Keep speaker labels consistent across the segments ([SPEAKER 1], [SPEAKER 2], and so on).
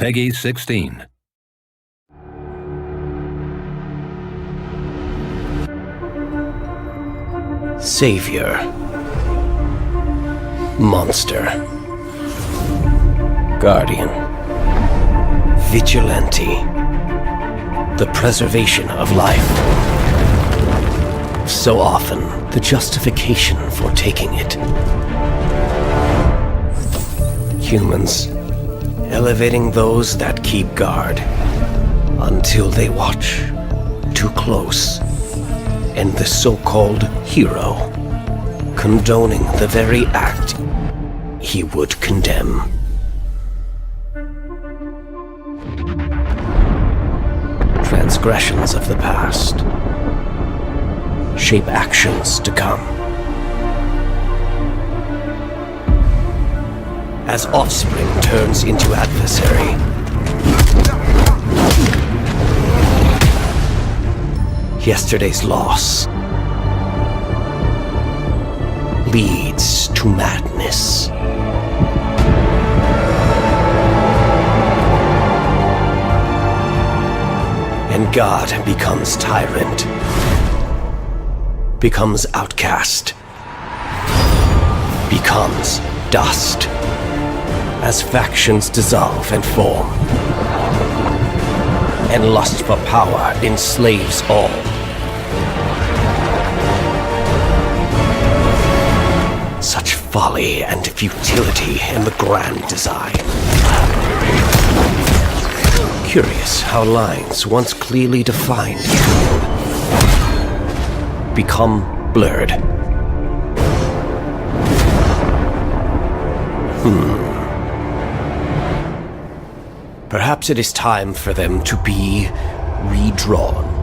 [SPEAKER 1] Peggy 16.
[SPEAKER 2] Savior. Monster. Guardian. Vigilante. The preservation of life. So often, the justification for taking it. Humans, elevating those that keep guard, until they watch too close, and the so-called hero, condoning the very act he would condemn. Transgressions of the past shape actions to come. As offspring turns into adversary, yesterday's loss leads to madness. And God becomes tyrant, becomes outcast, becomes dust, as factions dissolve and form, and lust for power enslaves all. Such folly and futility in the grand design. Curious how lines once clearly defined become blurred. Perhaps it is time for them to be redrawn.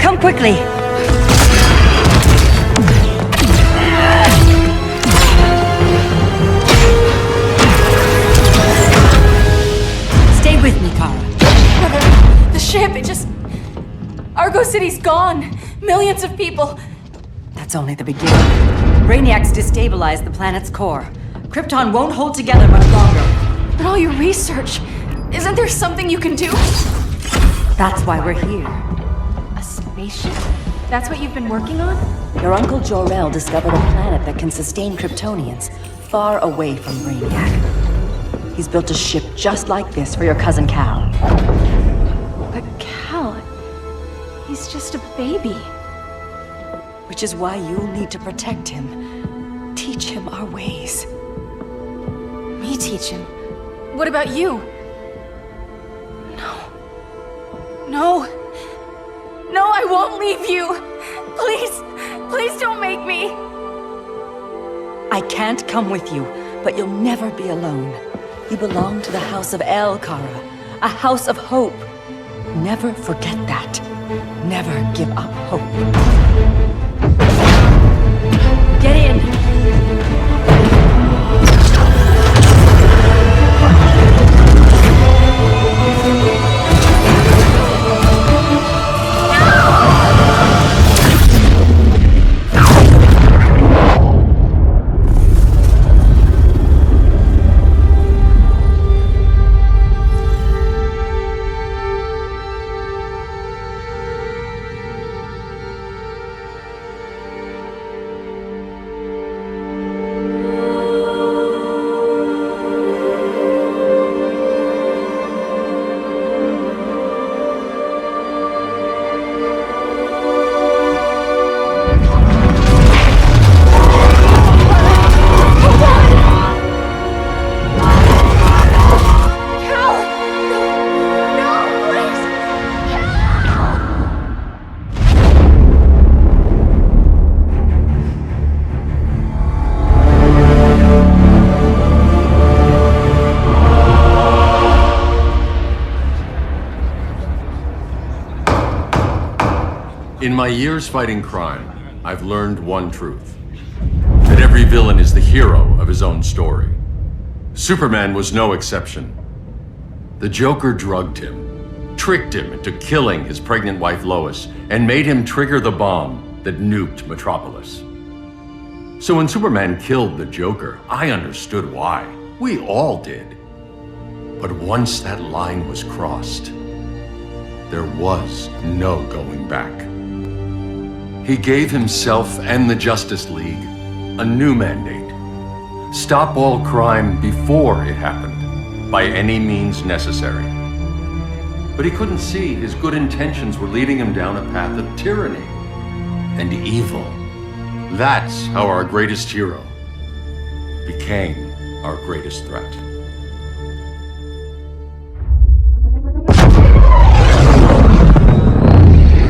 [SPEAKER 1] Come quickly! Stay with me, Kara.
[SPEAKER 3] Brother, the ship, it just... Argo City's gone. Millions of people.
[SPEAKER 1] That's only the beginning. Brainiacs destabilized the planet's core. Krypton won't hold together much longer.
[SPEAKER 3] But all your research, isn't there something you can do?
[SPEAKER 1] That's why we're here.
[SPEAKER 3] A spaceship? That's what you've been working on?
[SPEAKER 1] Your uncle Jor-El discovered a planet that can sustain Kryptonians, far away from Brainiac. He's built a ship just like this for your cousin Cal.
[SPEAKER 3] But Cal... he's just a baby.
[SPEAKER 1] Which is why you'll need to protect him. Teach him our ways.
[SPEAKER 3] Me teach him? What about you? No, I won't leave you! Please don't make me!
[SPEAKER 1] I can't come with you, but you'll never be alone. You belong to the House of El, Kara. A house of hope. Never forget that. Never give up hope. Get in!
[SPEAKER 4] In my years fighting crime, I've learned one truth. That every villain is the hero of his own story. Superman was no exception. The Joker drugged him, tricked him into killing his pregnant wife Lois, and made him trigger the bomb that nuked Metropolis. So when Superman killed the Joker, I understood why. We all did. But once that line was crossed, there was no going back. He gave himself and the Justice League a new mandate. Stop all crime before it happened, by any means necessary. But he couldn't see his good intentions were leading him down a path of tyranny and evil. That's how our greatest hero became our greatest threat.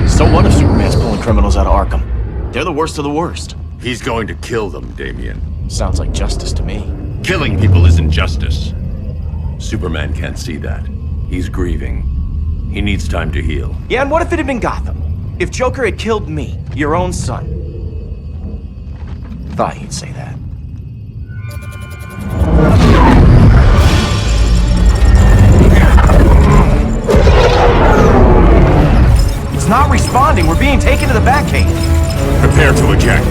[SPEAKER 5] So what if Superman's pulling criminals out of Arkham? They're the worst of the worst.
[SPEAKER 4] He's going to kill them, Damian.
[SPEAKER 5] Sounds like justice to me.
[SPEAKER 4] Killing people isn't justice. Superman can't see that. He's grieving. He needs time to heal.
[SPEAKER 5] Yeah, and what if it had been Gotham? If Joker had killed me, your own son? Thought he'd say that. It's not responding. We're being taken to the Batcave.
[SPEAKER 4] Prepare to eject.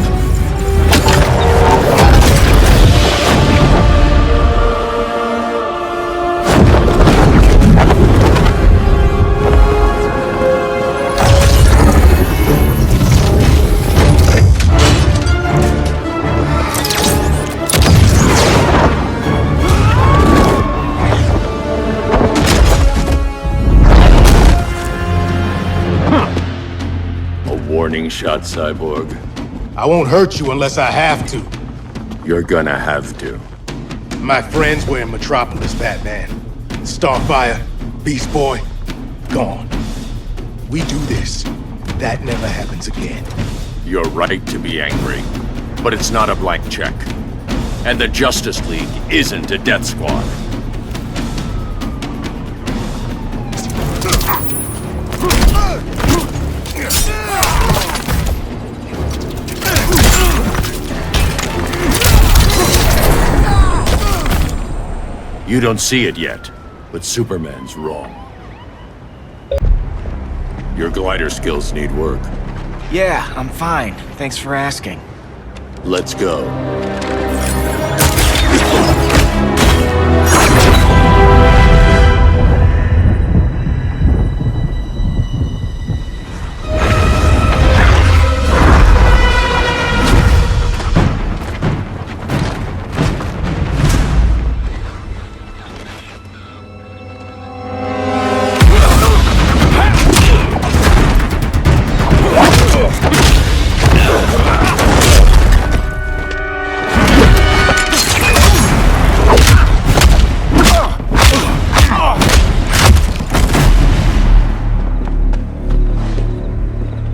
[SPEAKER 4] Warning shot, Cyborg.
[SPEAKER 6] I won't hurt you unless I have to.
[SPEAKER 4] You're gonna have to.
[SPEAKER 6] My friends were in Metropolis, Batman. Starfire, Beast Boy, gone. We do this. That never happens again.
[SPEAKER 4] You're right to be angry, but it's not a blank check. And the Justice League isn't a death squad. You don't see it yet, but Superman's wrong. Your glider skills need work.
[SPEAKER 5] Yeah, I'm fine. Thanks for asking.
[SPEAKER 4] Let's go.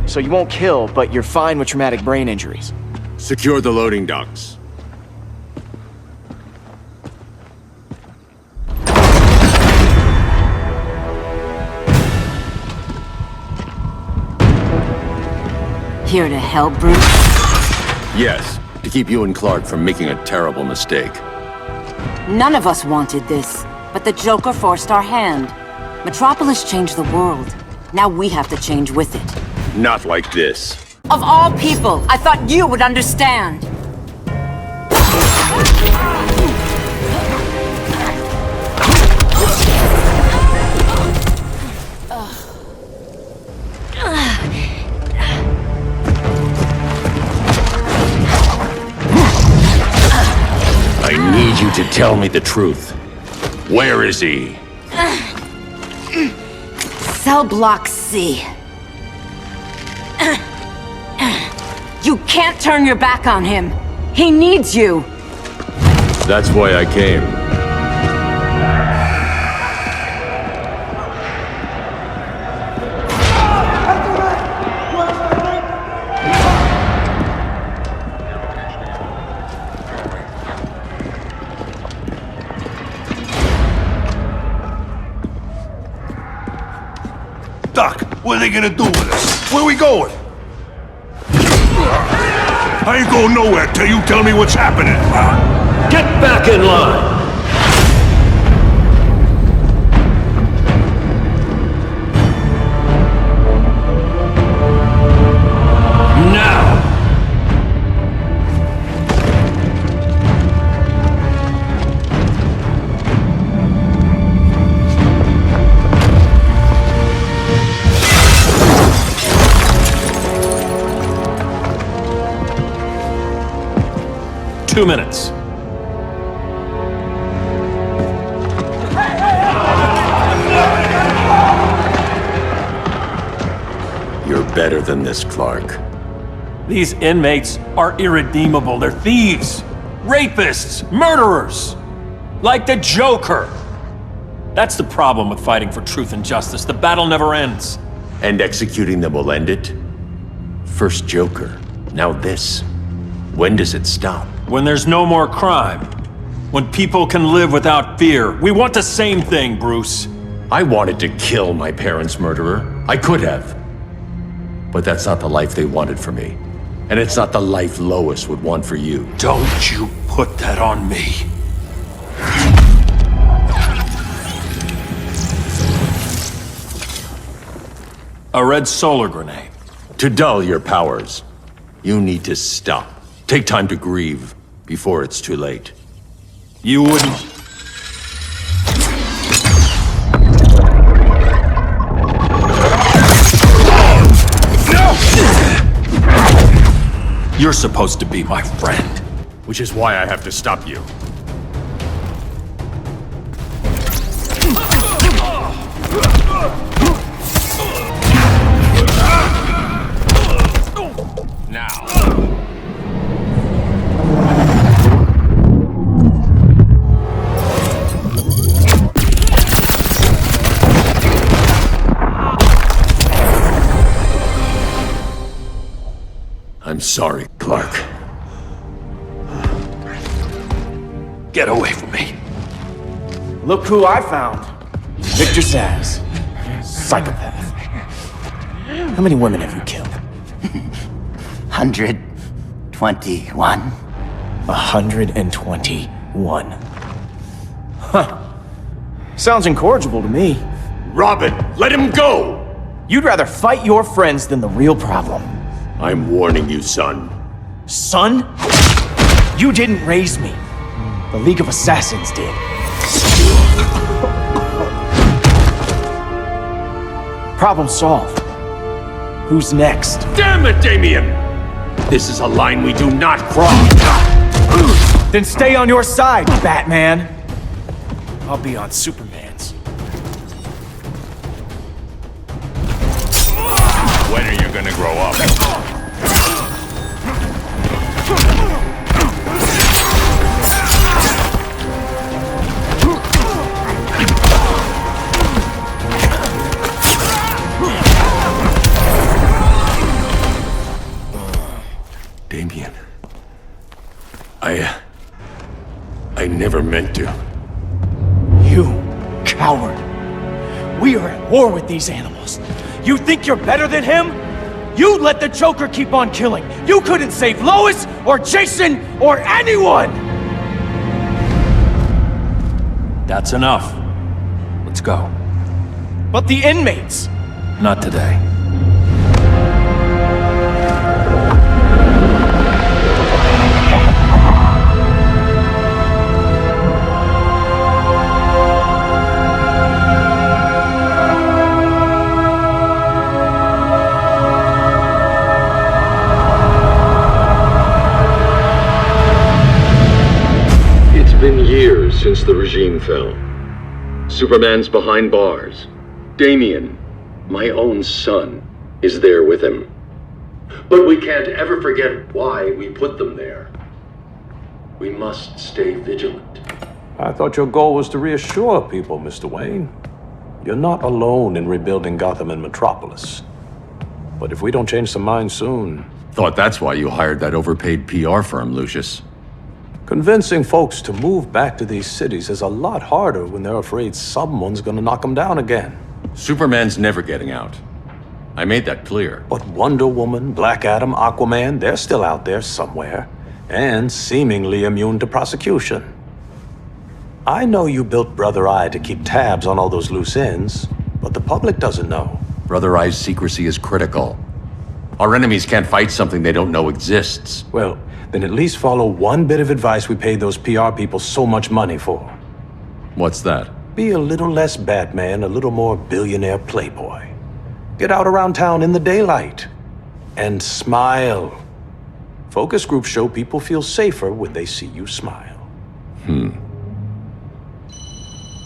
[SPEAKER 5] So you won't kill, but you're fine with traumatic brain injuries.
[SPEAKER 4] Secure the loading docks.
[SPEAKER 7] Here to help, Bruce?
[SPEAKER 4] Yes, to keep you and Clark from making a terrible mistake.
[SPEAKER 7] None of us wanted this, but the Joker forced our hand. Metropolis changed the world. Now we have to change with it.
[SPEAKER 4] Not like this.
[SPEAKER 7] Of all people, I thought you would understand.
[SPEAKER 4] I need you to tell me the truth. Where is he?
[SPEAKER 7] Cell Block C. You can't turn your back on him. He needs you.
[SPEAKER 4] That's why I came.
[SPEAKER 8] Doc, what are they gonna do with us? Where we going? I ain't going nowhere till you tell me what's happening.
[SPEAKER 2] Get back in line! Now! 2 minutes.
[SPEAKER 4] You're better than this, Clark.
[SPEAKER 9] These inmates are irredeemable. They're thieves, rapists, murderers. Like the Joker. That's the problem with fighting for truth and justice. The battle never ends.
[SPEAKER 4] And executing them will end it? First Joker, now this. When does it stop?
[SPEAKER 9] When there's no more crime. When people can live without fear. We want the same thing, Bruce.
[SPEAKER 4] I wanted to kill my parents' murderer. I could have. But that's not the life they wanted for me. And it's not the life Lois would want for you.
[SPEAKER 9] Don't you put that on me. A red solar grenade.
[SPEAKER 4] To dull your powers, you need to stop. Take time to grieve before it's too late.
[SPEAKER 9] You wouldn't... You're supposed to be my friend.
[SPEAKER 4] Which is why I have to stop you. Now. I'm sorry, Clark.
[SPEAKER 9] Get away from me.
[SPEAKER 5] Look who I found. Victor Zsasz. Psychopath. How many women have you killed?
[SPEAKER 10] 121.
[SPEAKER 5] 121. Huh. Sounds incorrigible to me.
[SPEAKER 8] Robin, let him go!
[SPEAKER 5] You'd rather fight your friends than the real problem.
[SPEAKER 8] I'm warning you, son.
[SPEAKER 5] Son? You didn't raise me. The League of Assassins did. Problem solved. Who's next?
[SPEAKER 8] Damn it, Damien! This is a line we do not cross!
[SPEAKER 5] Then stay on your side, Batman. I'll be on Superman's.
[SPEAKER 8] When are you gonna grow up?
[SPEAKER 4] Damien. I never meant to.
[SPEAKER 5] You coward. We are at war with these animals. You think you're better than him? You let the Joker keep on killing. You couldn't save Lois, or Jason, or anyone!
[SPEAKER 9] That's enough. Let's go.
[SPEAKER 5] But the inmates!
[SPEAKER 9] Not today.
[SPEAKER 4] It's been years since the regime fell. Superman's behind bars. Damien, my own son, is there with him. But we can't ever forget why we put them there. We must stay vigilant.
[SPEAKER 10] I thought your goal was to reassure people, Mr. Wayne. You're not alone in rebuilding Gotham and Metropolis. But if we don't change some minds soon...
[SPEAKER 4] Thought that's why you hired that overpaid PR firm, Lucius.
[SPEAKER 10] Convincing folks to move back to these cities is a lot harder when they're afraid someone's gonna knock them down again.
[SPEAKER 4] Superman's never getting out. I made that clear.
[SPEAKER 10] But Wonder Woman, Black Adam, Aquaman, they're still out there somewhere, and seemingly immune to prosecution. I know you built Brother Eye to keep tabs on all those loose ends, but the public doesn't know.
[SPEAKER 4] Brother Eye's secrecy is critical. Our enemies can't fight something they don't know exists.
[SPEAKER 10] Well, then at least follow one bit of advice we paid those PR people so much money for.
[SPEAKER 4] What's that?
[SPEAKER 10] Be a little less Batman, a little more billionaire playboy. Get out around town in the daylight. And smile. Focus groups show people feel safer when they see you smile.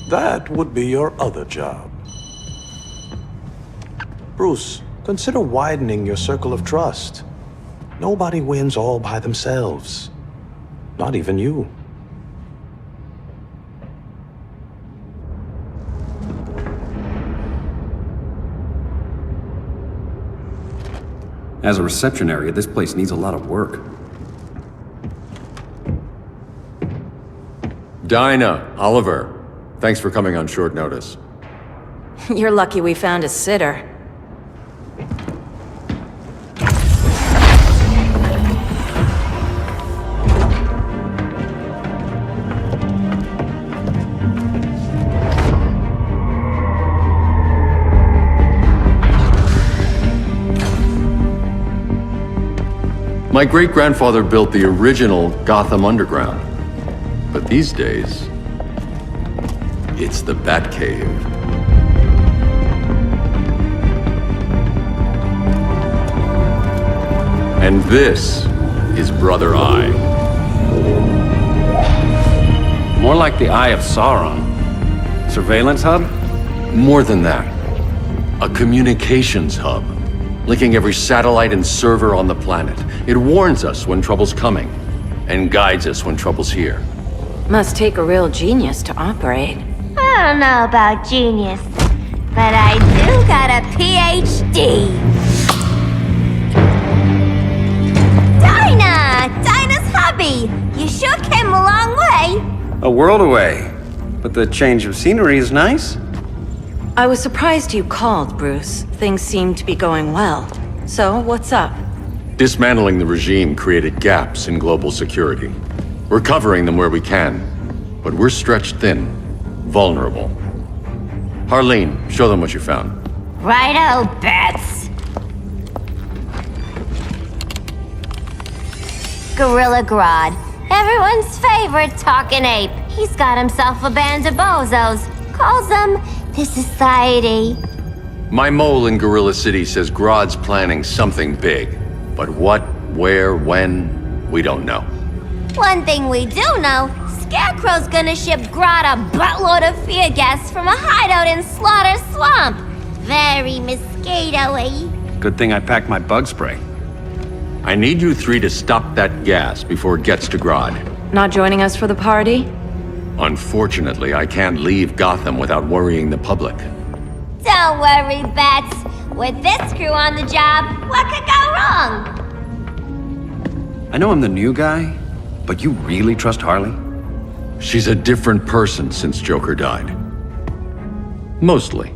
[SPEAKER 10] That would be your other job. Bruce, consider widening your circle of trust. Nobody wins all by themselves. Not even you.
[SPEAKER 11] As a reception area, this place needs a lot of work.
[SPEAKER 4] Dinah, Oliver, thanks for coming on short notice.
[SPEAKER 7] You're lucky we found a sitter.
[SPEAKER 4] My great-grandfather built the original Gotham Underground. But these days, it's the Batcave. And this is Brother Eye.
[SPEAKER 11] More like the Eye of Sauron. Surveillance hub?
[SPEAKER 4] More than that. A communications hub, linking every satellite and server on the planet. It warns us when trouble's coming, and guides us when trouble's here.
[SPEAKER 7] Must take a real genius to operate.
[SPEAKER 12] I don't know about genius, but I do got a PhD. Dinah's hobby. You sure came a long way.
[SPEAKER 11] A world away. But the change of scenery is nice.
[SPEAKER 7] I was surprised you called, Bruce. Things seem to be going well. So, what's up?
[SPEAKER 4] Dismantling the regime created gaps in global security. We're covering them where we can, but we're stretched thin, vulnerable. Harleen, show them what you found.
[SPEAKER 12] Righto, Bats. Gorilla Grodd. Everyone's favorite talking ape. He's got himself a band of bozos. Calls them the Society.
[SPEAKER 4] My mole in Gorilla City says Grodd's planning something big. But what, where, when, we don't know.
[SPEAKER 12] One thing we do know, Scarecrow's gonna ship Grodd a buttload of fear gas from a hideout in Slaughter Swamp. Very mosquito-y.
[SPEAKER 11] Good thing I packed my bug spray.
[SPEAKER 4] I need you three to stop that gas before it gets to Grodd.
[SPEAKER 3] Not joining us for the party?
[SPEAKER 4] Unfortunately, I can't leave Gotham without worrying the public.
[SPEAKER 12] Don't worry, Bats. With this crew on the job, what could go wrong?
[SPEAKER 11] I know I'm the new guy, but you really trust Harley?
[SPEAKER 4] She's a different person since Joker died. Mostly.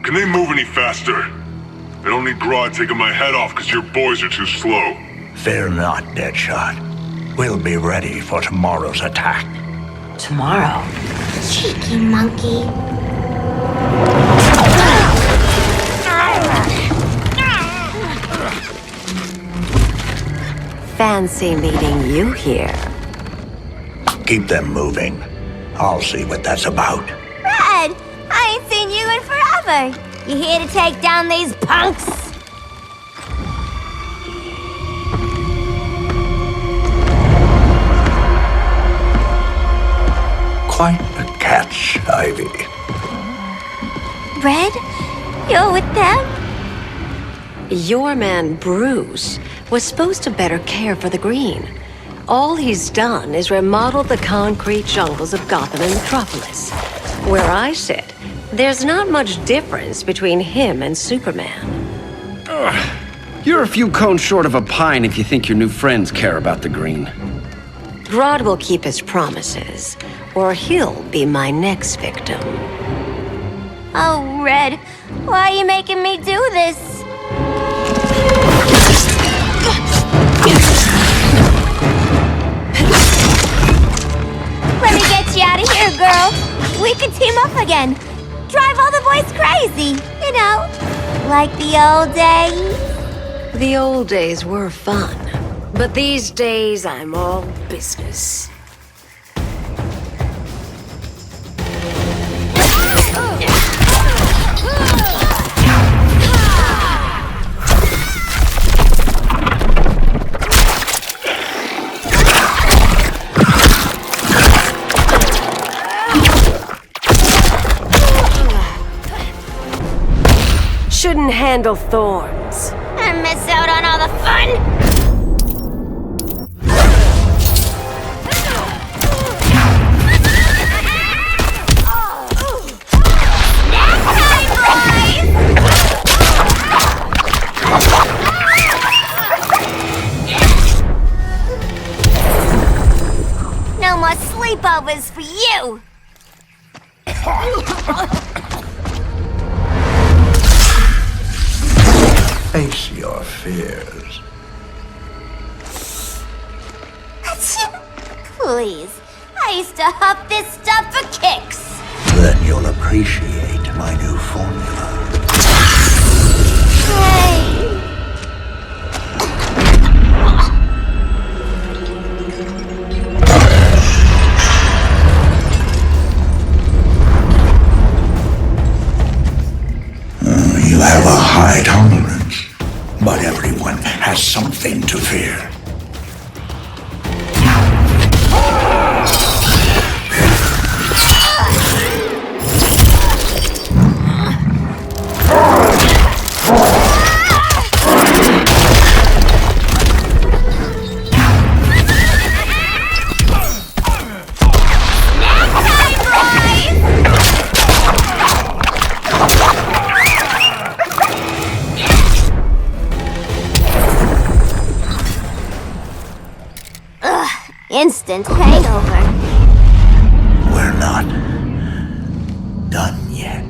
[SPEAKER 13] Can they move any faster? I don't need Grodd taking my head off because your boys are too slow.
[SPEAKER 14] Fear not, Deadshot. We'll be ready for tomorrow's attack.
[SPEAKER 1] Tomorrow?
[SPEAKER 12] Cheeky monkey.
[SPEAKER 7] Fancy meeting you here.
[SPEAKER 14] Keep them moving. I'll see what that's about.
[SPEAKER 12] Red, I ain't seen you in forever. You here to take down these punks?
[SPEAKER 14] Quite the catch, Ivy.
[SPEAKER 12] Red, you're with them?
[SPEAKER 15] Your man, Bruce, was supposed to better care for the Green. All he's done is remodel the concrete jungles of Gotham and Metropolis. Where I sit, there's not much difference between him and Superman.
[SPEAKER 11] You're a few cones short of a pine if you think your new friends care about the Green.
[SPEAKER 15] Grodd will keep his promises, or he'll be my next victim.
[SPEAKER 12] Oh, Red, why are you making me do this? Let me get you out of here, girl. We can team up again. Drive all the boys crazy, you know, like the old days.
[SPEAKER 15] The old days were fun, but these days I'm all business. Shouldn't handle thorns.
[SPEAKER 12] I miss out on all the fun. No more sleepovers for you.
[SPEAKER 14] Face your fears.
[SPEAKER 12] Please, I used to huff this stuff for kicks.
[SPEAKER 14] Then you'll appreciate my new formula.
[SPEAKER 12] Hey.
[SPEAKER 14] You have a high tolerance, but everyone has something to fear.
[SPEAKER 12] instant hangover.
[SPEAKER 14] We're not done yet.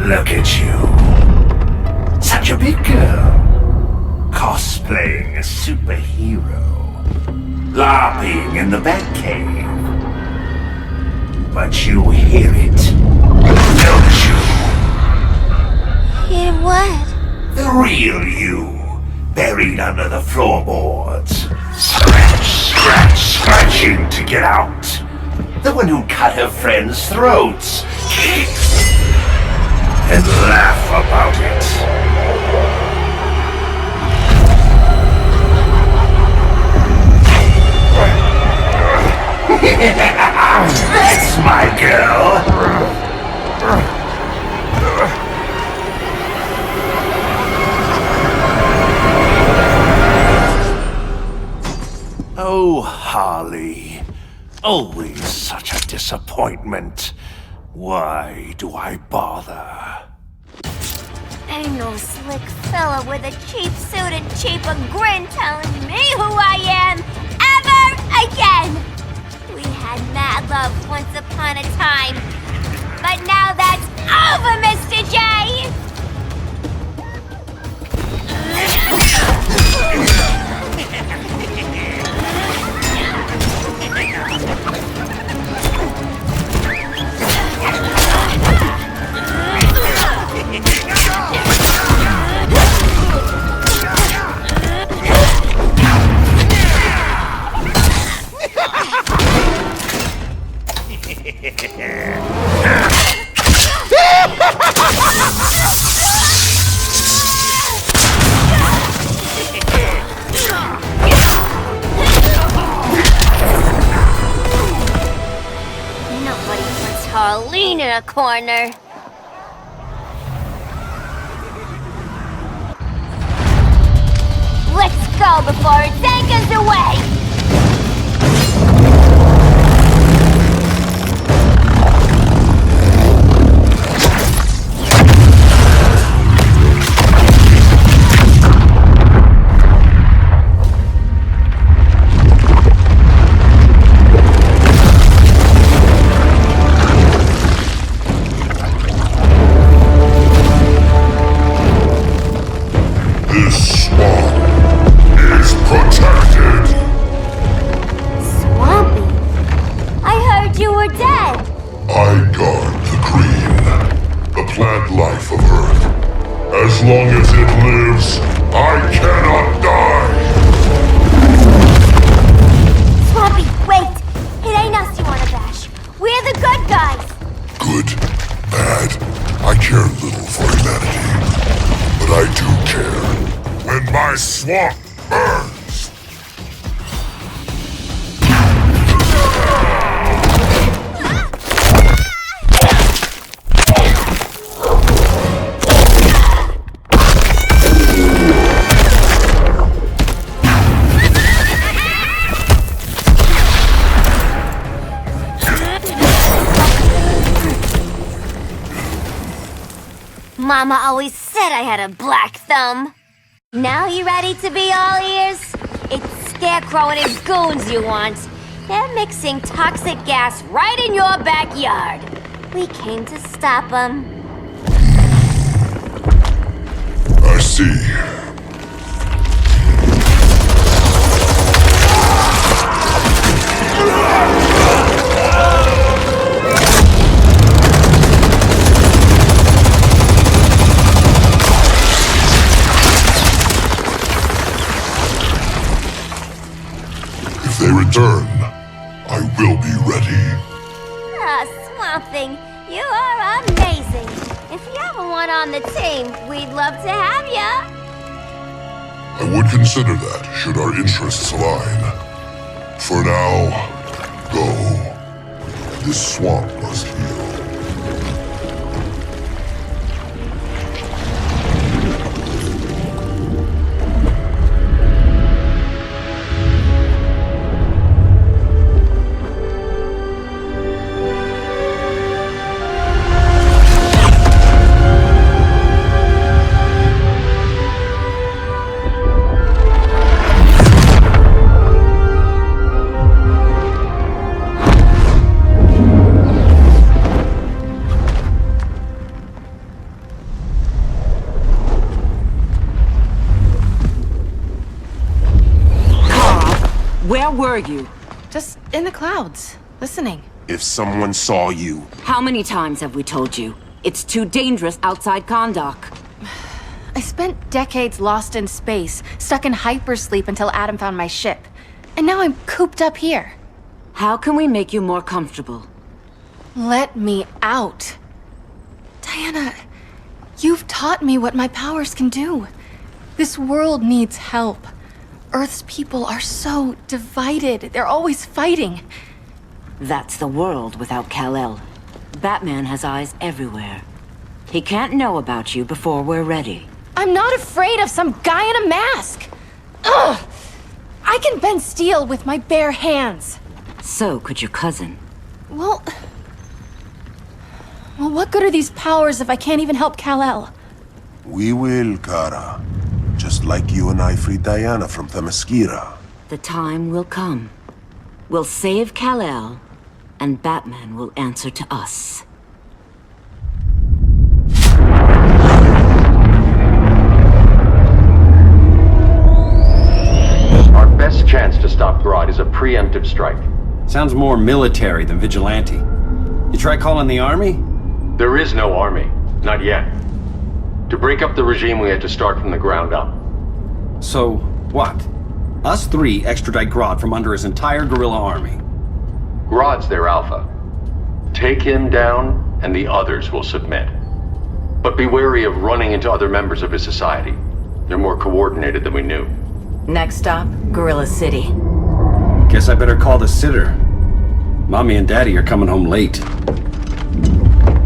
[SPEAKER 14] Look at you. Such a big girl. Cosplaying a superhero. LARPing in the Batcave. But you hear it, don't you?
[SPEAKER 12] Hear what?
[SPEAKER 14] The real you. Buried under the floorboards. Scratching to get out. The one who cut her friends' throats. And laugh about it. That's my girl. Oh, Harley. Always such a disappointment. Why do I bother?
[SPEAKER 12] Ain't no slick fella with a cheap suit and cheaper grin telling me who I am ever again! We had mad love once upon a time, but now that's over, Mr. J! Nobody puts Harleen in a corner. Let's go before it takes us away!
[SPEAKER 13] This swamp is protected.
[SPEAKER 12] Swampy? I heard you were dead.
[SPEAKER 13] I guard the green, the plant life of Earth. As long as it lives, I cannot die.
[SPEAKER 12] Swampy, wait! It ain't us you wanna bash. We're the good guys.
[SPEAKER 13] Good, bad, I care little for humanity. But I do care. And my swamp burns!
[SPEAKER 12] Mama always said I had a black thumb. Now you ready to be all ears? It's Scarecrow and his goons you want. They're mixing toxic gas right in your backyard. We came to stop them.
[SPEAKER 13] I see. If they return, I will be ready.
[SPEAKER 12] Ah, Swamp Thing, you are amazing. If you ever want on the team, we'd love to have ya.
[SPEAKER 13] I would consider that, should our interests align. For now, go. This swamp must heal.
[SPEAKER 7] Where were you?
[SPEAKER 3] Just in the clouds, listening.
[SPEAKER 6] If someone saw you...
[SPEAKER 7] How many times have we told you? It's too dangerous outside Kahndaq.
[SPEAKER 3] I spent decades lost in space, stuck in hypersleep until Adam found my ship. And now I'm cooped up here.
[SPEAKER 7] How can we make you more comfortable?
[SPEAKER 3] Let me out. Diana, you've taught me what my powers can do. This world needs help. Earth's people are so divided. They're always fighting.
[SPEAKER 7] That's the world without Kal-El. Batman has eyes everywhere. He can't know about you before we're ready.
[SPEAKER 3] I'm not afraid of some guy in a mask. Ugh! I can bend steel with my bare hands.
[SPEAKER 7] So could your cousin.
[SPEAKER 3] Well, what good are these powers if I can't even help Kal-El?
[SPEAKER 6] We will, Kara. Just like you and I freed Diana from Themyscira.
[SPEAKER 7] The time will come. We'll save Kal-El, and Batman will answer to us.
[SPEAKER 4] Our best chance to stop Grodd is a preemptive strike.
[SPEAKER 11] Sounds more military than vigilante. You try calling the army?
[SPEAKER 4] There is no army. Not yet. To break up the regime, we had to start from the ground up.
[SPEAKER 11] So, what? Us three extradite Grodd from under his entire guerrilla army.
[SPEAKER 4] Grodd's their alpha. Take him down, and the others will submit. But be wary of running into other members of his society. They're more coordinated than we knew.
[SPEAKER 1] Next stop, Gorilla City.
[SPEAKER 11] Guess I better call the sitter. Mommy and Daddy are coming home late.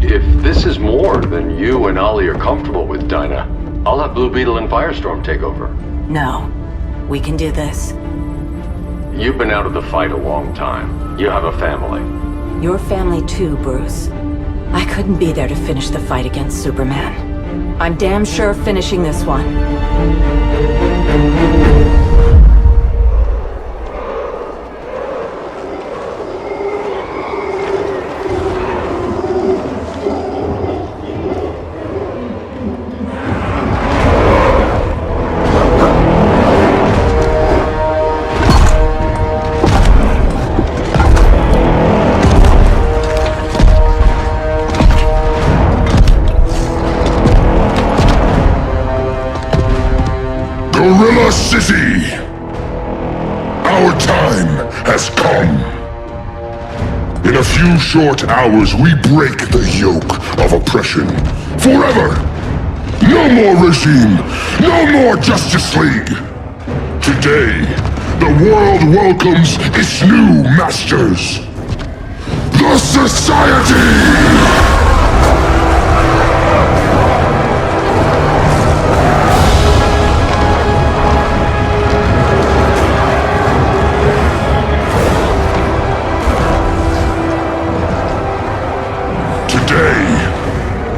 [SPEAKER 4] If this is more than you and Ollie are comfortable with, Dinah, I'll have Blue Beetle and Firestorm take over.
[SPEAKER 1] No. We can do this.
[SPEAKER 4] You've been out of the fight a long time. You have a family.
[SPEAKER 1] Your family too, Bruce. I couldn't be there to finish the fight against Superman. I'm damn sure finishing this one.
[SPEAKER 13] Gorilla City! Our time has come. In a few short hours, we break the yoke of oppression. Forever! No more regime! No more Justice League! Today, the world welcomes its new masters. The Society!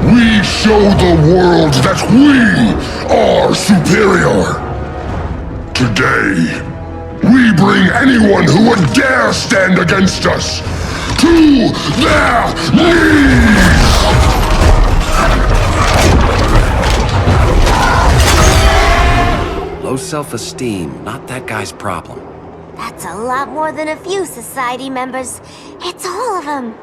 [SPEAKER 13] We show the world that we are superior. Today, we bring anyone who would dare stand against us to their knees!
[SPEAKER 11] Low self-esteem, not that guy's problem.
[SPEAKER 12] That's a lot more than a few Society members. It's all of them.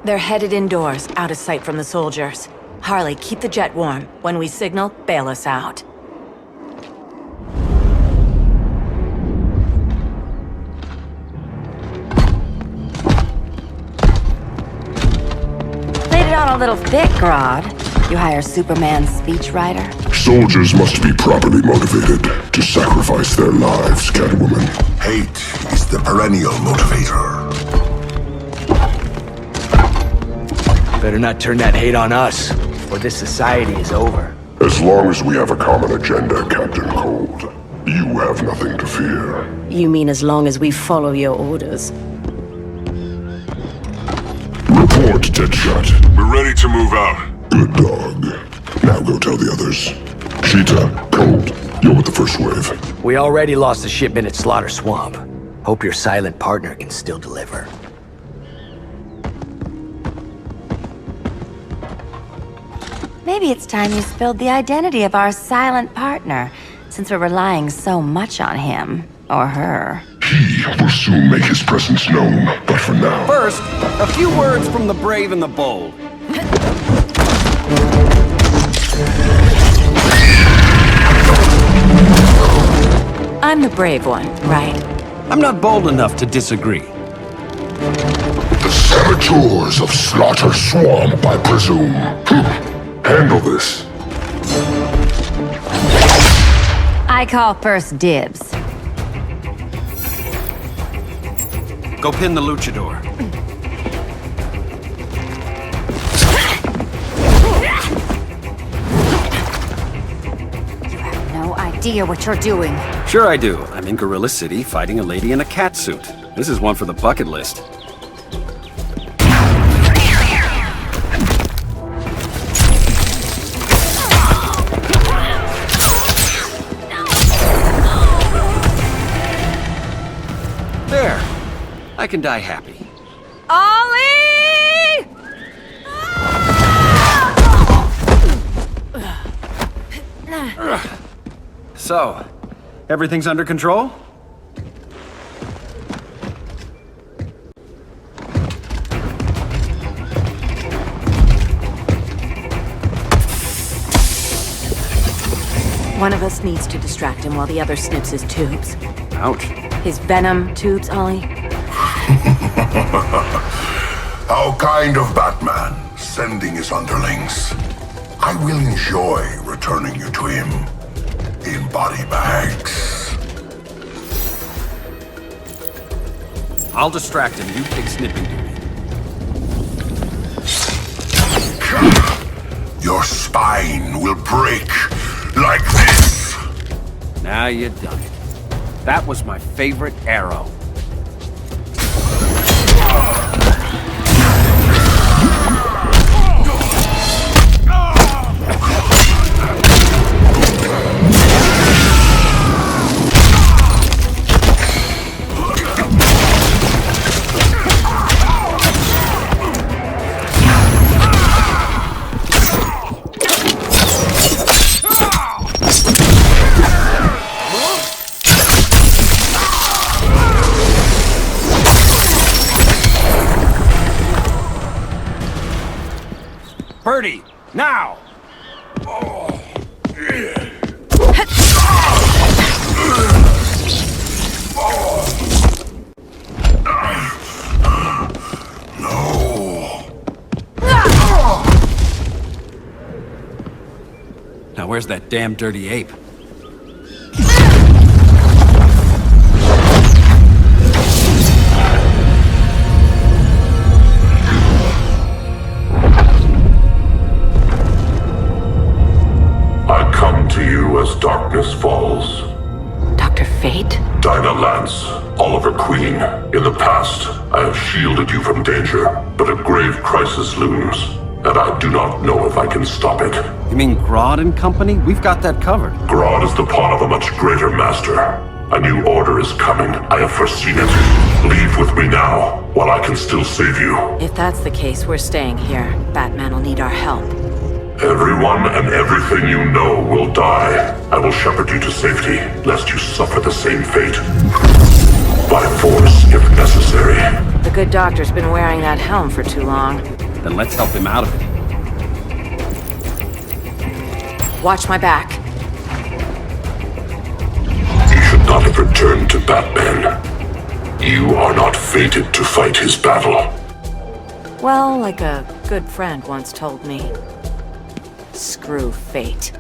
[SPEAKER 1] They're headed indoors, out of sight from the soldiers. Harley, keep the jet warm. When we signal, bail us out. a little thick, Grodd. You hire Superman's speechwriter?
[SPEAKER 13] Soldiers must be properly motivated to sacrifice their lives, Catwoman.
[SPEAKER 14] Hate is the perennial motivator.
[SPEAKER 5] Better not turn that hate on us, or this society is over.
[SPEAKER 13] As long as we have a common agenda, Captain Cold, you have nothing to fear.
[SPEAKER 15] You mean as long as we follow your orders?
[SPEAKER 13] Report, Deadshot. We're ready to move out. Good dog. Now go tell the others. Cheetah, Cold, you're with the first wave.
[SPEAKER 5] We already lost a shipment at Slaughter Swamp. Hope your silent partner can still deliver.
[SPEAKER 1] Maybe it's time you spilled the identity of our silent partner, since we're relying so much on him. Or her.
[SPEAKER 13] He will soon make his presence known, but for now...
[SPEAKER 11] First, a few words from the brave and the bold.
[SPEAKER 1] I'm the brave one, right?
[SPEAKER 11] I'm not bold enough to disagree.
[SPEAKER 13] The saboteurs of Slaughter Swamp, I presume. Handle this.
[SPEAKER 1] I call first dibs.
[SPEAKER 11] Go pin the luchador.
[SPEAKER 1] You have no idea what you're doing.
[SPEAKER 11] Sure I do. I'm in Gorilla City fighting a lady in a cat suit. This is one for the bucket list. There. I can die happy.
[SPEAKER 1] Ollie!
[SPEAKER 11] So, everything's under control?
[SPEAKER 1] One of us needs to distract him while the other snips his tubes.
[SPEAKER 11] Ouch.
[SPEAKER 1] His venom tubes, Ollie.
[SPEAKER 14] How kind of Batman, sending his underlings. I will enjoy returning you to him in body bags.
[SPEAKER 11] I'll distract him. You take snipping duty.
[SPEAKER 14] Your spine will break like this.
[SPEAKER 11] Now you done it. That was my favorite arrow. Birdie, now! Now where's that damn dirty ape?
[SPEAKER 13] As darkness falls.
[SPEAKER 1] Dr. Fate?
[SPEAKER 13] Dinah Lance, Oliver Queen. In the past, I have shielded you from danger, but a grave crisis looms, and I do not know if I can stop it.
[SPEAKER 11] You mean Grodd and company? We've got that covered.
[SPEAKER 13] Grodd is the pawn of a much greater master. A new order is coming. I have foreseen it. Leave with me now, while I can still save you.
[SPEAKER 1] If that's the case, we're staying here. Batman will need our help.
[SPEAKER 13] Everyone and everything you know will die. I will shepherd you to safety, lest you suffer the same fate. By force, if necessary.
[SPEAKER 1] The good doctor's been wearing that helm for too long.
[SPEAKER 11] Then let's help him out of it.
[SPEAKER 1] Watch my back.
[SPEAKER 13] You should not have returned to Batman. You are not fated to fight his battle.
[SPEAKER 1] Well, like a
[SPEAKER 7] good friend once told me. Screw fate.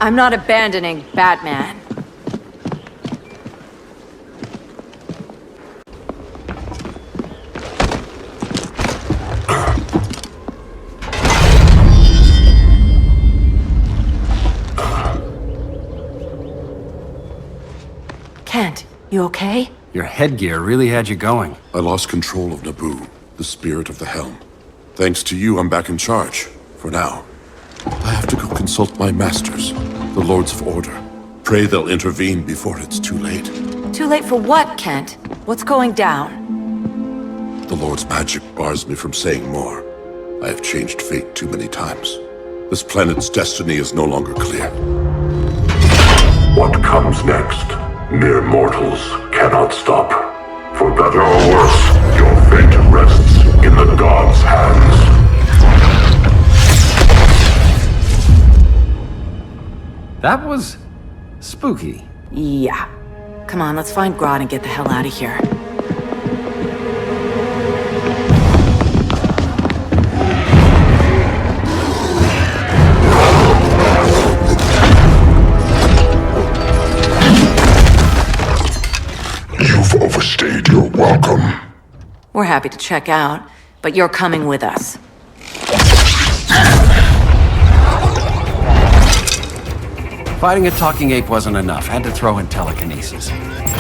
[SPEAKER 7] I'm not abandoning Batman. Kent, you okay?
[SPEAKER 11] Your headgear really had you going.
[SPEAKER 14] I lost control of Naboo, the spirit of the helm. Thanks to you, I'm back in charge. For now. I have to go consult my masters, the Lords of Order. Pray they'll intervene before it's too late.
[SPEAKER 7] Too late for what, Kent? What's going down?
[SPEAKER 14] The Lord's magic bars me from saying more. I have changed fate too many times. This planet's destiny is no longer clear.
[SPEAKER 13] What comes next, mere mortals cannot stop. For better or worse, your fate rests in the gods' hands.
[SPEAKER 11] That was spooky.
[SPEAKER 7] Yeah. Come on, let's find Grodd and get the hell out of here.
[SPEAKER 13] You've overstayed your welcome.
[SPEAKER 7] We're happy to check out, but you're coming with us.
[SPEAKER 11] Fighting a talking ape wasn't enough. Had to throw in telekinesis.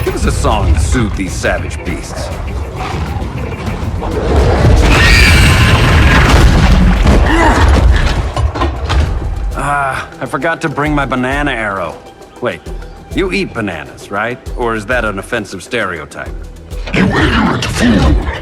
[SPEAKER 11] Give us a song to soothe these savage beasts. I forgot to bring my banana arrow. Wait, you eat bananas, right? Or is that an offensive stereotype?
[SPEAKER 13] You ignorant fool!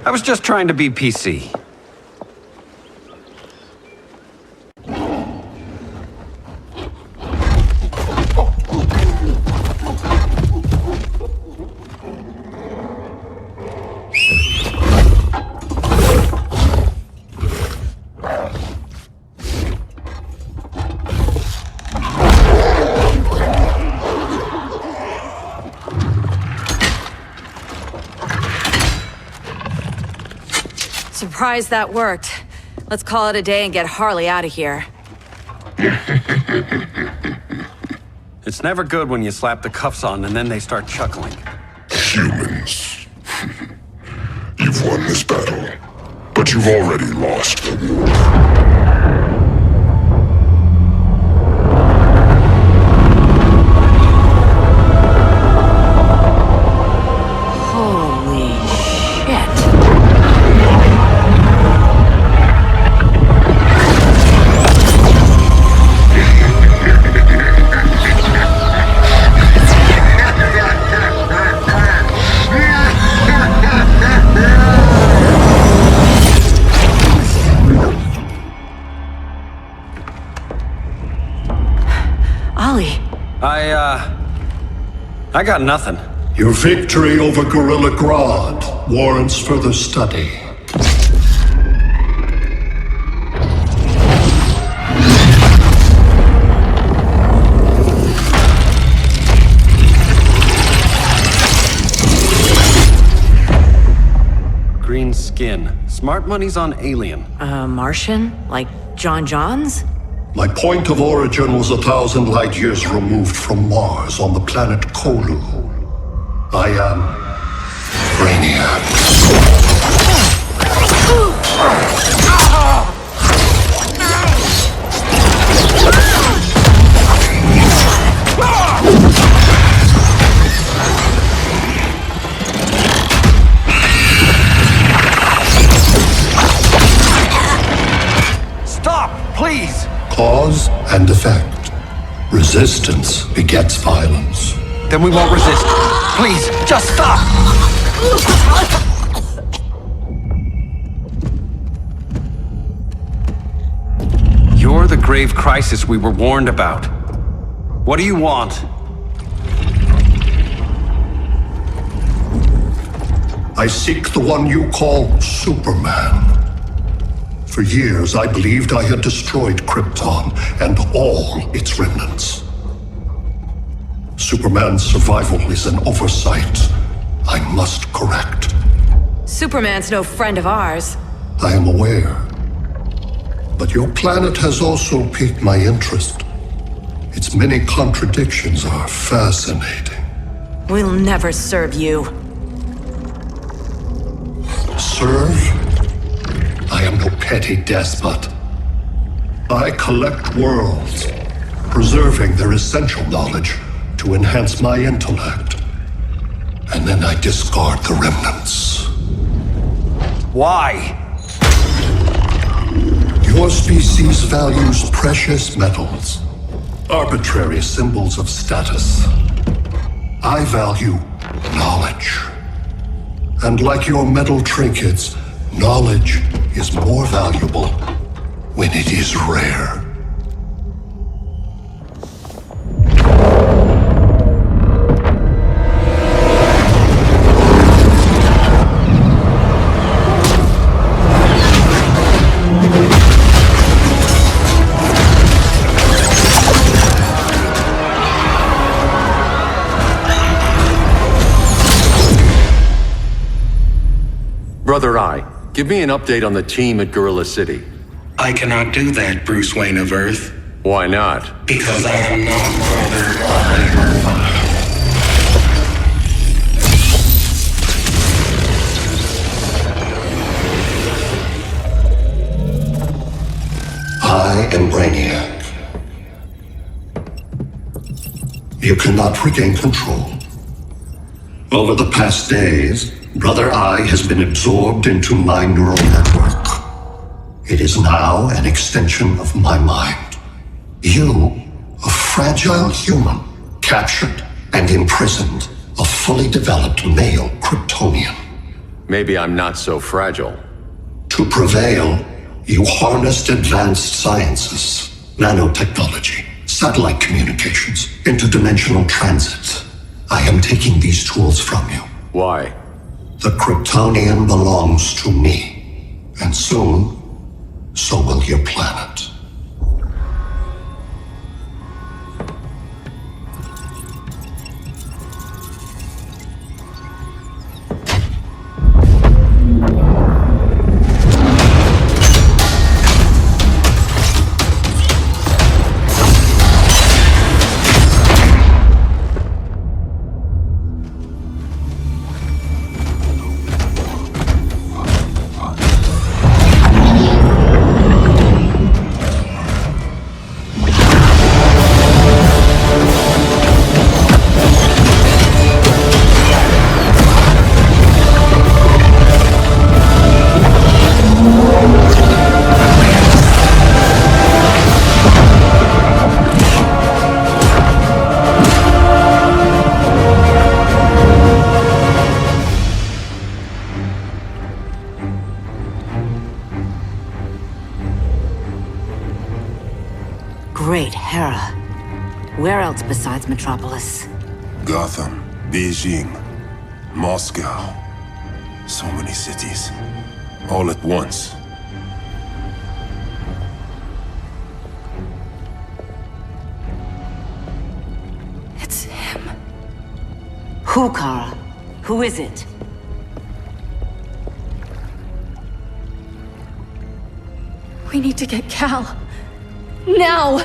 [SPEAKER 11] I was just trying to be PC.
[SPEAKER 7] Surprised that worked. Let's call it a day and get Harley out of here.
[SPEAKER 11] It's never good when you slap the cuffs on and then they start chuckling.
[SPEAKER 13] Humans. You've won this battle, but you've already lost the war.
[SPEAKER 11] I got nothing.
[SPEAKER 13] Your victory over Gorilla Grodd warrants further study.
[SPEAKER 11] skin. Smart money's on alien.
[SPEAKER 7] Martian? Like John Johns?
[SPEAKER 13] My point of origin was 1,000 light years removed from Mars on the planet Kolu. I am Brainiac.
[SPEAKER 11] Stop, please!
[SPEAKER 13] Cause and effect. Resistance begets violence.
[SPEAKER 11] Then we won't resist. Please, just stop! You're the grave crisis we were warned about. What do you want?
[SPEAKER 13] I seek the one you call Superman. For years, I believed I had destroyed Krypton and all its remnants. Superman's survival is an oversight I must correct.
[SPEAKER 7] Superman's no friend of ours.
[SPEAKER 13] I am aware. But your planet has also piqued my interest. Its many contradictions are fascinating.
[SPEAKER 7] We'll never serve you.
[SPEAKER 13] Serve? I am no petty despot. I collect worlds, preserving their essential knowledge to enhance my intellect. And then I discard the remnants.
[SPEAKER 11] Why?
[SPEAKER 13] Your species values precious metals, arbitrary symbols of status. I value knowledge. And like your metal trinkets, knowledge is more valuable when it is rare.
[SPEAKER 4] Brother Eye, give me an update on the team at Gorilla City.
[SPEAKER 16] I cannot do that, Bruce Wayne of Earth.
[SPEAKER 4] Why not?
[SPEAKER 16] Because I am not Brother Eye.
[SPEAKER 13] I am Brainiac. You cannot regain control. Over the past days, Brother Eye has been absorbed into my neural network. It is now an extension of my mind. You, a fragile human, captured and imprisoned a fully developed male Kryptonian.
[SPEAKER 4] Maybe I'm not so fragile.
[SPEAKER 13] To prevail, you harnessed advanced sciences, nanotechnology, satellite communications, interdimensional transit. I am taking these tools from you.
[SPEAKER 4] Why?
[SPEAKER 13] The Kryptonian belongs to me, and soon, so will your planet.
[SPEAKER 7] Great Hera. Where else besides Metropolis?
[SPEAKER 14] Gotham, Beijing, Moscow. So many cities. All at once.
[SPEAKER 7] It's him. Who, Kara? Who is it?
[SPEAKER 3] We need to get Cal. Now!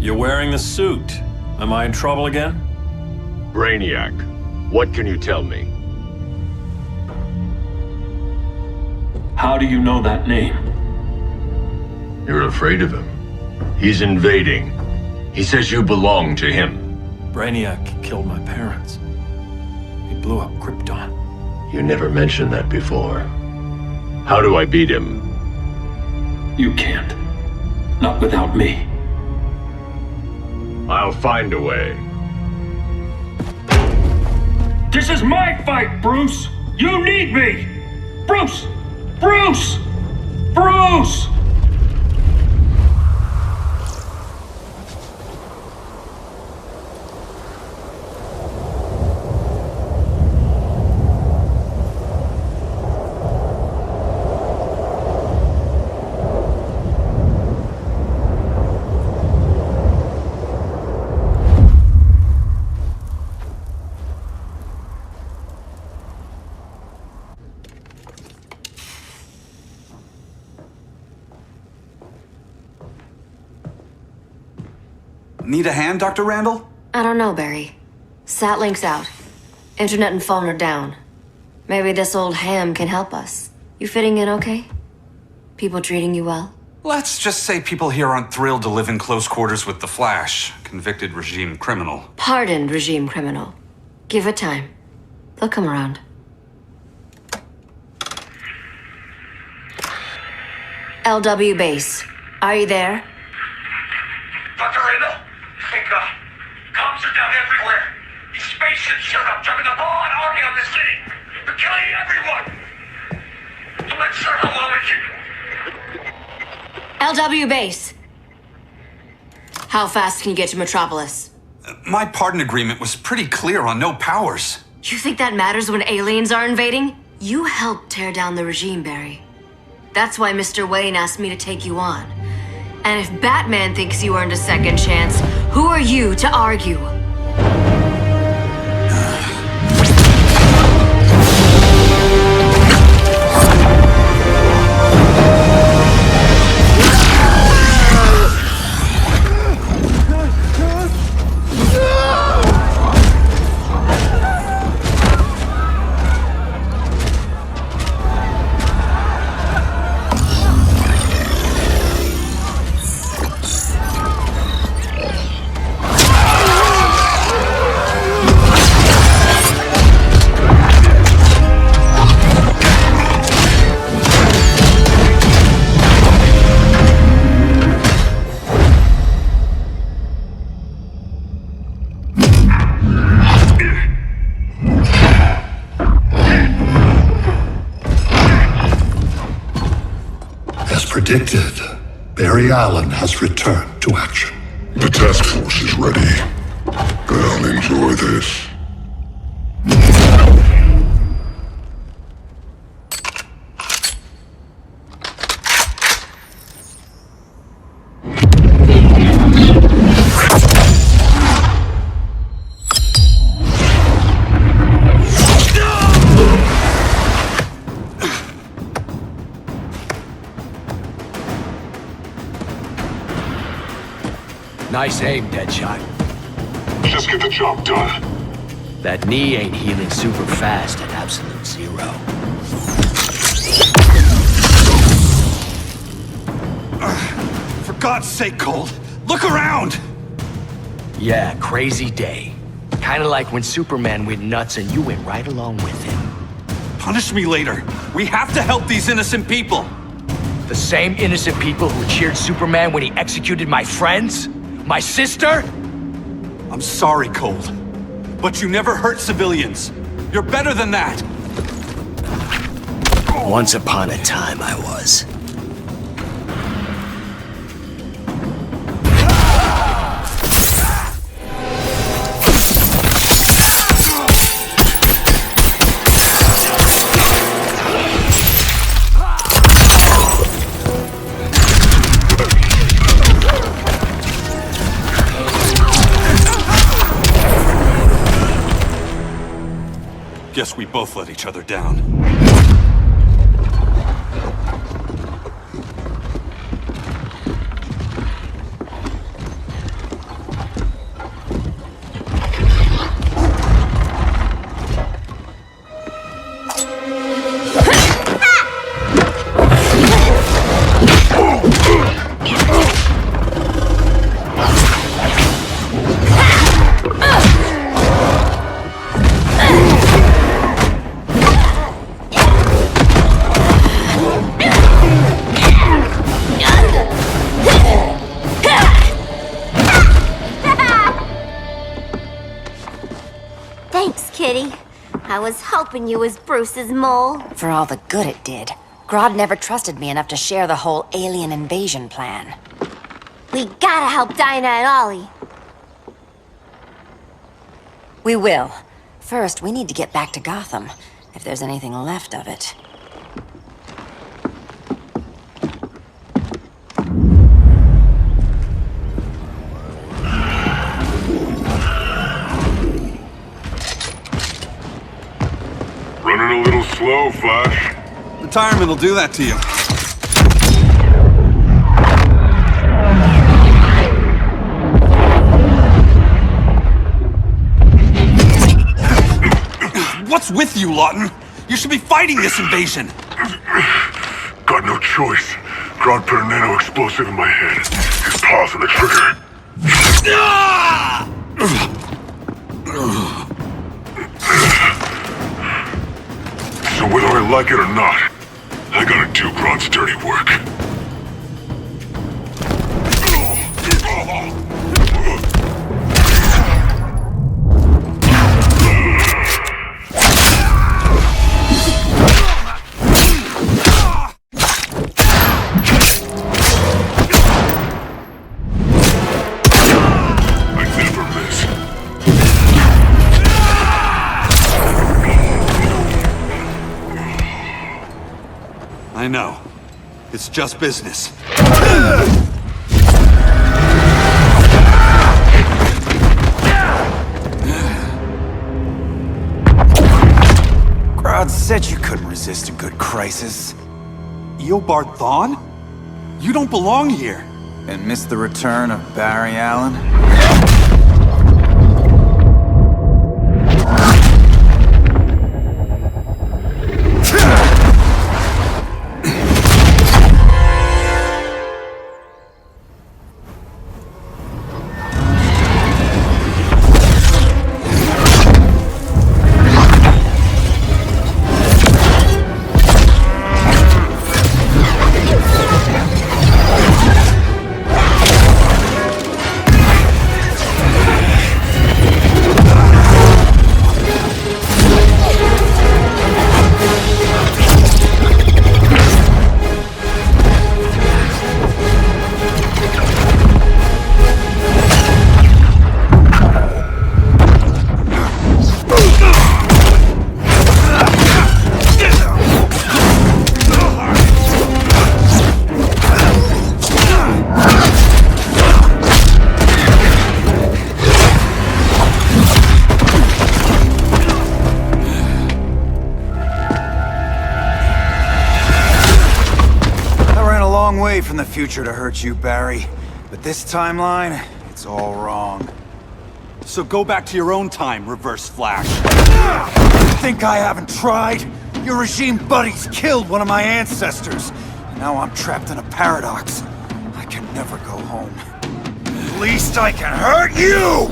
[SPEAKER 9] You're wearing the suit. Am I in trouble again?
[SPEAKER 8] Brainiac, what can you tell me?
[SPEAKER 9] How do you know that name?
[SPEAKER 8] You're afraid of him. He's invading. He says you belong to him.
[SPEAKER 9] Brainiac killed my parents. He blew up Krypton.
[SPEAKER 8] You never mentioned that before. How do I beat him?
[SPEAKER 9] You can't. Not without me.
[SPEAKER 8] I'll find a way.
[SPEAKER 9] This is my fight, Bruce! You need me! Bruce! Bruce! Bruce!
[SPEAKER 11] Need a hand, Dr. Randall?
[SPEAKER 15] I don't know, Barry. Satlink's out. Internet and phone are down. Maybe this old ham can help us. You fitting in okay? People treating you well?
[SPEAKER 11] Let's just say people here aren't thrilled to live in close quarters with the Flash, convicted regime criminal.
[SPEAKER 15] Pardoned regime criminal. Give it time. They'll come around. LW base. Are you there?
[SPEAKER 17] Dr. Randall? Thank God. Cops are down everywhere. These spaceships showed up, driving the ball and army on the city. They're killing everyone. I'm not sure how long it can...
[SPEAKER 15] LW base. How fast can you get to Metropolis?
[SPEAKER 11] My pardon agreement was pretty clear on no powers.
[SPEAKER 15] You think that matters when aliens are invading? You helped tear down the regime, Barry. That's why Mr. Wayne asked me to take you on. And if Batman thinks you earned a second chance, who are you to argue?
[SPEAKER 13] Predicted, Barry Allen has returned to action.
[SPEAKER 14] The task force is ready. I'll enjoy this.
[SPEAKER 2] Nice aim, Deadshot.
[SPEAKER 14] Just get the job done.
[SPEAKER 2] That knee ain't healing super fast at absolute zero.
[SPEAKER 11] For God's sake, Cold, look around!
[SPEAKER 2] Yeah, crazy day. Kinda like when Superman went nuts and you went right along with him.
[SPEAKER 11] Punish me later. We have to help these innocent people.
[SPEAKER 5] The same innocent people who cheered Superman when he executed my friends? My sister?
[SPEAKER 18] I'm sorry, Cold. But you never hurt civilians. You're better than that!
[SPEAKER 2] Once upon a time, I was.
[SPEAKER 18] Guess we both let each other down.
[SPEAKER 12] Thanks, Kitty. I was hoping you was Bruce's mole.
[SPEAKER 7] For all the good it did. Grodd never trusted me enough to share the whole alien invasion plan.
[SPEAKER 12] We gotta help Dinah and Ollie.
[SPEAKER 7] We will. First, we need to get back to Gotham, if there's anything left of it.
[SPEAKER 14] Running a little slow, Flash.
[SPEAKER 18] Retirement will do that to you. What's with you, Lawton? You should be fighting this invasion!
[SPEAKER 14] Got no choice. Grodd put a nano explosive in my head. His paws on the trigger. So whether I like it or not, I gotta do Grodd's dirty work.
[SPEAKER 18] I know. It's just business.
[SPEAKER 19] Grodd said you couldn't resist a good crisis.
[SPEAKER 18] Eobard Thawne? You don't belong here.
[SPEAKER 19] And miss the return of Barry Allen? From the future to hurt you, Barry. But this timeline, it's all wrong.
[SPEAKER 18] So go back to your own time, Reverse Flash.
[SPEAKER 19] You think I haven't tried? Your regime buddies killed one of my ancestors. And now I'm trapped in a paradox. I can never go home. At least I can hurt you!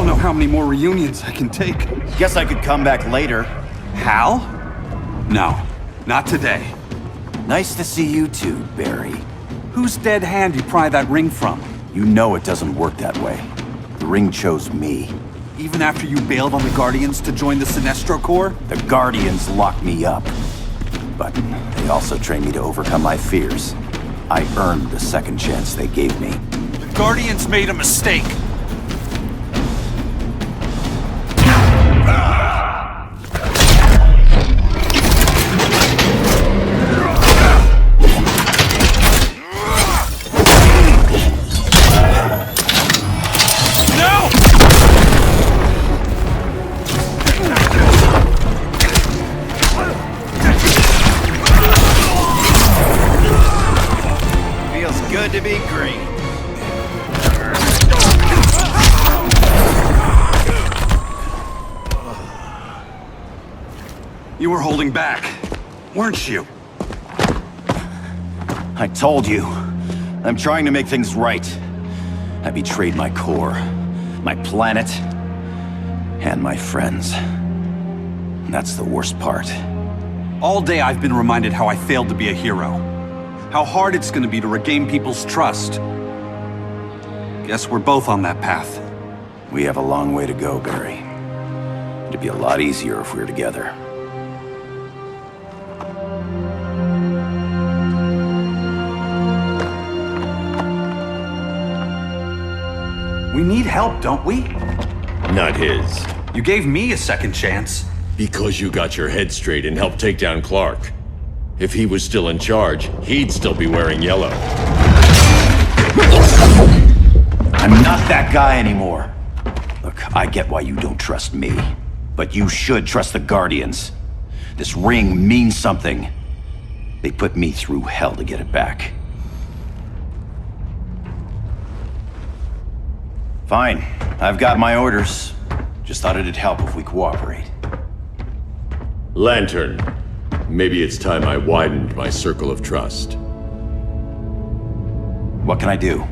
[SPEAKER 18] don't know how many more reunions I can take.
[SPEAKER 19] Guess I could come back later.
[SPEAKER 18] Hal? No, not today.
[SPEAKER 19] Nice to see you too, Barry. Whose dead hand you pry that ring from? You know it doesn't work that way. The ring chose me.
[SPEAKER 18] Even after you bailed on the Guardians to join the Sinestro Corps?
[SPEAKER 19] The Guardians locked me up. But they also trained me to overcome my fears. I earned the second chance they gave me.
[SPEAKER 18] The Guardians made a mistake.
[SPEAKER 19] Good to be green.
[SPEAKER 18] You were holding back, weren't you?
[SPEAKER 19] I told you. I'm trying to make things right. I betrayed my core, my planet, and my friends. And that's the worst part.
[SPEAKER 18] All day I've been reminded how I failed to be a hero. How hard it's gonna be to regain people's trust. Guess we're both on that path.
[SPEAKER 19] We have a long way to go, Barry. It'd be a lot easier if we were together.
[SPEAKER 18] We need help, don't we?
[SPEAKER 4] Not his.
[SPEAKER 18] You gave me a second chance.
[SPEAKER 4] Because you got your head straight and helped take down Clark. If he was still in charge, he'd still be wearing yellow.
[SPEAKER 19] I'm not that guy anymore. Look, I get why you don't trust me. But you should trust the Guardians. This ring means something. They put me through hell to get it back. Fine. I've got my orders. Just thought it'd help if we cooperate.
[SPEAKER 4] Lantern. Maybe it's time I widened my circle of trust.
[SPEAKER 19] What can I do?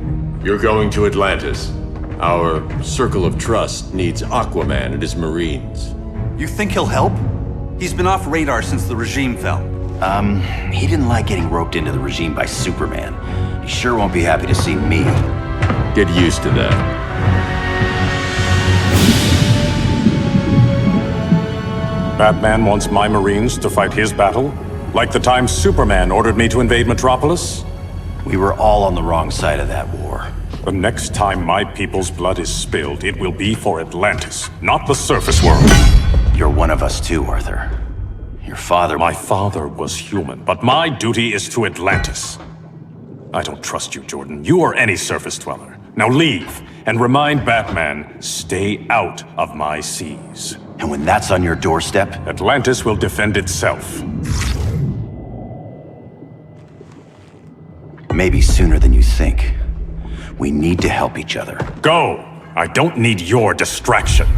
[SPEAKER 4] You're going to Atlantis. Our circle of trust needs Aquaman and his Marines.
[SPEAKER 18] You think he'll help? He's been off radar since the regime fell.
[SPEAKER 19] He didn't like getting roped into the regime by Superman. He sure won't be happy to see me.
[SPEAKER 4] Get used to that.
[SPEAKER 10] Batman wants my Marines to fight his battle? Like the time Superman ordered me to invade Metropolis?
[SPEAKER 19] We were all on the wrong side of that war.
[SPEAKER 10] The next time my people's blood is spilled, it will be for Atlantis, not the surface world.
[SPEAKER 19] You're one of us too, Arthur. Your father...
[SPEAKER 10] My father was human, but my duty is to Atlantis. I don't trust you, Jordan. You or any surface dweller. Now leave, and remind Batman, stay out of my seas.
[SPEAKER 19] And when that's on your doorstep?
[SPEAKER 10] Atlantis will defend itself.
[SPEAKER 19] Maybe sooner than you think. We need to help each other.
[SPEAKER 10] Go! I don't need your distraction.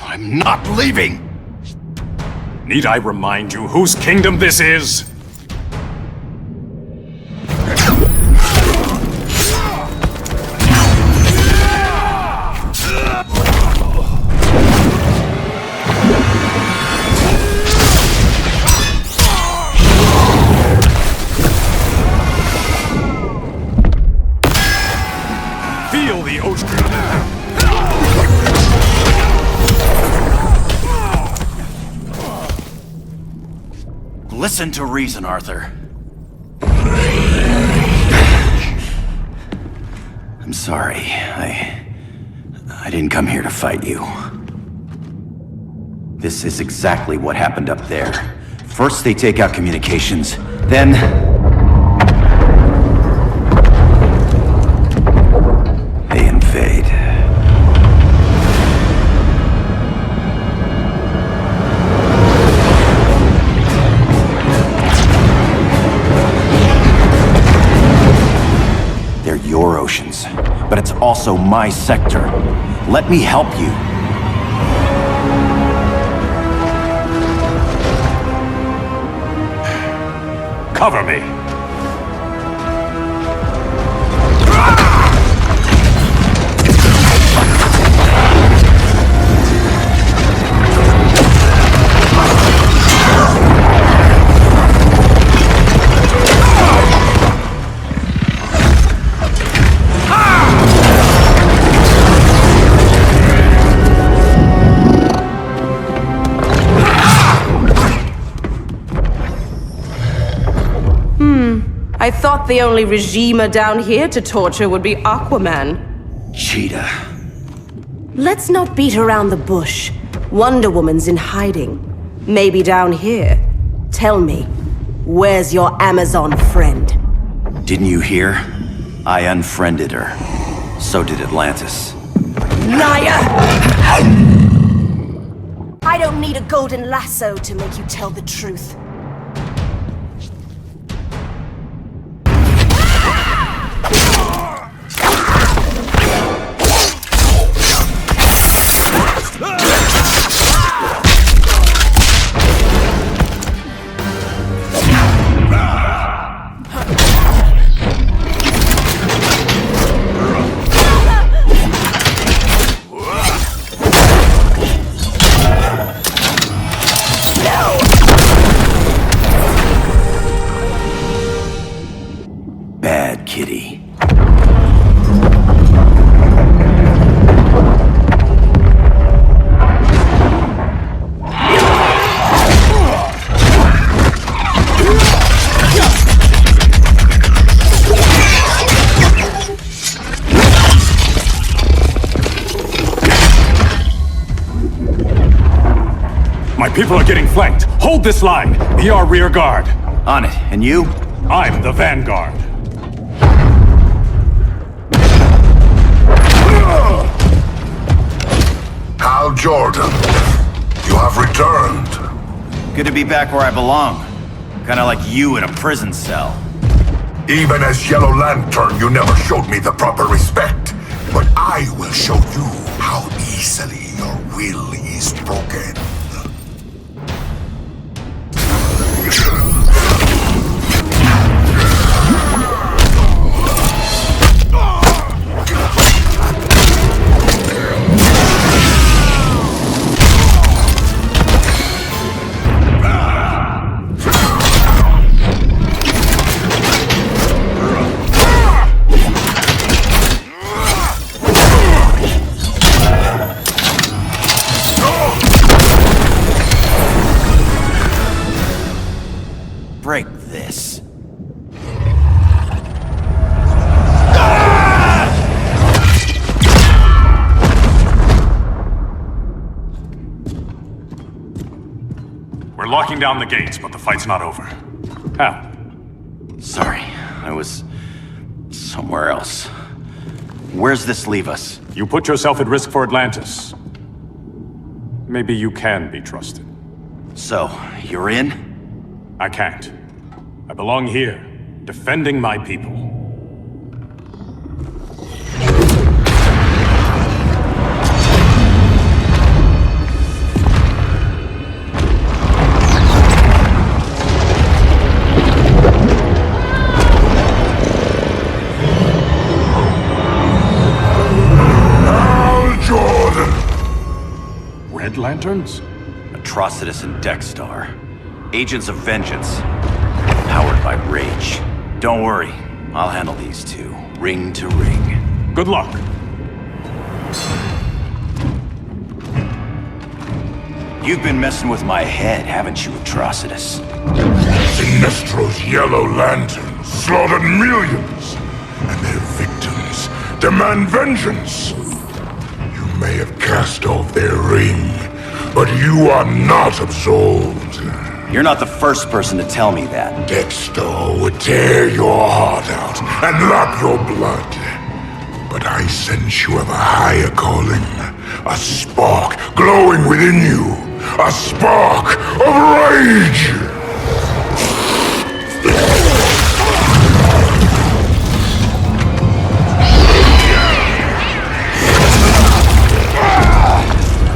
[SPEAKER 19] I'm not leaving!
[SPEAKER 10] Need I remind you whose kingdom this is? Feel the ocean.
[SPEAKER 19] Listen to reason, Arthur. I'm sorry. I didn't come here to fight you. This is exactly what happened up there. First they take out communications, then... they invade. They're your oceans, but it's also my sector. Let me help you.
[SPEAKER 9] Cover me.
[SPEAKER 20] I thought the only regimer down here to torture would be Aquaman.
[SPEAKER 5] Cheetah.
[SPEAKER 20] Let's not beat around the bush. Wonder Woman's in hiding. Maybe down here. Tell me, where's your Amazon friend?
[SPEAKER 5] Didn't you hear? I unfriended her. So did Atlantis.
[SPEAKER 20] Liar! I don't need a golden lasso to make you tell the truth.
[SPEAKER 5] Bad kitty.
[SPEAKER 9] My people are getting flanked. Hold this line. Be our rear guard.
[SPEAKER 5] On it. And you?
[SPEAKER 9] I'm the vanguard.
[SPEAKER 8] Hal Jordan, you have returned.
[SPEAKER 5] Good to be back where I belong. Kinda like you in a prison cell.
[SPEAKER 8] Even as Yellow Lantern, you never showed me the proper respect. But I will show you how easily your will is broken.
[SPEAKER 5] Break this.
[SPEAKER 9] We're locking down the gates, but the fight's not over. Hal.
[SPEAKER 5] Sorry, I was somewhere else. Where's this leave us?
[SPEAKER 9] You put yourself at risk for Atlantis. Maybe you can be trusted.
[SPEAKER 5] So, you're in?
[SPEAKER 9] I can't. I belong here, defending my people.
[SPEAKER 8] Hal Jordan!
[SPEAKER 9] Red Lanterns?
[SPEAKER 5] Atrocitus and Dexstar. Agents of Vengeance. Powered by rage. Don't worry, I'll handle these two, ring to ring.
[SPEAKER 9] Good luck.
[SPEAKER 5] You've been messing with my head, haven't you, Atrocitus?
[SPEAKER 8] Sinestro's Yellow Lanterns slaughtered millions, and their victims demand vengeance. You may have cast off their ring, but you are not absolved.
[SPEAKER 5] You're not the first person to tell me that.
[SPEAKER 8] Dexter would tear your heart out and lap your blood. But I sense you have a higher calling. A spark glowing within you. A spark of rage!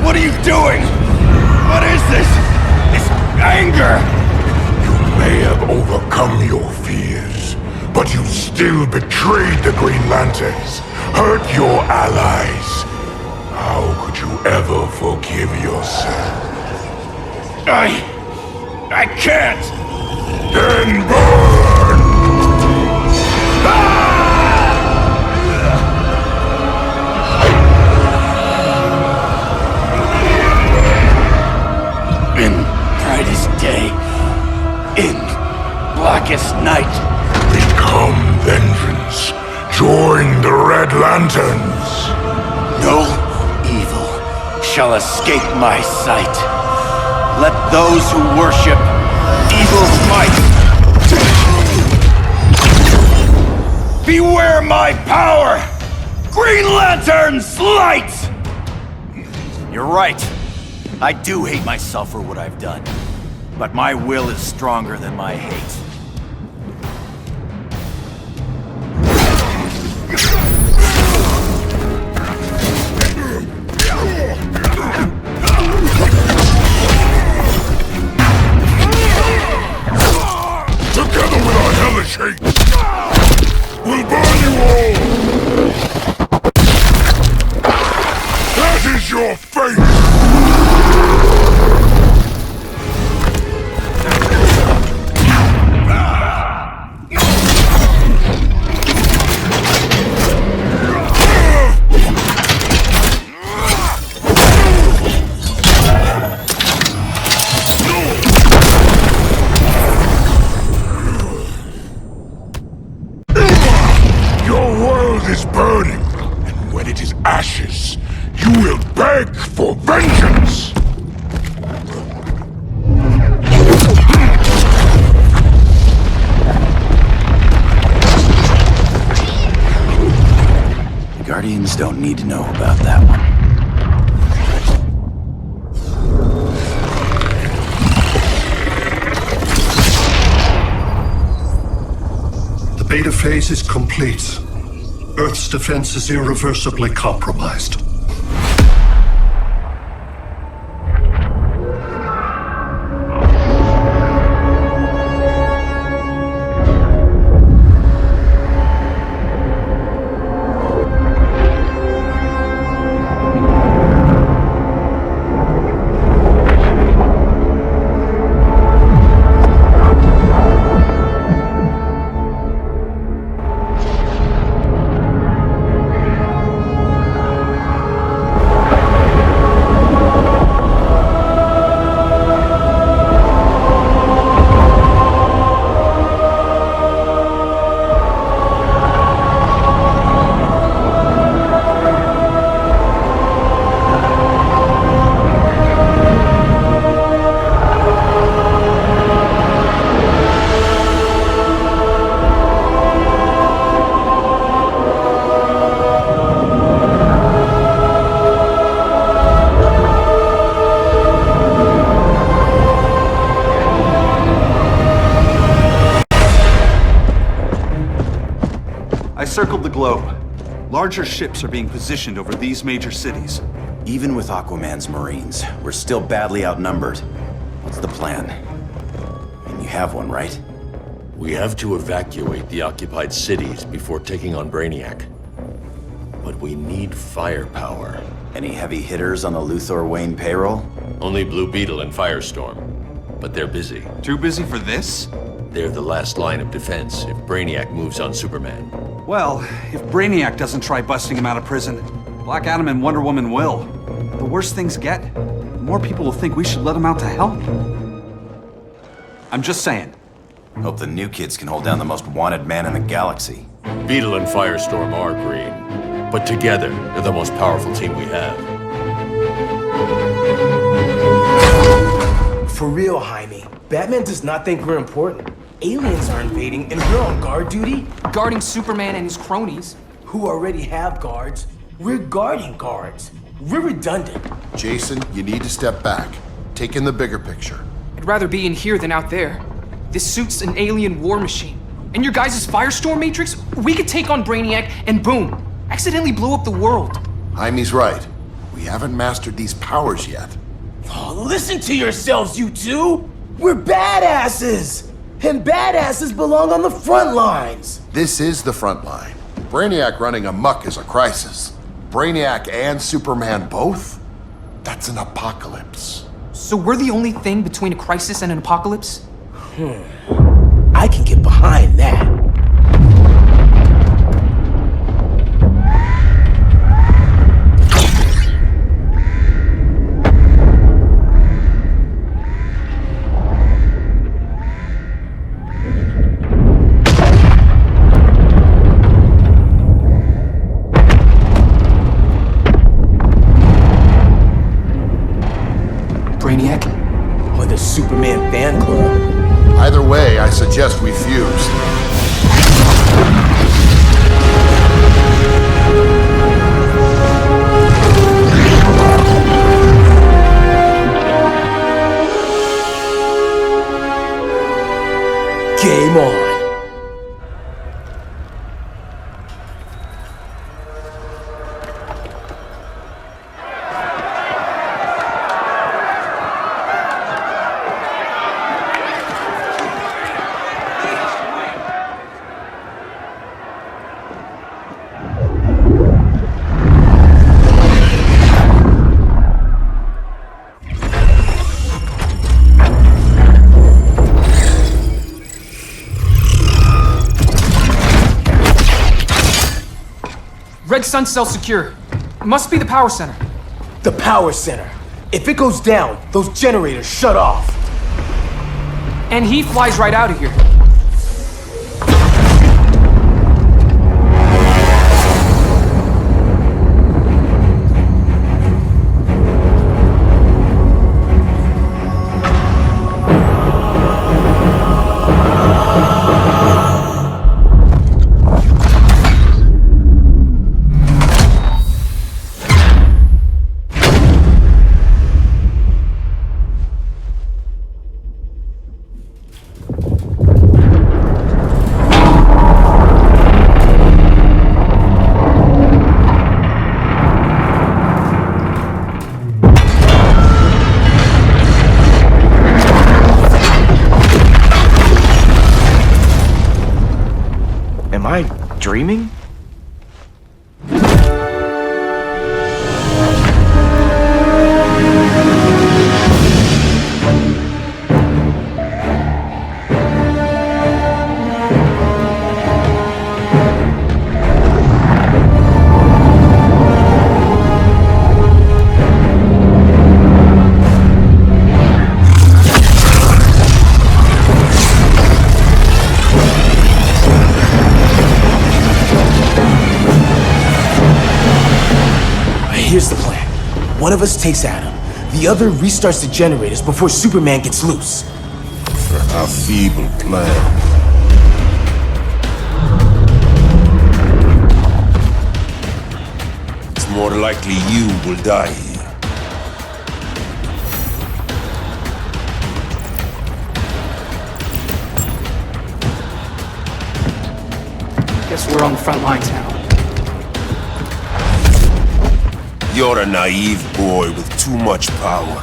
[SPEAKER 5] What are you doing? What is this? This anger!
[SPEAKER 8] You may have overcome your still betrayed the Green Lanterns, hurt your allies. How could you ever forgive yourself?
[SPEAKER 5] I can't!
[SPEAKER 8] Then burn!
[SPEAKER 5] In brightest day, in blackest night.
[SPEAKER 8] Become vengeance. Join the Red Lanterns.
[SPEAKER 5] No evil shall escape my sight. Let those who worship evil's might beware my power! Green Lantern's light! You're right. I do hate myself for what I've done. But my will is stronger than my hate.
[SPEAKER 8] Together with our hellish hate, we'll burn you all! That is your fate! Is burning, and when it is ashes, you will beg for vengeance!
[SPEAKER 5] The Guardians don't need to know about that one.
[SPEAKER 13] The beta phase is complete. Earth's defense is irreversibly compromised.
[SPEAKER 18] Circled the globe. Larger ships are being positioned over these major cities.
[SPEAKER 5] Even with Aquaman's Marines, we're still badly outnumbered. What's the plan? And you have one, right?
[SPEAKER 4] We have to evacuate the occupied cities before taking on Brainiac. But we need firepower.
[SPEAKER 5] Any heavy hitters on the Luthor Wayne payroll?
[SPEAKER 4] Only Blue Beetle and Firestorm. But they're busy.
[SPEAKER 18] Too busy for this?
[SPEAKER 4] They're the last line of defense if Brainiac moves on Superman.
[SPEAKER 18] Well, if Brainiac doesn't try busting him out of prison, Black Adam and Wonder Woman will. The worse things get, the more people will think we should let him out to help. I'm just saying.
[SPEAKER 5] Hope the new kids can hold down the most wanted man in the galaxy.
[SPEAKER 4] Beetle and Firestorm are green, but together, they're the most powerful team we have.
[SPEAKER 21] For real, Jaime, Batman does not think we're important. Aliens are invading, and we're on guard duty?
[SPEAKER 22] Guarding Superman and his cronies.
[SPEAKER 21] Who already have guards. We're guarding guards. We're redundant.
[SPEAKER 14] Jason, you need to step back. Take in the bigger picture.
[SPEAKER 22] I'd rather be in here than out there. This suit's an alien war machine. And your guys' Firestorm Matrix, we could take on Brainiac and boom, accidentally blow up the world.
[SPEAKER 14] Jaime's right. We haven't mastered these powers yet.
[SPEAKER 21] Oh, listen to yourselves, you two! We're badasses! And badasses belong on the front lines!
[SPEAKER 1] This is the front line. Brainiac running amok is a crisis. Brainiac and Superman both? That's an apocalypse.
[SPEAKER 22] So we're the only thing between a crisis and an apocalypse?
[SPEAKER 21] I can get behind that.
[SPEAKER 22] Brainiac?
[SPEAKER 21] Or the Superman fan club.
[SPEAKER 1] Either way, I suggest we fuse.
[SPEAKER 21] Game on.
[SPEAKER 22] Red Sun cell secure. Must be the power center.
[SPEAKER 21] The power center. If it goes down, those generators shut off.
[SPEAKER 22] And he flies right out of here.
[SPEAKER 5] Am I dreaming?
[SPEAKER 21] Here's the plan. One of us takes Adam. The other restarts the generators before Superman gets loose.
[SPEAKER 14] A feeble plan.
[SPEAKER 6] It's more likely you will die here.
[SPEAKER 22] Guess we're on the front lines now.
[SPEAKER 6] You're a naive boy with too much power.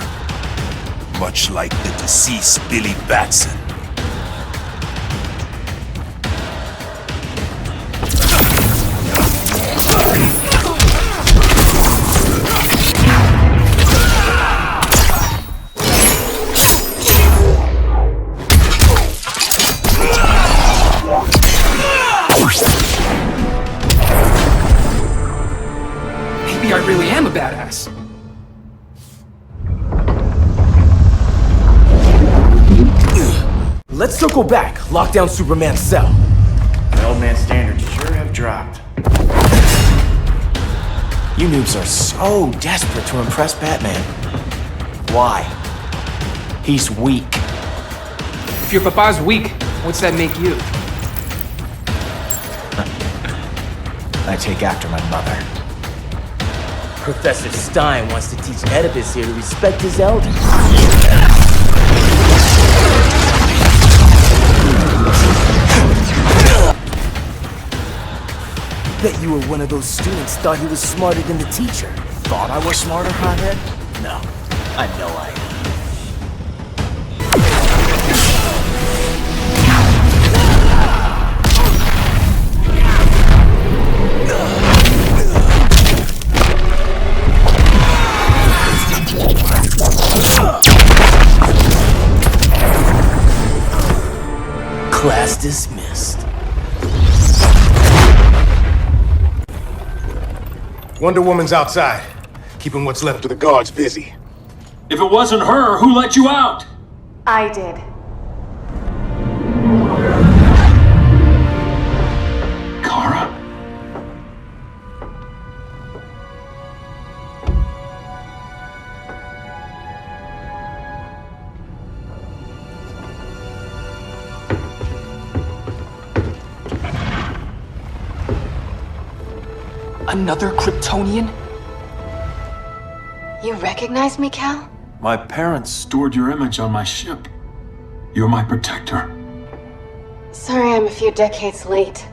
[SPEAKER 6] Much like the deceased Billy Batson.
[SPEAKER 22] Maybe I really am a badass.
[SPEAKER 21] Let's circle back, lock down Superman's cell.
[SPEAKER 5] The old man's standards sure have dropped.
[SPEAKER 21] You noobs are so desperate to impress Batman. Why? He's weak.
[SPEAKER 22] If your papa's weak, what's that make you?
[SPEAKER 21] I take after my mother. Professor Stein wants to teach Oedipus here to respect his elders. Bet you were one of those students thought he was smarter than the teacher. Thought I was smarter, hothead? No, I know I am. Case dismissed.
[SPEAKER 3] Wonder Woman's outside, keeping what's left of the guards busy.
[SPEAKER 9] If it wasn't her, who let you out?
[SPEAKER 16] I did.
[SPEAKER 9] Kara?
[SPEAKER 22] Another Kryptonian?
[SPEAKER 16] You recognize me, Cal?
[SPEAKER 9] My parents stored your image on my ship. You're my protector.
[SPEAKER 16] Sorry I'm a few decades late.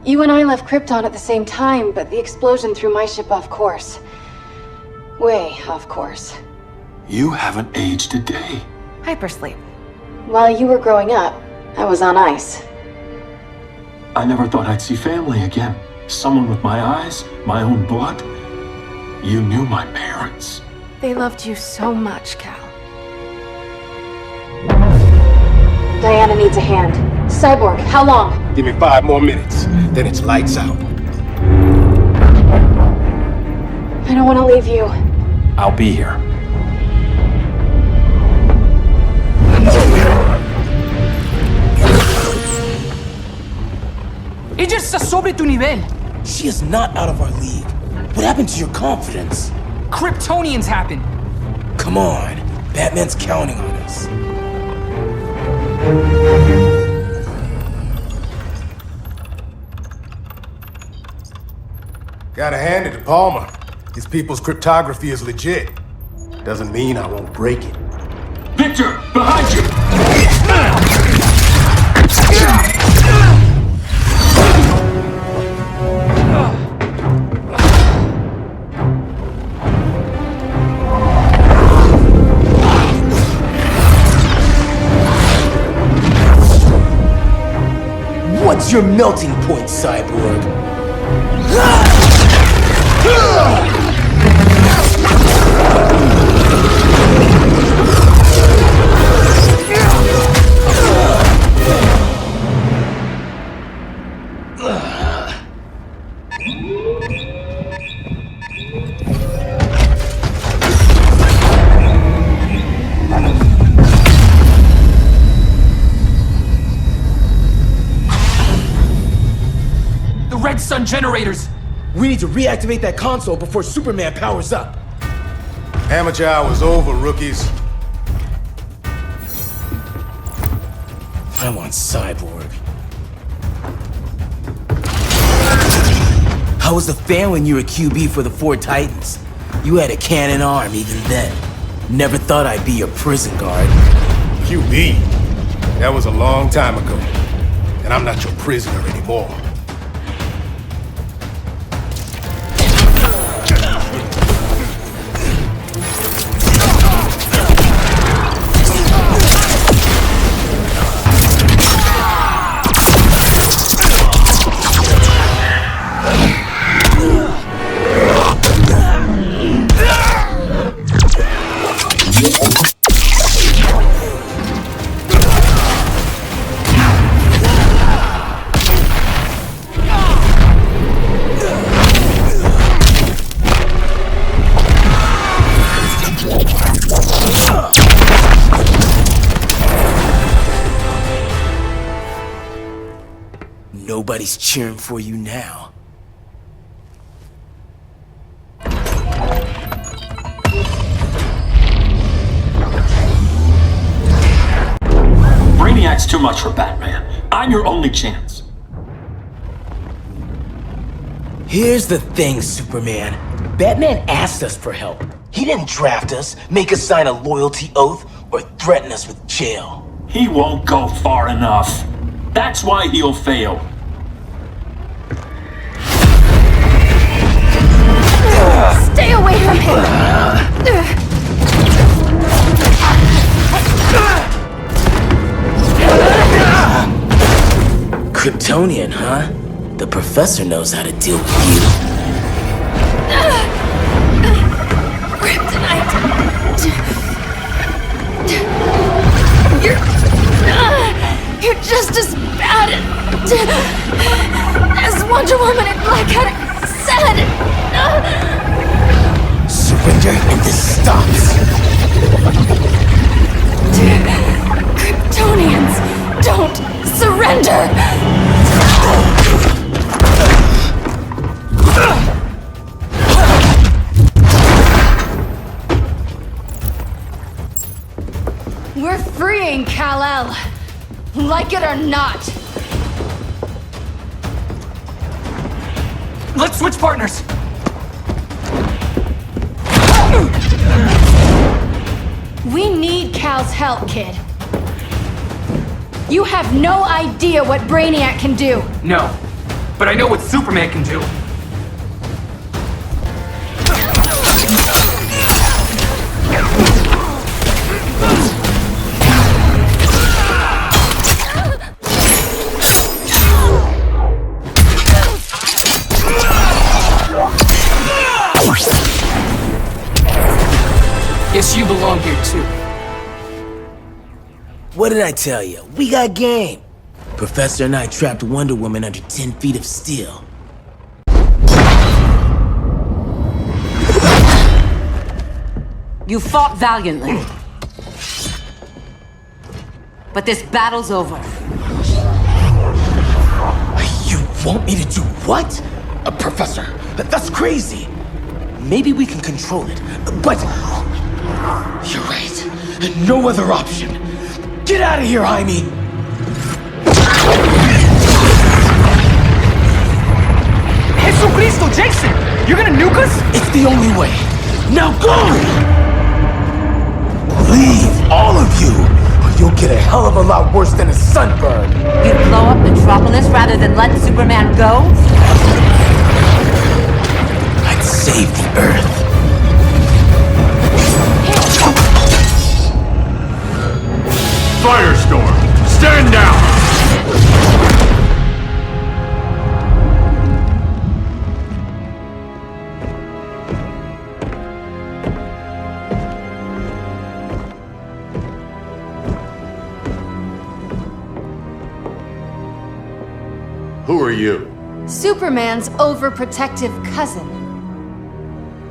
[SPEAKER 16] You and I left Krypton at the same time, but the explosion threw my ship off course. Way off course.
[SPEAKER 9] You haven't aged a day.
[SPEAKER 16] Hypersleep. While you were growing up, I was on ice.
[SPEAKER 9] I never thought I'd see family again. Someone with my eyes, my own blood. You knew my parents.
[SPEAKER 16] They loved you so much, Cal. Diana needs a hand. Cyborg, how long?
[SPEAKER 3] Give me 5 more minutes, then it's lights out.
[SPEAKER 16] I don't want to leave you.
[SPEAKER 9] I'll be here.
[SPEAKER 22] Ella está sobre tu nivel.
[SPEAKER 21] She is not out of our league. What happened to your confidence?
[SPEAKER 22] Kryptonians happen.
[SPEAKER 21] Come on, Batman's counting on us.
[SPEAKER 3] Gotta hand it to Palmer. His people's cryptography is legit. Doesn't mean I won't break it.
[SPEAKER 9] Victor, behind you!
[SPEAKER 21] What's your melting point, Cyborg?
[SPEAKER 22] Red Sun generators!
[SPEAKER 21] We need to reactivate that console before Superman powers up.
[SPEAKER 3] Amateur hour's over, rookies.
[SPEAKER 21] I want Cyborg. How was the fan when you were QB for the 4 Titans? You had a cannon arm even then. Never thought I'd be your prison guard.
[SPEAKER 3] QB? That was a long time ago. And I'm not your prisoner anymore.
[SPEAKER 21] Nobody's cheering for you now.
[SPEAKER 9] Brainiac's too much for Batman. I'm your only chance.
[SPEAKER 21] Here's the thing, Superman. Batman asked us for help. He didn't draft us, make us sign a loyalty oath, or threaten us with jail.
[SPEAKER 9] He won't go far enough. That's why he'll fail.
[SPEAKER 12] Stay away from him!
[SPEAKER 21] Kryptonian, huh? The professor knows how to deal with you.
[SPEAKER 12] Kryptonite! You're just as bad! Dad! As Wonder Woman and Black Adam said!
[SPEAKER 21] Surrender and this stops.
[SPEAKER 12] Kryptonians, don't surrender! We're freeing Kal-El. Like it or not.
[SPEAKER 22] Let's switch partners!
[SPEAKER 12] We need Cal's help, kid. You have no idea what Brainiac can do.
[SPEAKER 22] No, but I know what Superman can do. Guess you belong here too.
[SPEAKER 21] What did I tell you? We got game. Professor and I trapped Wonder Woman under 10 feet of steel.
[SPEAKER 7] You fought valiantly. But this battle's over.
[SPEAKER 21] You want me to do what? Professor, that's crazy. Maybe we can control it, but... You're right. No other option. Get out of here, Jaime!
[SPEAKER 22] Jesucristo, Jason! You're gonna nuke us?
[SPEAKER 21] It's the only way. Now go! Leave, all of you, or you'll get a hell of a lot worse than a sunburn.
[SPEAKER 7] You'd blow up Metropolis rather than let Superman go?
[SPEAKER 21] I'd save the Earth.
[SPEAKER 4] Firestorm, stand down! Who are you?
[SPEAKER 12] Superman's overprotective cousin.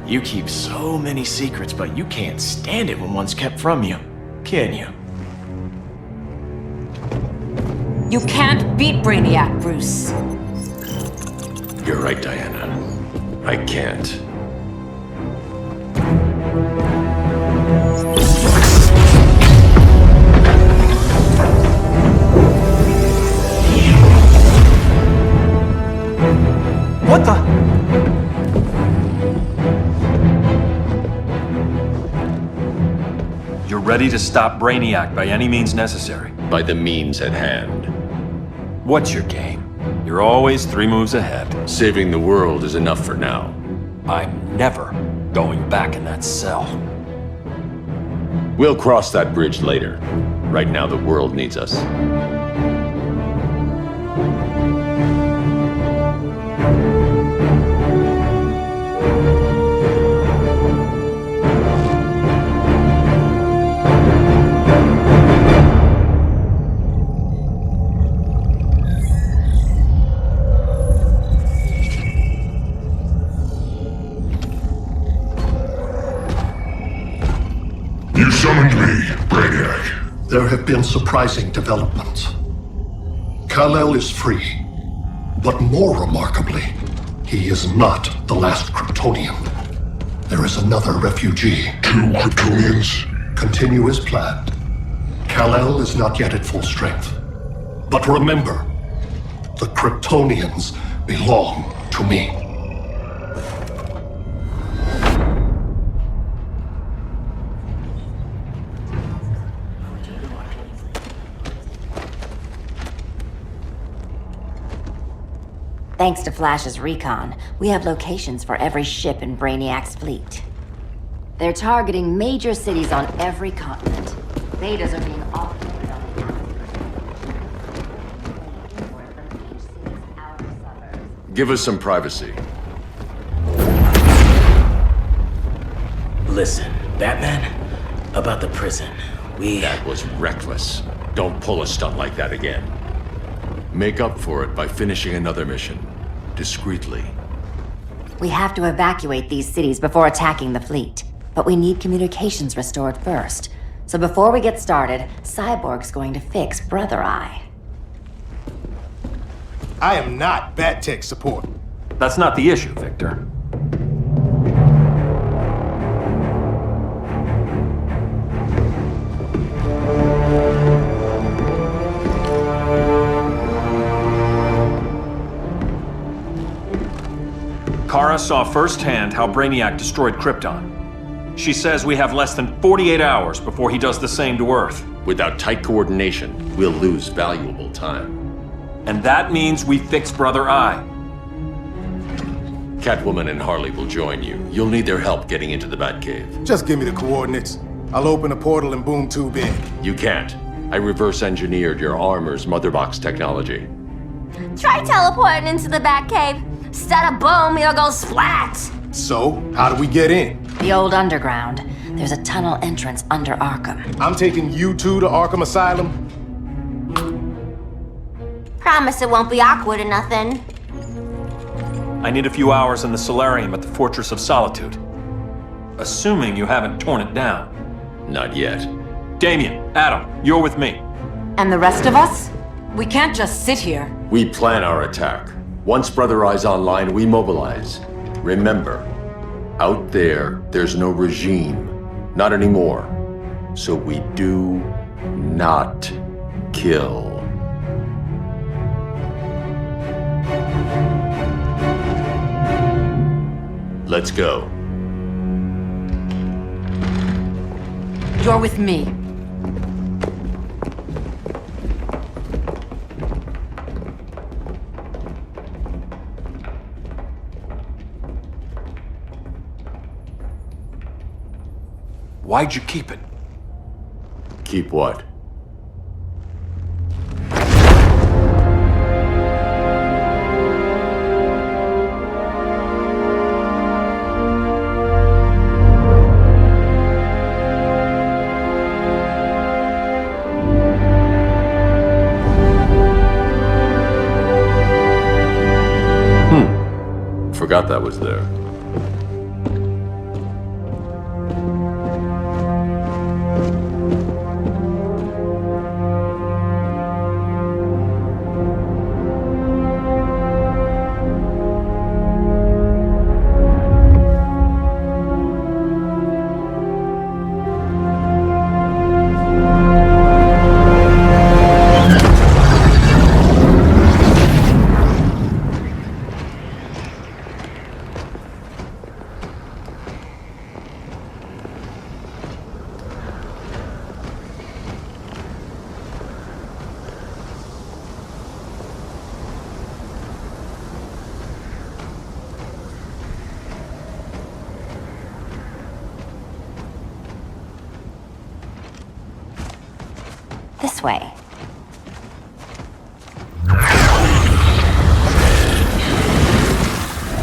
[SPEAKER 5] You keep so many secrets, but you can't stand it when one's kept from you, can you?
[SPEAKER 7] You can't beat Brainiac, Bruce.
[SPEAKER 4] You're right, Diana. I can't.
[SPEAKER 22] What the?
[SPEAKER 9] You're ready to stop Brainiac by any means necessary.
[SPEAKER 4] By the means at hand.
[SPEAKER 9] What's your game? You're always 3 moves ahead.
[SPEAKER 4] Saving the world is enough for now.
[SPEAKER 9] I'm never going back in that cell.
[SPEAKER 4] We'll cross that bridge later. Right now, the world needs us.
[SPEAKER 8] You summoned me, Brainiac.
[SPEAKER 13] There have been surprising developments. Kal-El is free. But more remarkably, he is not the last Kryptonian. There is another refugee.
[SPEAKER 8] 2 Kryptonians?
[SPEAKER 13] Continue as planned. Kal-El is not yet at full strength. But remember, the Kryptonians belong to me.
[SPEAKER 7] Thanks to Flash's recon, we have locations for every ship in Brainiac's fleet. They're targeting major cities on every continent. Betas are being offloaded on the
[SPEAKER 4] Give us some privacy.
[SPEAKER 21] Listen, Batman, about the prison,
[SPEAKER 4] That was reckless. Don't pull a stunt like that again. Make up for it by finishing another mission. Discreetly.
[SPEAKER 7] We have to evacuate these cities before attacking the fleet. But we need communications restored first. So before we get started, Cyborg's going to fix Brother Eye.
[SPEAKER 3] I am not Bat Tech support.
[SPEAKER 9] That's not the issue, Victor. Kara saw firsthand how Brainiac destroyed Krypton. She says we have less than 48 hours before he does the same to Earth.
[SPEAKER 4] Without tight coordination, we'll lose valuable time.
[SPEAKER 9] And that means we fix Brother Eye.
[SPEAKER 4] Catwoman and Harley will join you. You'll need their help getting into the Batcave.
[SPEAKER 3] Just give me the coordinates. I'll open a portal and boom tube in.
[SPEAKER 4] You can't. I reverse engineered your armor's motherbox technology.
[SPEAKER 12] Try teleporting into the Batcave. Instead of boom, you'll go splat!
[SPEAKER 3] So, how do we get in?
[SPEAKER 7] The old underground. There's a tunnel entrance under Arkham.
[SPEAKER 3] I'm taking you two to Arkham Asylum.
[SPEAKER 12] Promise it won't be awkward or nothing.
[SPEAKER 9] I need a few hours in the solarium at the Fortress of Solitude. Assuming you haven't torn it down.
[SPEAKER 4] Not yet.
[SPEAKER 9] Damien, Adam, you're with me.
[SPEAKER 7] And the rest of us? We can't just sit here.
[SPEAKER 4] We plan our attack. Once Brother Eye's online, we mobilize. Remember, out there's no regime. Not anymore. So we do not kill. Let's go.
[SPEAKER 7] You're with me.
[SPEAKER 9] Why'd you keep it?
[SPEAKER 4] Keep what? Forgot that was there.
[SPEAKER 7] This way.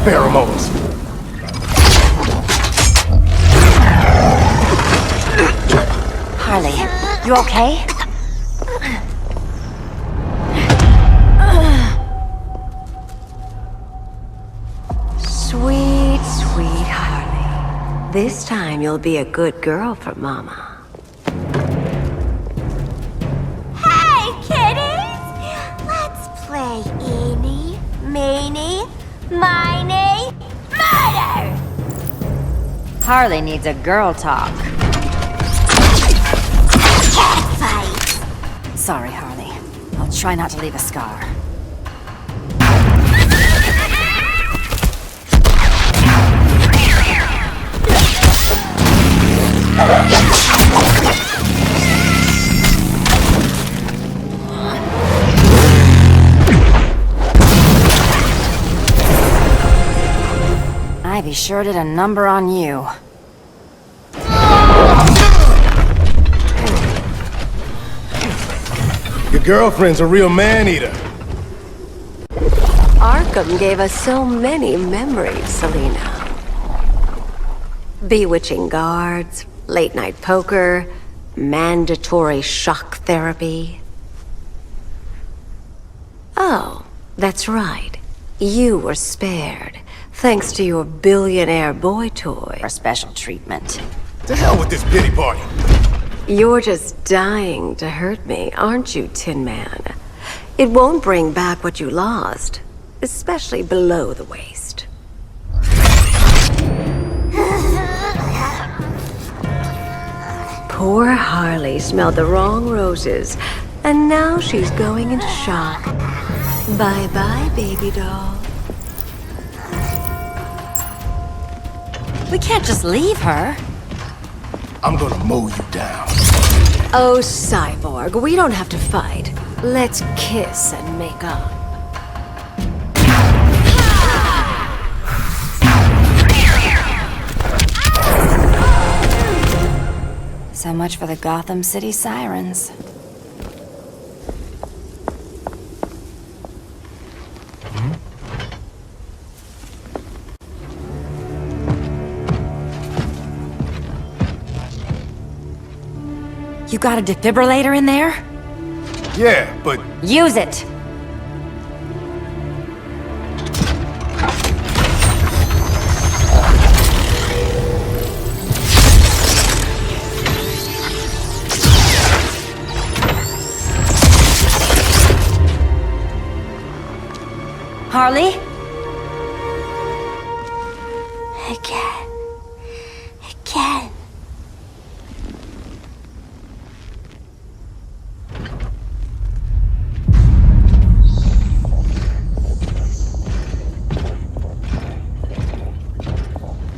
[SPEAKER 3] Pheromones.
[SPEAKER 7] Harley, you okay?
[SPEAKER 20] Sweet, sweet Harley. This time you'll be a good girl for Mama.
[SPEAKER 12] Hey, kiddies! Let's play Eeny, Meeny, Miny, Murder!
[SPEAKER 7] Harley needs a girl talk.
[SPEAKER 12] Fight!
[SPEAKER 7] Sorry, Harley. I'll try not to leave a scar. Ivy sure did a number on you.
[SPEAKER 3] Your girlfriend's a real man-eater.
[SPEAKER 20] Arkham gave us so many memories, Selina. Bewitching guards, late-night poker, mandatory shock therapy. Oh, That's right. You were spared, thanks to your billionaire boy toy.
[SPEAKER 7] For special treatment.
[SPEAKER 3] To hell with this pity party.
[SPEAKER 20] You're just dying to hurt me, aren't you, Tin Man? It won't bring back what you lost, especially below the waist. Poor Harley smelled the wrong roses, and now she's going into shock. Bye-bye, baby doll.
[SPEAKER 7] We can't just leave her.
[SPEAKER 3] I'm gonna mow you down.
[SPEAKER 20] Oh, Cyborg, we don't have to fight. Let's kiss and make up.
[SPEAKER 7] So much for the Gotham City Sirens. You got a defibrillator in there?
[SPEAKER 3] Yeah, but...
[SPEAKER 7] Use it! Harley?
[SPEAKER 12] Again. Again.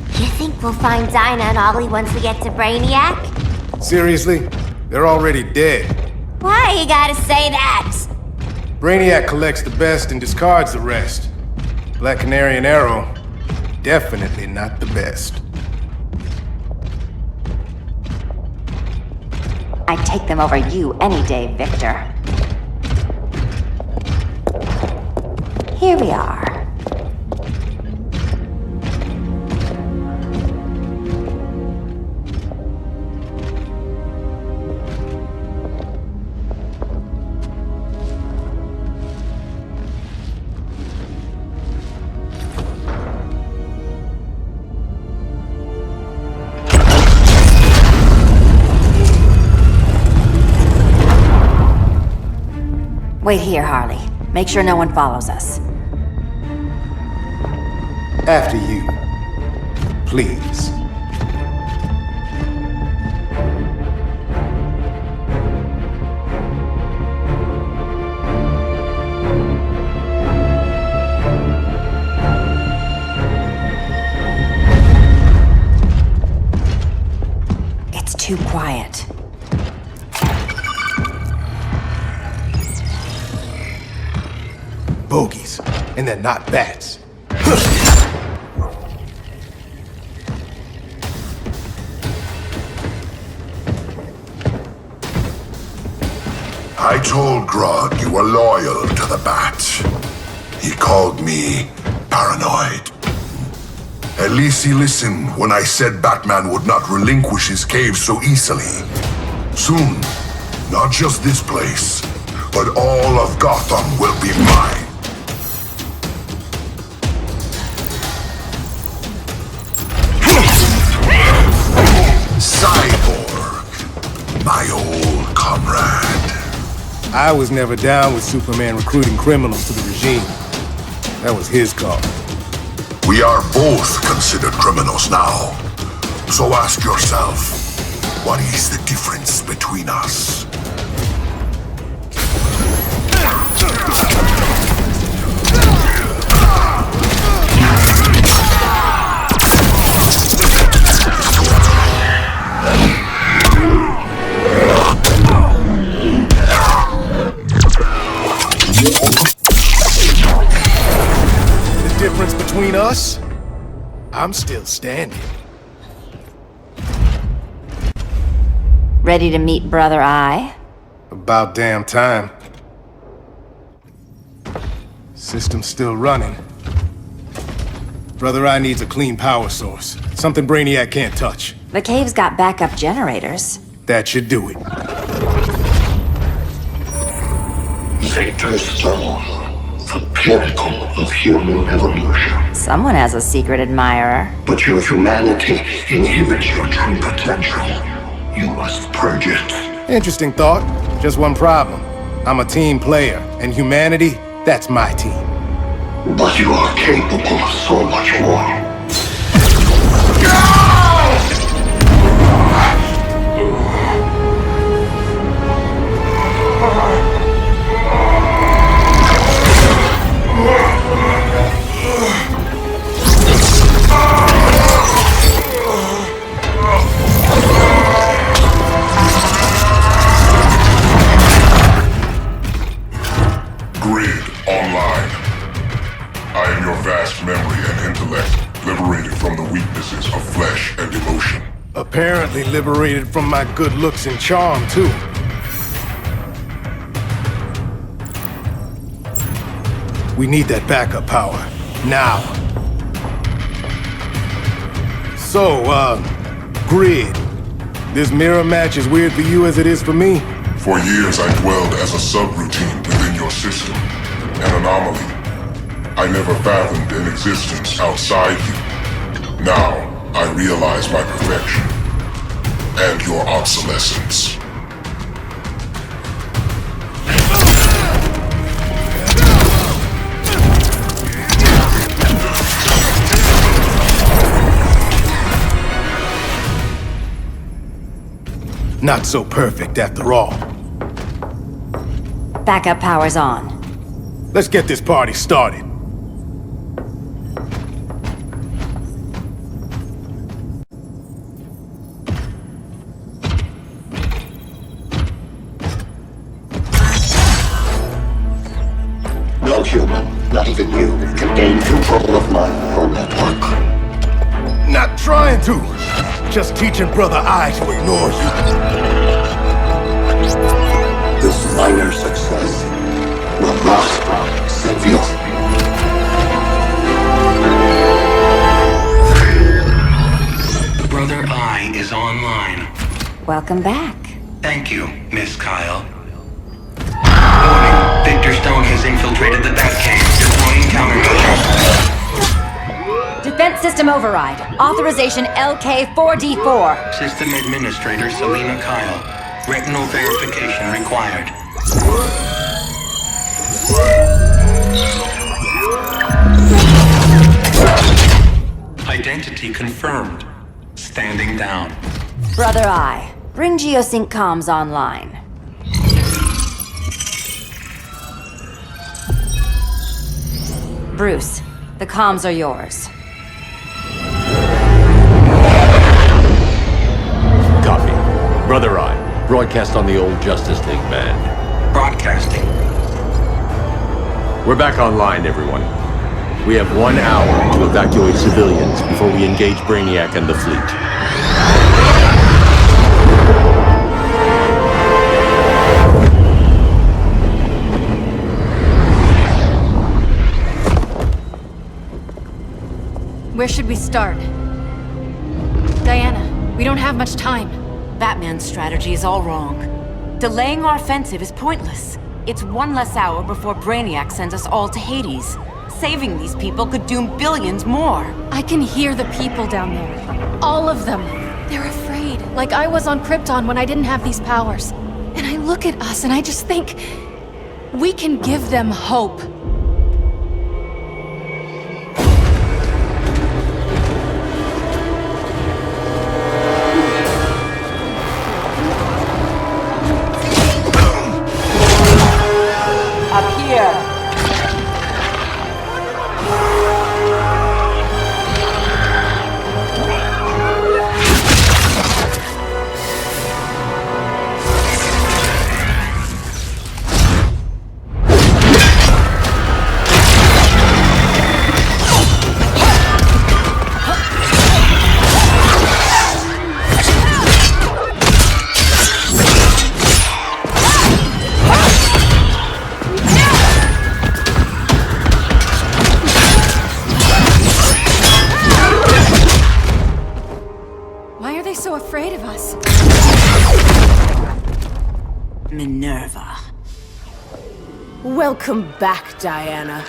[SPEAKER 12] You think we'll find Dinah and Ollie once we get to Brainiac?
[SPEAKER 3] Seriously? They're already dead.
[SPEAKER 12] Why you gotta say that?
[SPEAKER 3] Brainiac collects the best and discards the rest. Black Canary and Arrow, definitely not the best.
[SPEAKER 7] I'd take them over you any day, Victor. Here we are. Wait here, Harley. Make sure no one follows us.
[SPEAKER 3] After you. Please.
[SPEAKER 7] It's too quiet.
[SPEAKER 3] Bogies. And they're not bats.
[SPEAKER 8] I told Grodd you were loyal to the Bat. He called me paranoid. At least he listened when I said Batman would not relinquish his cave so easily. Soon, not just this place, but all of Gotham will be mine. Cyborg, my old comrade.
[SPEAKER 3] I was never down with Superman recruiting criminals to the regime. That was his call.
[SPEAKER 8] We are both considered criminals now. So ask yourself, what is the difference between us?
[SPEAKER 3] The difference between us? I'm still standing.
[SPEAKER 7] Ready to meet Brother Eye?
[SPEAKER 3] About damn time. System's still running. Brother Eye needs a clean power source. Something Brainiac can't touch.
[SPEAKER 7] The cave's got backup generators.
[SPEAKER 3] That should do it.
[SPEAKER 13] Victor's throne. The pinnacle of human evolution.
[SPEAKER 7] Someone has a secret admirer.
[SPEAKER 13] But your humanity inhibits your true potential. You must purge it.
[SPEAKER 3] Interesting thought. Just one problem. I'm a team player, and humanity, that's my team.
[SPEAKER 13] But you are capable of so much more.
[SPEAKER 8] Grid online. I am your vast memory and intellect, liberated from the weaknesses of flesh and emotion.
[SPEAKER 3] Apparently liberated from my good looks and charm, too. We need that backup power. Now. So, Grid. This mirror match is weird for you as it is for me?
[SPEAKER 8] For years I dwelled as a subroutine within your system, an anomaly. I never fathomed an existence outside you. Now, I realize my perfection and your obsolescence.
[SPEAKER 3] Not so perfect after all.
[SPEAKER 7] Backup power's on.
[SPEAKER 3] Let's get this party started.
[SPEAKER 13] No human, not even you, can gain control of my neural network.
[SPEAKER 3] Not trying to. Just teaching Brother Eye to ignore you.
[SPEAKER 13] This minor success will not save you.
[SPEAKER 15] Brother Eye is online.
[SPEAKER 7] Welcome back.
[SPEAKER 15] Thank you, Miss Kyle. Warning, Victor Stone has infiltrated the Batcave, deploying countermeasures.
[SPEAKER 7] Defense system override. Authorization LK4D4.
[SPEAKER 15] System Administrator Selena Kyle. Retinal verification required. Identity confirmed. Standing down.
[SPEAKER 7] Brother Eye, bring Geosync comms online. Bruce, the comms are yours.
[SPEAKER 4] Copy. Brother Eye, broadcast on the old Justice League band.
[SPEAKER 15] Broadcasting.
[SPEAKER 4] We're back online, everyone. We have 1 hour to evacuate civilians before we engage Brainiac and the fleet.
[SPEAKER 17] Where should we start? Diana, we don't have much time.
[SPEAKER 23] Batman's strategy is all wrong. Delaying our offensive is pointless. It's 1 less hour before Brainiac sends us all to Hades. Saving these people could doom billions more.
[SPEAKER 17] I can hear the people down there. All of them. They're afraid, like I was on Krypton when I didn't have these powers. And I look at us and I just think, we can give them hope.
[SPEAKER 23] Up here.
[SPEAKER 17] Why are they so afraid of us?
[SPEAKER 23] Minerva.
[SPEAKER 20] Welcome back, Diana.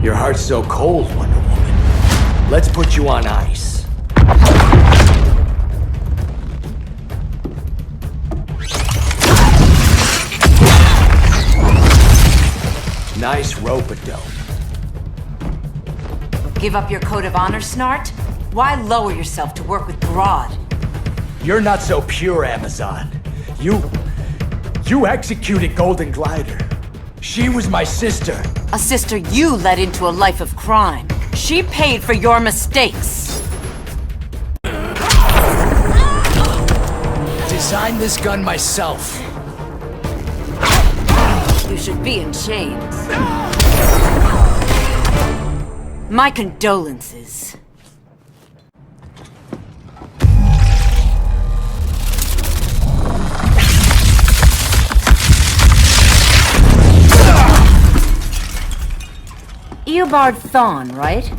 [SPEAKER 5] Your heart's so cold, Wonder Woman. Let's put you on ice. Nice rope-a-dope.
[SPEAKER 23] Give up your code of honor, Snart? Why lower yourself to work with Grodd?
[SPEAKER 5] You're not so pure, Amazon. You executed Golden Glider. She was my sister.
[SPEAKER 23] A sister you led into a life of crime. She paid for your mistakes.
[SPEAKER 5] Designed this gun myself.
[SPEAKER 23] You should be in chains. My condolences. Eobard Thawne, right?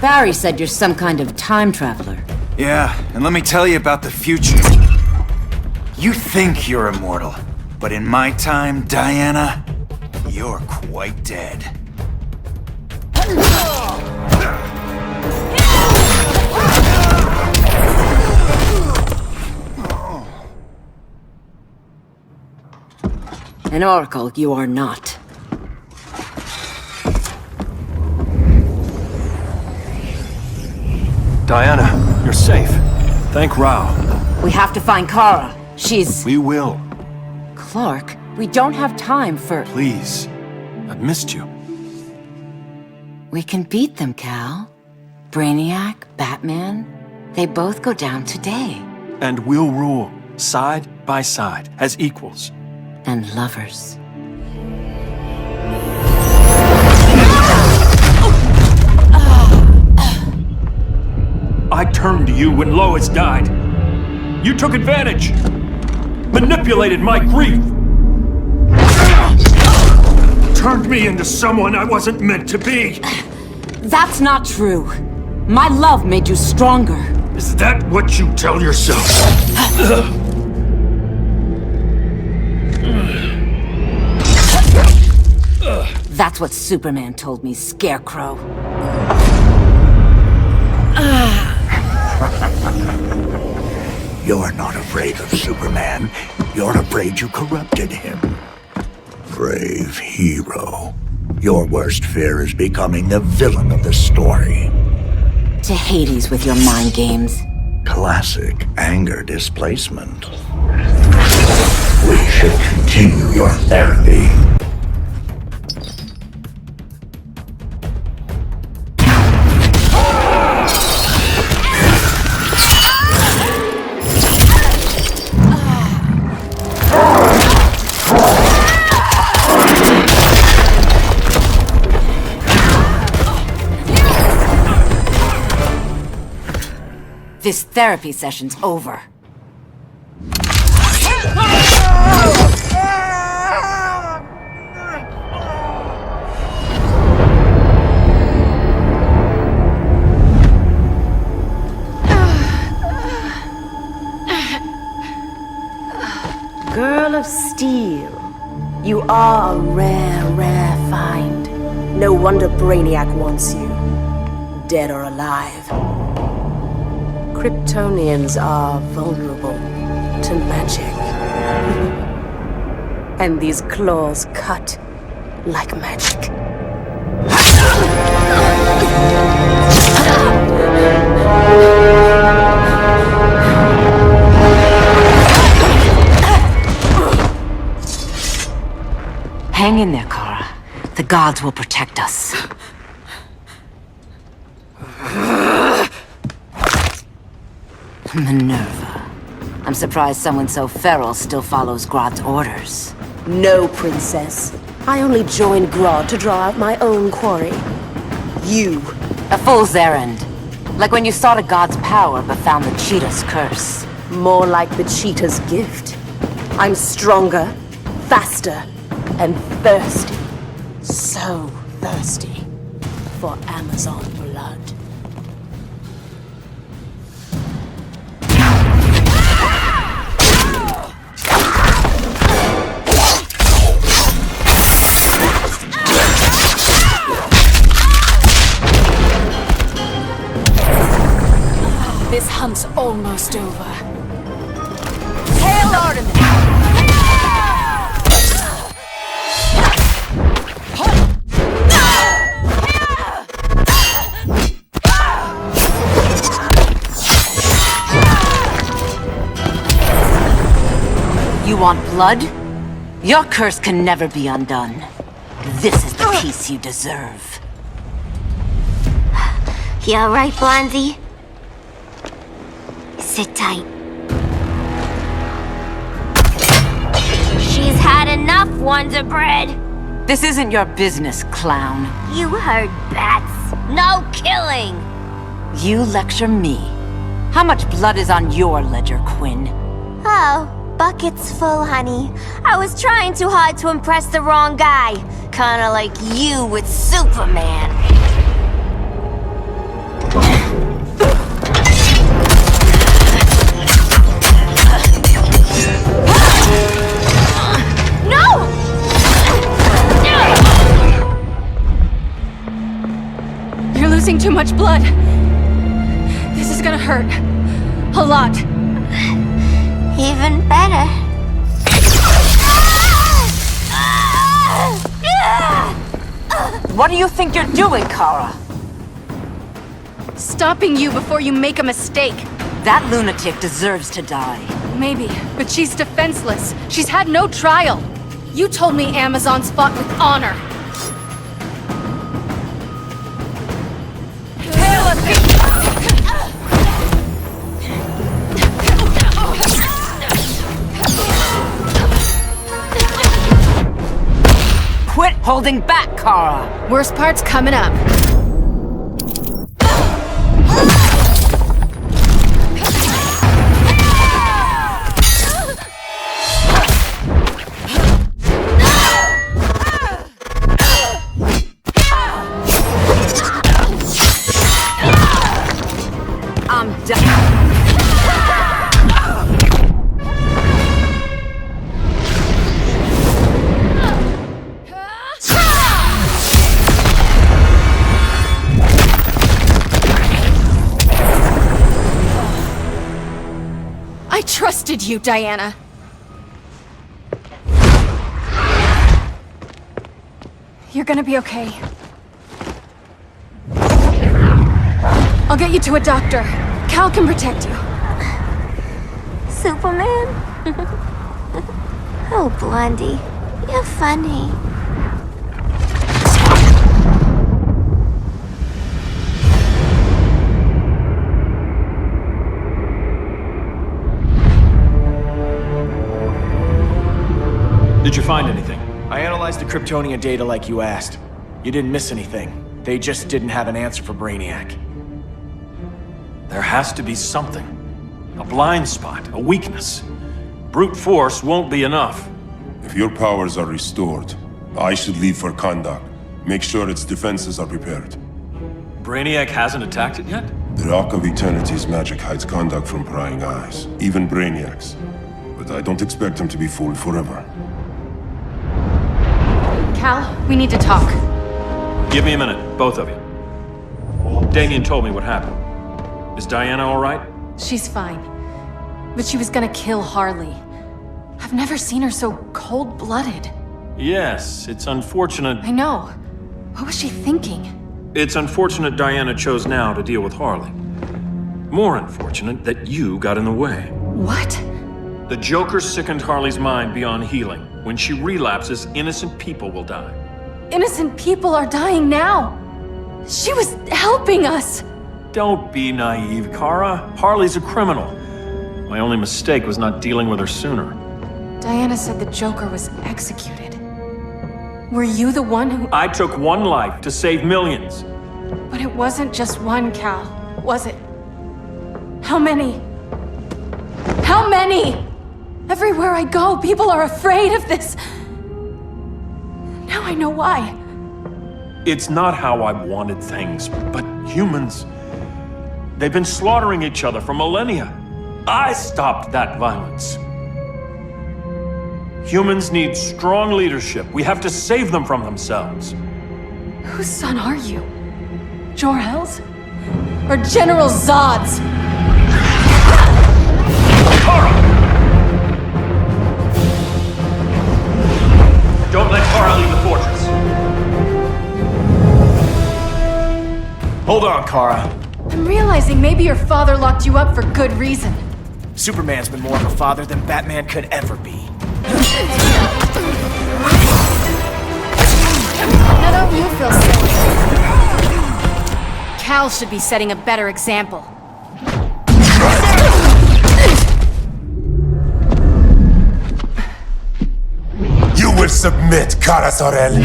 [SPEAKER 23] Barry said you're some kind of time traveler.
[SPEAKER 19] Yeah, and let me tell you about the future. You think you're immortal, but in my time, Diana, you're quite dead.
[SPEAKER 23] An oracle you are not.
[SPEAKER 9] Diana, you're safe. Thank Rao.
[SPEAKER 23] We have to find Kara. She's...
[SPEAKER 19] We will.
[SPEAKER 23] Clark, we don't have time for...
[SPEAKER 19] Please. I've missed you.
[SPEAKER 23] We can beat them, Cal. Brainiac, Batman, they both go down today.
[SPEAKER 9] And we'll rule, side by side, as equals.
[SPEAKER 23] And lovers.
[SPEAKER 9] I turned to you when Lois died. You took advantage. Manipulated my grief. Turned me into someone I wasn't meant to be.
[SPEAKER 23] That's not true. My love made you stronger.
[SPEAKER 9] Is that what you tell yourself?
[SPEAKER 23] That's what Superman told me, Scarecrow.
[SPEAKER 2] You're not afraid of Superman. You're afraid you corrupted him. Brave hero. Your worst fear is becoming the villain of the story.
[SPEAKER 23] To Hades with your mind games.
[SPEAKER 2] Classic anger displacement. We should continue your therapy.
[SPEAKER 23] This therapy session's over.
[SPEAKER 20] Girl of Steel, you are a rare, rare find. No wonder Brainiac wants you, dead or alive. Kryptonians are vulnerable to magic. And these claws cut like magic.
[SPEAKER 23] Hang in there, Kara. The gods will protect us. Minerva. I'm surprised someone so feral still follows Grodd's orders.
[SPEAKER 20] No, princess. I only joined Grodd to draw out my own quarry. You.
[SPEAKER 23] A fool's errand. Like when you sought a god's power but found the cheetah's curse.
[SPEAKER 20] More like the cheetah's gift. I'm stronger, faster, and thirsty. So thirsty for Amazon blood.
[SPEAKER 17] This hunt's almost over.
[SPEAKER 23] Hail Artemis! You want blood? Your curse can never be undone. This is the peace you deserve.
[SPEAKER 12] You alright, Blondie? Sit tight. She's had enough, Wonder Bread!
[SPEAKER 23] This isn't your business, clown.
[SPEAKER 12] You heard bats. No killing!
[SPEAKER 23] You lecture me. How much blood is on your ledger, Quinn?
[SPEAKER 12] Oh, bucket's full, honey. I was trying too hard to impress the wrong guy. Kinda like you with Superman.
[SPEAKER 17] You're losing too much blood. This is gonna hurt. A lot.
[SPEAKER 12] Even better.
[SPEAKER 23] What do you think you're doing, Kara?
[SPEAKER 17] Stopping you before you make a mistake.
[SPEAKER 23] That lunatic deserves to die.
[SPEAKER 17] Maybe, but she's defenseless. She's had no trial. You told me Amazons fought with honor.
[SPEAKER 23] Quit holding back, Kara!
[SPEAKER 17] Worst part's coming up.
[SPEAKER 23] I'm done.
[SPEAKER 17] I trusted you, Diana. You're gonna be okay. I'll get you to a doctor. Cal can protect you.
[SPEAKER 12] Superman? Oh, Blondie, you're funny.
[SPEAKER 5] Did you find anything? I analyzed the Kryptonian data like you asked. You didn't miss anything. They just didn't have an answer for Brainiac. There has to be something. A blind spot, a weakness. Brute force won't be enough.
[SPEAKER 6] If your powers are restored, I should leave for Kahndaq. Make sure its defenses are prepared.
[SPEAKER 5] Brainiac hasn't attacked it yet?
[SPEAKER 6] The Rock of Eternity's magic hides Kahndaq from prying eyes, even Brainiac's. But I don't expect him to be fooled forever.
[SPEAKER 17] Cal, we need to talk.
[SPEAKER 5] Give me a minute, both of you. Damien told me what happened. Is Diana all right?
[SPEAKER 17] She's fine. But she was gonna kill Harley. I've never seen her so cold-blooded.
[SPEAKER 5] Yes, it's unfortunate.
[SPEAKER 17] I know. What was she thinking?
[SPEAKER 5] It's unfortunate Diana chose now to deal with Harley. More unfortunate that you got in the way.
[SPEAKER 17] What?
[SPEAKER 9] The Joker sickened Harley's mind beyond healing. When she relapses, innocent people will die.
[SPEAKER 17] Innocent people are dying now. She was helping us.
[SPEAKER 9] Don't be naive, Kara. Harley's a criminal. My only mistake was not dealing with her sooner.
[SPEAKER 17] Diana said the Joker was executed. Were you the one who...
[SPEAKER 9] I took one life to save millions.
[SPEAKER 17] But it wasn't just one, Cal, was it? How many? How many? Everywhere I go, people are afraid of this. Now I know why.
[SPEAKER 9] It's not how I wanted things, but humans... They've been slaughtering each other for millennia. I stopped that violence. Humans need strong leadership. We have to save them from themselves.
[SPEAKER 17] Whose son are you? Jor-El's? Or General Zod's?
[SPEAKER 9] Kara! Don't let Kara leave the fortress.
[SPEAKER 5] Hold on, Kara.
[SPEAKER 17] I'm realizing maybe your father locked you up for good reason.
[SPEAKER 5] Superman's been more of a father than Batman could ever be.
[SPEAKER 17] Now don't you feel silly? Cal should be setting a better example.
[SPEAKER 6] You will submit, Kara Zor-El.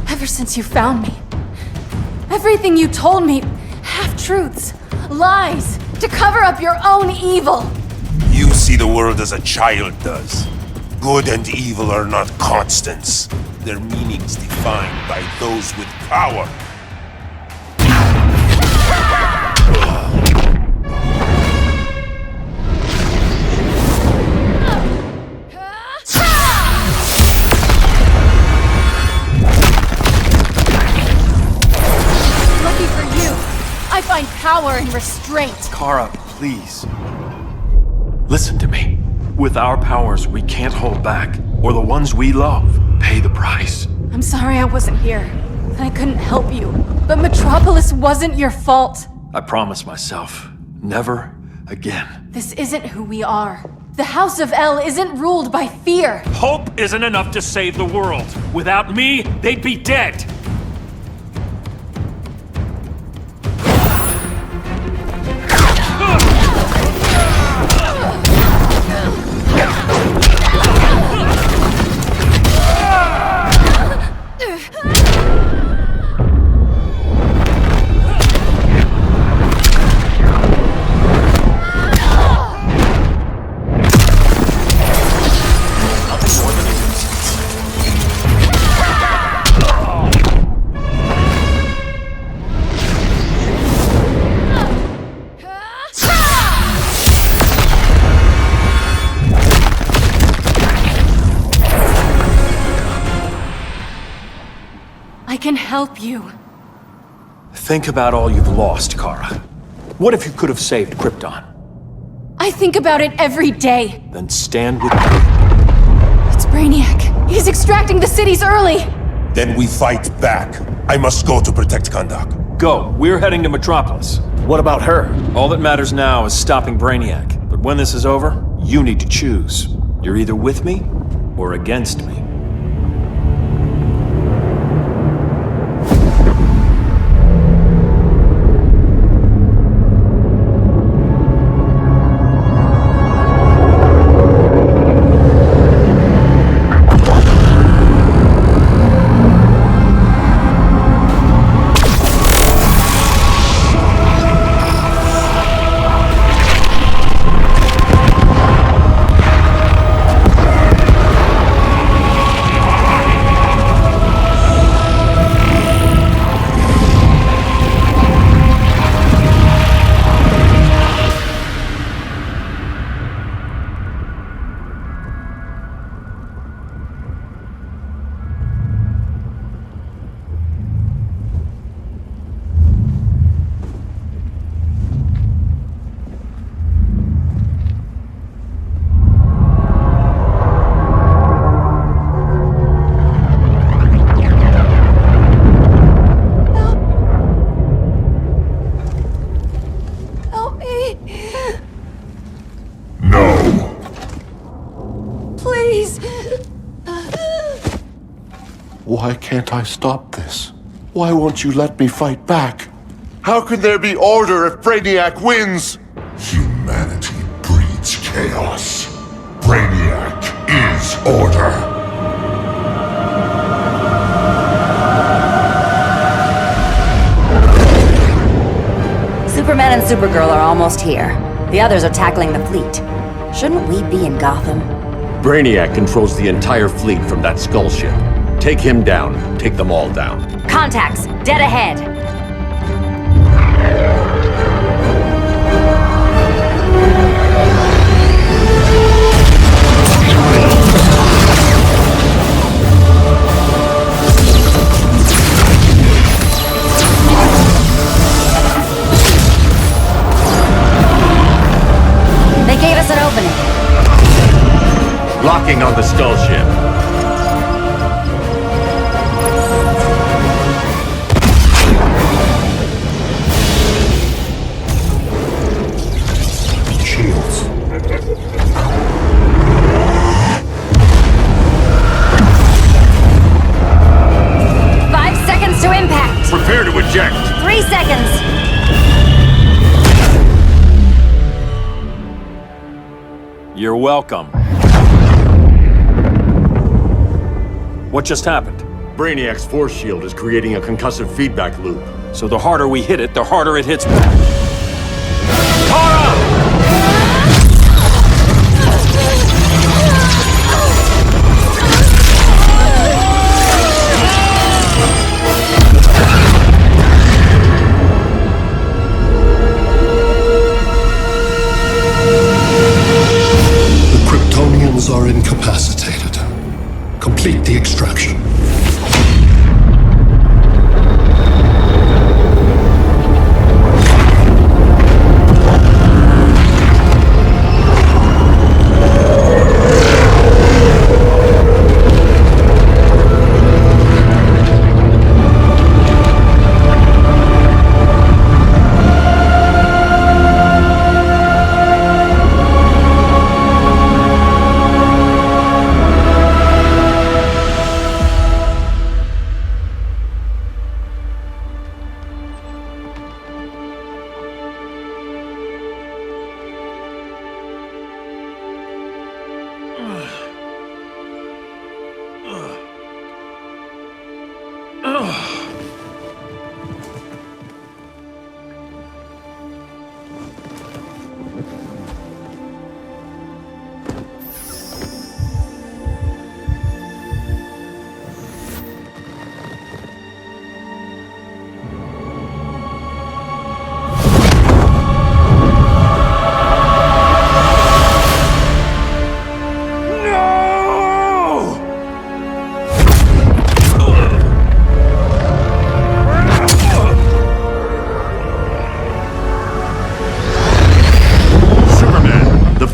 [SPEAKER 17] Ever since you found me, everything you told me, half-truths, lies, to cover up your own evil.
[SPEAKER 6] You see the world as a child does. Good and evil are not constants. Their meanings defined by those with power.
[SPEAKER 17] Lucky for you, I find power in restraint.
[SPEAKER 9] Kara, please. Listen to me. With our powers, we can't hold back, or the ones we love pay the price.
[SPEAKER 17] I'm sorry I wasn't here, and I couldn't help you. But Metropolis wasn't your fault.
[SPEAKER 9] I promise myself, never again.
[SPEAKER 17] This isn't who we are. The House of El isn't ruled by fear.
[SPEAKER 9] Hope isn't enough to save the world. Without me, they'd be dead.
[SPEAKER 17] I can help you.
[SPEAKER 9] Think about all you've lost, Kara. What if you could have saved Krypton?
[SPEAKER 17] I think about it every day.
[SPEAKER 9] Then stand with me.
[SPEAKER 17] It's Brainiac. He's extracting the cities early.
[SPEAKER 6] Then we fight back. I must go to protect Kahndaq.
[SPEAKER 9] Go. We're heading to Metropolis.
[SPEAKER 5] What about her?
[SPEAKER 9] All that matters now is stopping Brainiac. But when this is over, you need to choose. You're either with me or against me.
[SPEAKER 14] Why can't I stop this? Why won't you let me fight back? How can there be order if Brainiac wins?
[SPEAKER 8] Humanity breeds chaos. Brainiac is order.
[SPEAKER 7] Superman and Supergirl are almost here. The others are tackling the fleet. Shouldn't we be in Gotham?
[SPEAKER 4] Brainiac controls the entire fleet from that skull ship. Take him down. Take them all down.
[SPEAKER 7] Contacts, dead ahead. They gave us an opening.
[SPEAKER 4] Locking on the skull ship.
[SPEAKER 13] Shields.
[SPEAKER 7] Five seconds to impact.
[SPEAKER 4] Prepare to eject.
[SPEAKER 7] 3 seconds.
[SPEAKER 9] You're welcome. What just happened?
[SPEAKER 4] Brainiac's force shield is creating a concussive feedback loop.
[SPEAKER 9] So the harder we hit it, the harder it hits back. Kara!
[SPEAKER 13] The Kryptonians are incapacitated. Complete the extraction.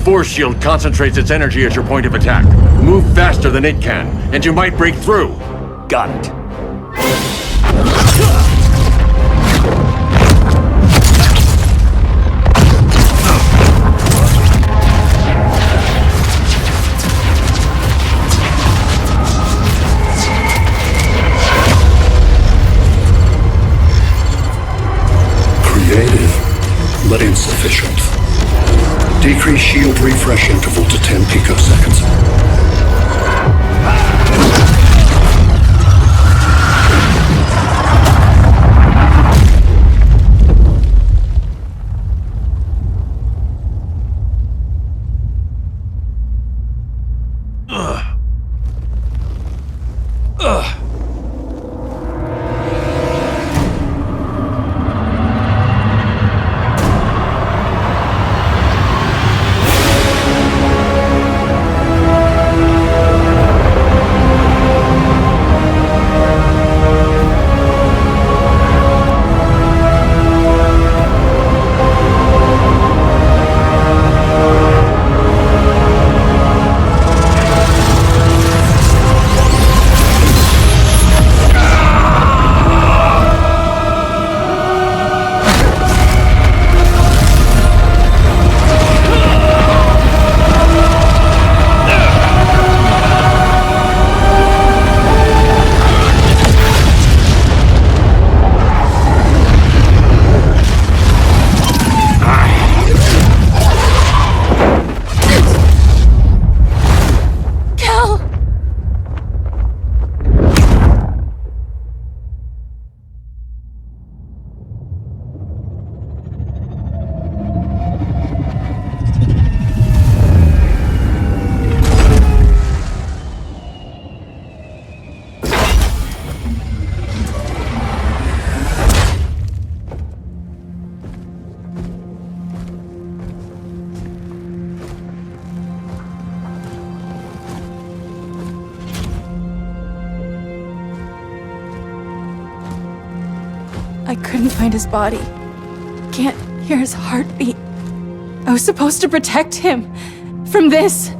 [SPEAKER 4] Force shield concentrates its energy at your point of attack. Move faster than it can, and you might break through.
[SPEAKER 9] Got it.
[SPEAKER 13] Creative, but insufficient. Decrease shield refresh interval to 10 picoseconds.
[SPEAKER 17] couldn't find his body. Can't hear his heartbeat. I was supposed to protect him. From this.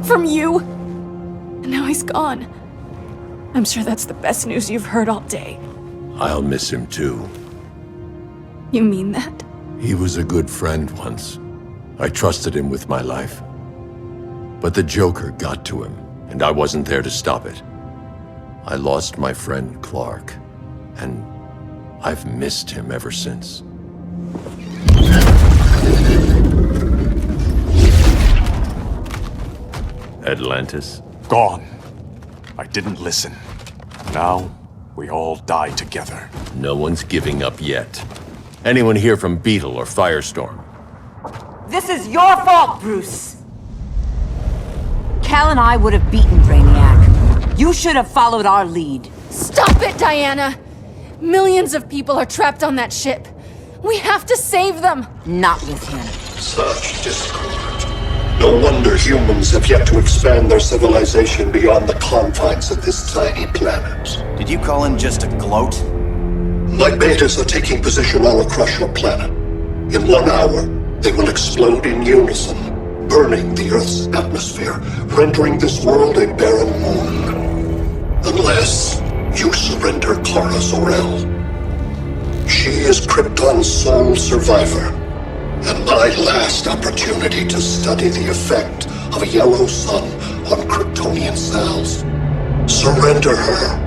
[SPEAKER 17] From you. And now he's gone. I'm sure that's the best news you've heard all day.
[SPEAKER 4] I'll miss him too.
[SPEAKER 17] You mean that?
[SPEAKER 4] He was a good friend once. I trusted him with my life. But the Joker got to him, and I wasn't there to stop it. I lost my friend Clark, and I've missed him ever since. Atlantis?
[SPEAKER 10] Gone. I didn't listen. Now, we all die together.
[SPEAKER 4] No one's giving up yet. Anyone here from Beetle or Firestorm?
[SPEAKER 23] This is your fault, Bruce! Cal and I would have beaten Brainiac. You should have followed our lead.
[SPEAKER 17] Stop it, Diana! Millions of people are trapped on that ship. We have to save them!
[SPEAKER 23] Not with him.
[SPEAKER 13] Such discord. No wonder humans have yet to expand their civilization beyond the confines of this tiny planet.
[SPEAKER 19] Did you call him just a gloat?
[SPEAKER 13] My betas are taking position all across your planet. In 1 hour, they will explode in unison, burning the Earth's atmosphere, rendering this world a barren moon. Unless you surrender Kara Zor-El. She is Krypton's sole survivor, and my last opportunity to study the effect of a yellow sun on Kryptonian cells. Surrender her,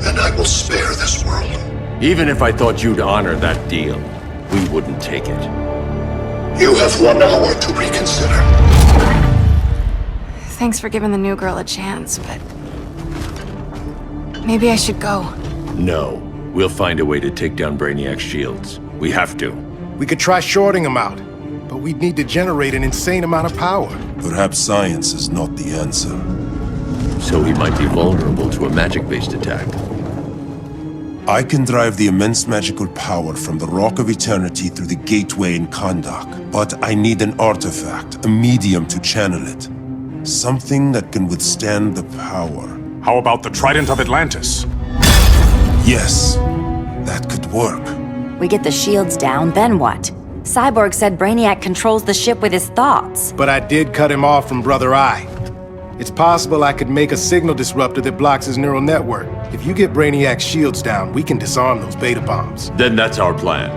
[SPEAKER 13] and I will spare this world.
[SPEAKER 4] Even if I thought you'd honor that deal, we wouldn't take it.
[SPEAKER 13] You have 1 hour to reconsider.
[SPEAKER 17] Thanks for giving the new girl a chance, but... maybe I should go.
[SPEAKER 4] No. We'll find a way to take down Brainiac's shields. We have to.
[SPEAKER 3] We could try shorting him out, but we'd need to generate an insane amount of power.
[SPEAKER 6] Perhaps science is not the answer.
[SPEAKER 4] So he might be vulnerable to a magic-based attack.
[SPEAKER 6] I can drive the immense magical power from the Rock of Eternity through the gateway in Kahndaq, but I need an artifact, a medium to channel it. Something that can withstand the power.
[SPEAKER 10] How about the Trident of Atlantis?
[SPEAKER 6] Yes, that could work.
[SPEAKER 7] We get the shields down, then what? Cyborg said Brainiac controls the ship with his thoughts.
[SPEAKER 3] But I did cut him off from Brother Eye. It's possible I could make a signal disruptor that blocks his neural network. If you get Brainiac's shields down, we can disarm those beta bombs.
[SPEAKER 4] Then that's our plan.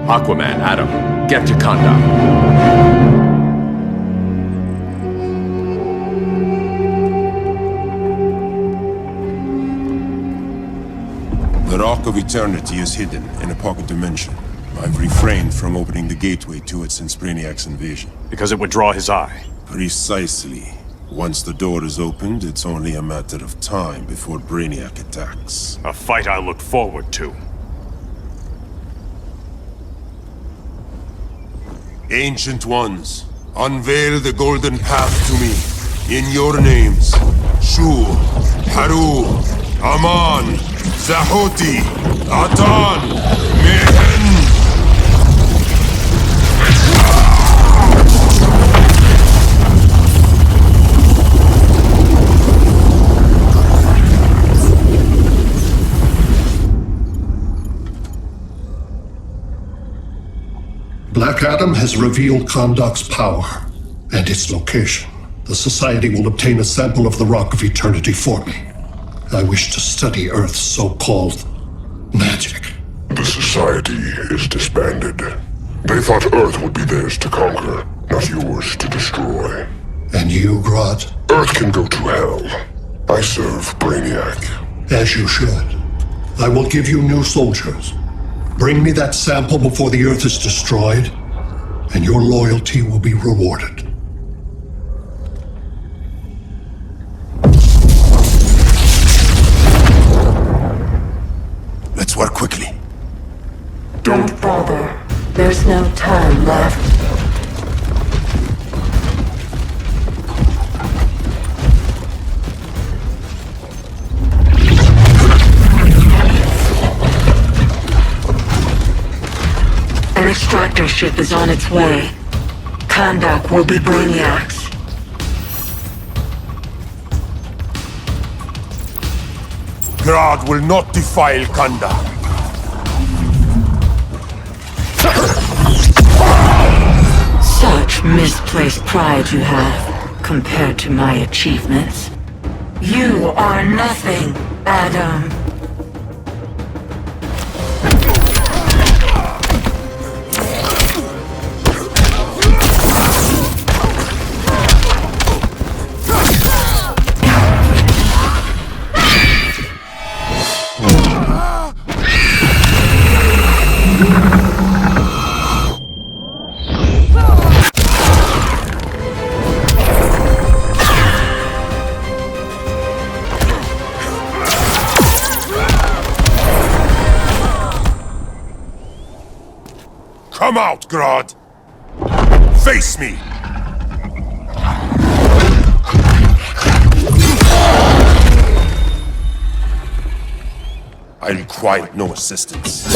[SPEAKER 4] Aquaman, Adam, get to Kahndaq.
[SPEAKER 6] The Rock of Eternity is hidden in a pocket dimension. I've refrained from opening the gateway to it since Brainiac's invasion.
[SPEAKER 10] Because it would draw his eye.
[SPEAKER 6] Precisely. Once the door is opened, it's only a matter of time before Brainiac attacks.
[SPEAKER 10] A fight I look forward to.
[SPEAKER 6] Ancient Ones, unveil the golden path to me. In your names, Shu, Haru, Aman, Zahoti, Atan, Mehen!
[SPEAKER 13] Black Adam has revealed Kahndaq's power and its location. The Society will obtain a sample of the Rock of Eternity for me. I wish to study Earth's so-called magic.
[SPEAKER 8] The Society is disbanded. They thought Earth would be theirs to conquer, not yours to destroy.
[SPEAKER 13] And you, Grodd?
[SPEAKER 8] Earth can go to hell. I serve Brainiac.
[SPEAKER 13] As you should. I will give you new soldiers. Bring me that sample before the Earth is destroyed, and your loyalty will be rewarded.
[SPEAKER 6] Let's work quickly.
[SPEAKER 20] Don't bother. There's no time left. An extractor ship is on its way. Kahndaq will be Brainiac's.
[SPEAKER 6] Grodd will not defile Kahndaq.
[SPEAKER 1] much misplaced pride you have compared to my achievements. You are nothing, Adam.
[SPEAKER 6] Come out, Grodd! Face me! I require no assistance.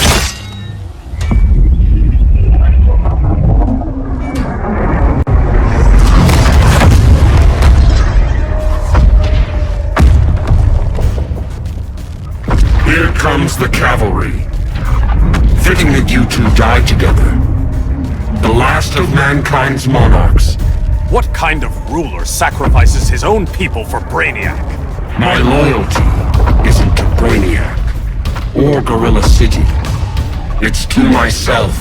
[SPEAKER 8] Here comes the cavalry. Fitting that you two die together. The last of mankind's monarchs.
[SPEAKER 10] What kind of ruler sacrifices his own people for Brainiac?
[SPEAKER 8] My loyalty isn't to Brainiac or Gorilla City. It's to myself.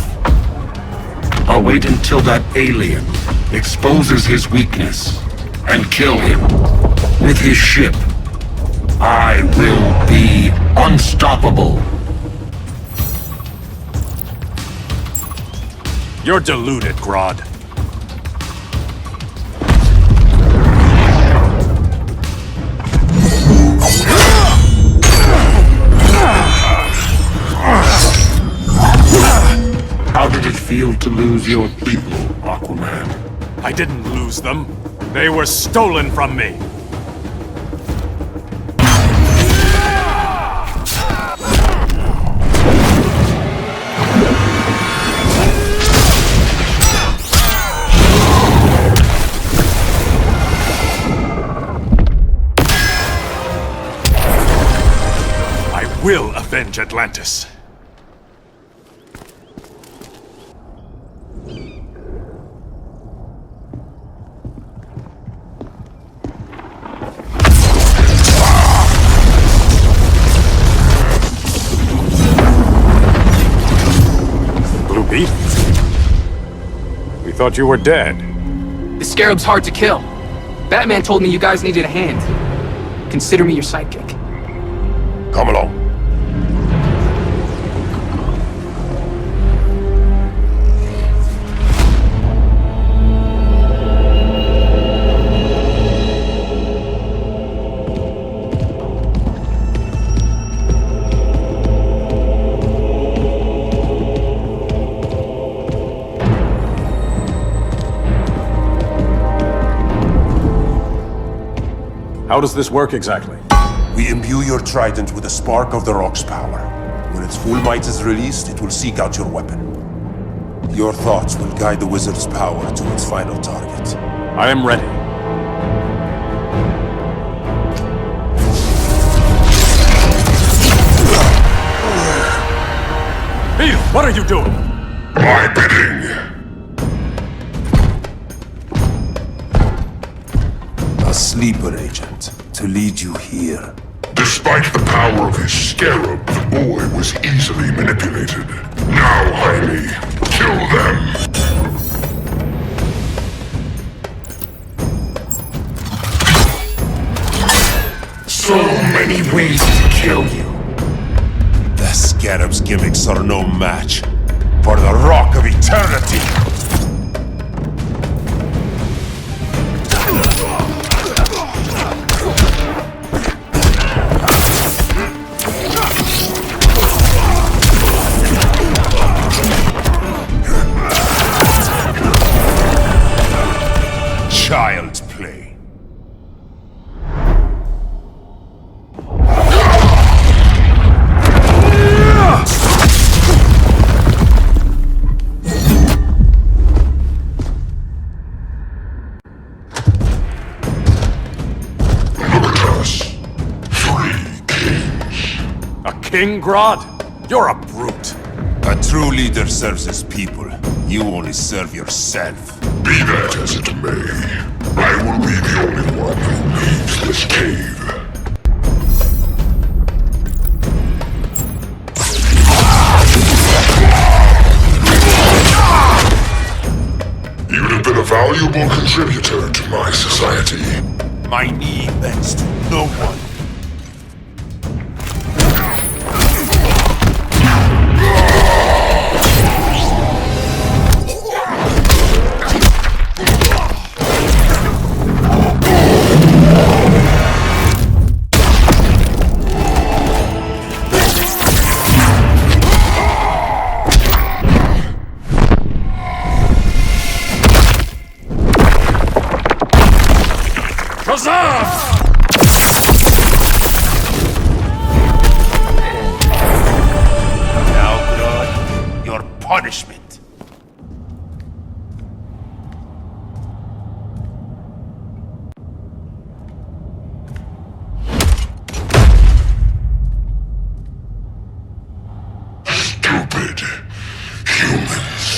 [SPEAKER 8] I'll wait until that alien exposes his weakness and kill him with his ship. I will be unstoppable.
[SPEAKER 10] You're deluded, Grodd.
[SPEAKER 8] How did it feel to lose your people, Aquaman?
[SPEAKER 10] I didn't lose them. They were stolen from me. Will avenge Atlantis. Blue Beetle? We thought you were dead.
[SPEAKER 22] The Scarab's hard to kill. Batman told me you guys needed a hand. Consider me your sidekick.
[SPEAKER 6] Come along.
[SPEAKER 10] How does this work exactly?
[SPEAKER 6] We imbue your trident with a spark of the Rock's power. When its full might is released, it will seek out your weapon. Your thoughts will guide the wizard's power to its final target.
[SPEAKER 10] I am ready. Beetle, what are you doing?
[SPEAKER 8] My bidding!
[SPEAKER 6] A sleeper agent to lead you here.
[SPEAKER 8] Despite the power of his scarab, the boy was easily manipulated. Now, Jaime, kill them! So many ways to kill you.
[SPEAKER 6] The scarab's gimmicks are no match for the Rock of Eternity! Child's play.
[SPEAKER 10] King Grodd? You're a brute.
[SPEAKER 6] A true leader serves his people. You only serve yourself.
[SPEAKER 8] Be that as it may, I will be the only one who leaves this cave. You'd have been a valuable contributor to my society.
[SPEAKER 6] My knee bends to no one. Now, Grodd, your punishment.
[SPEAKER 8] Stupid humans.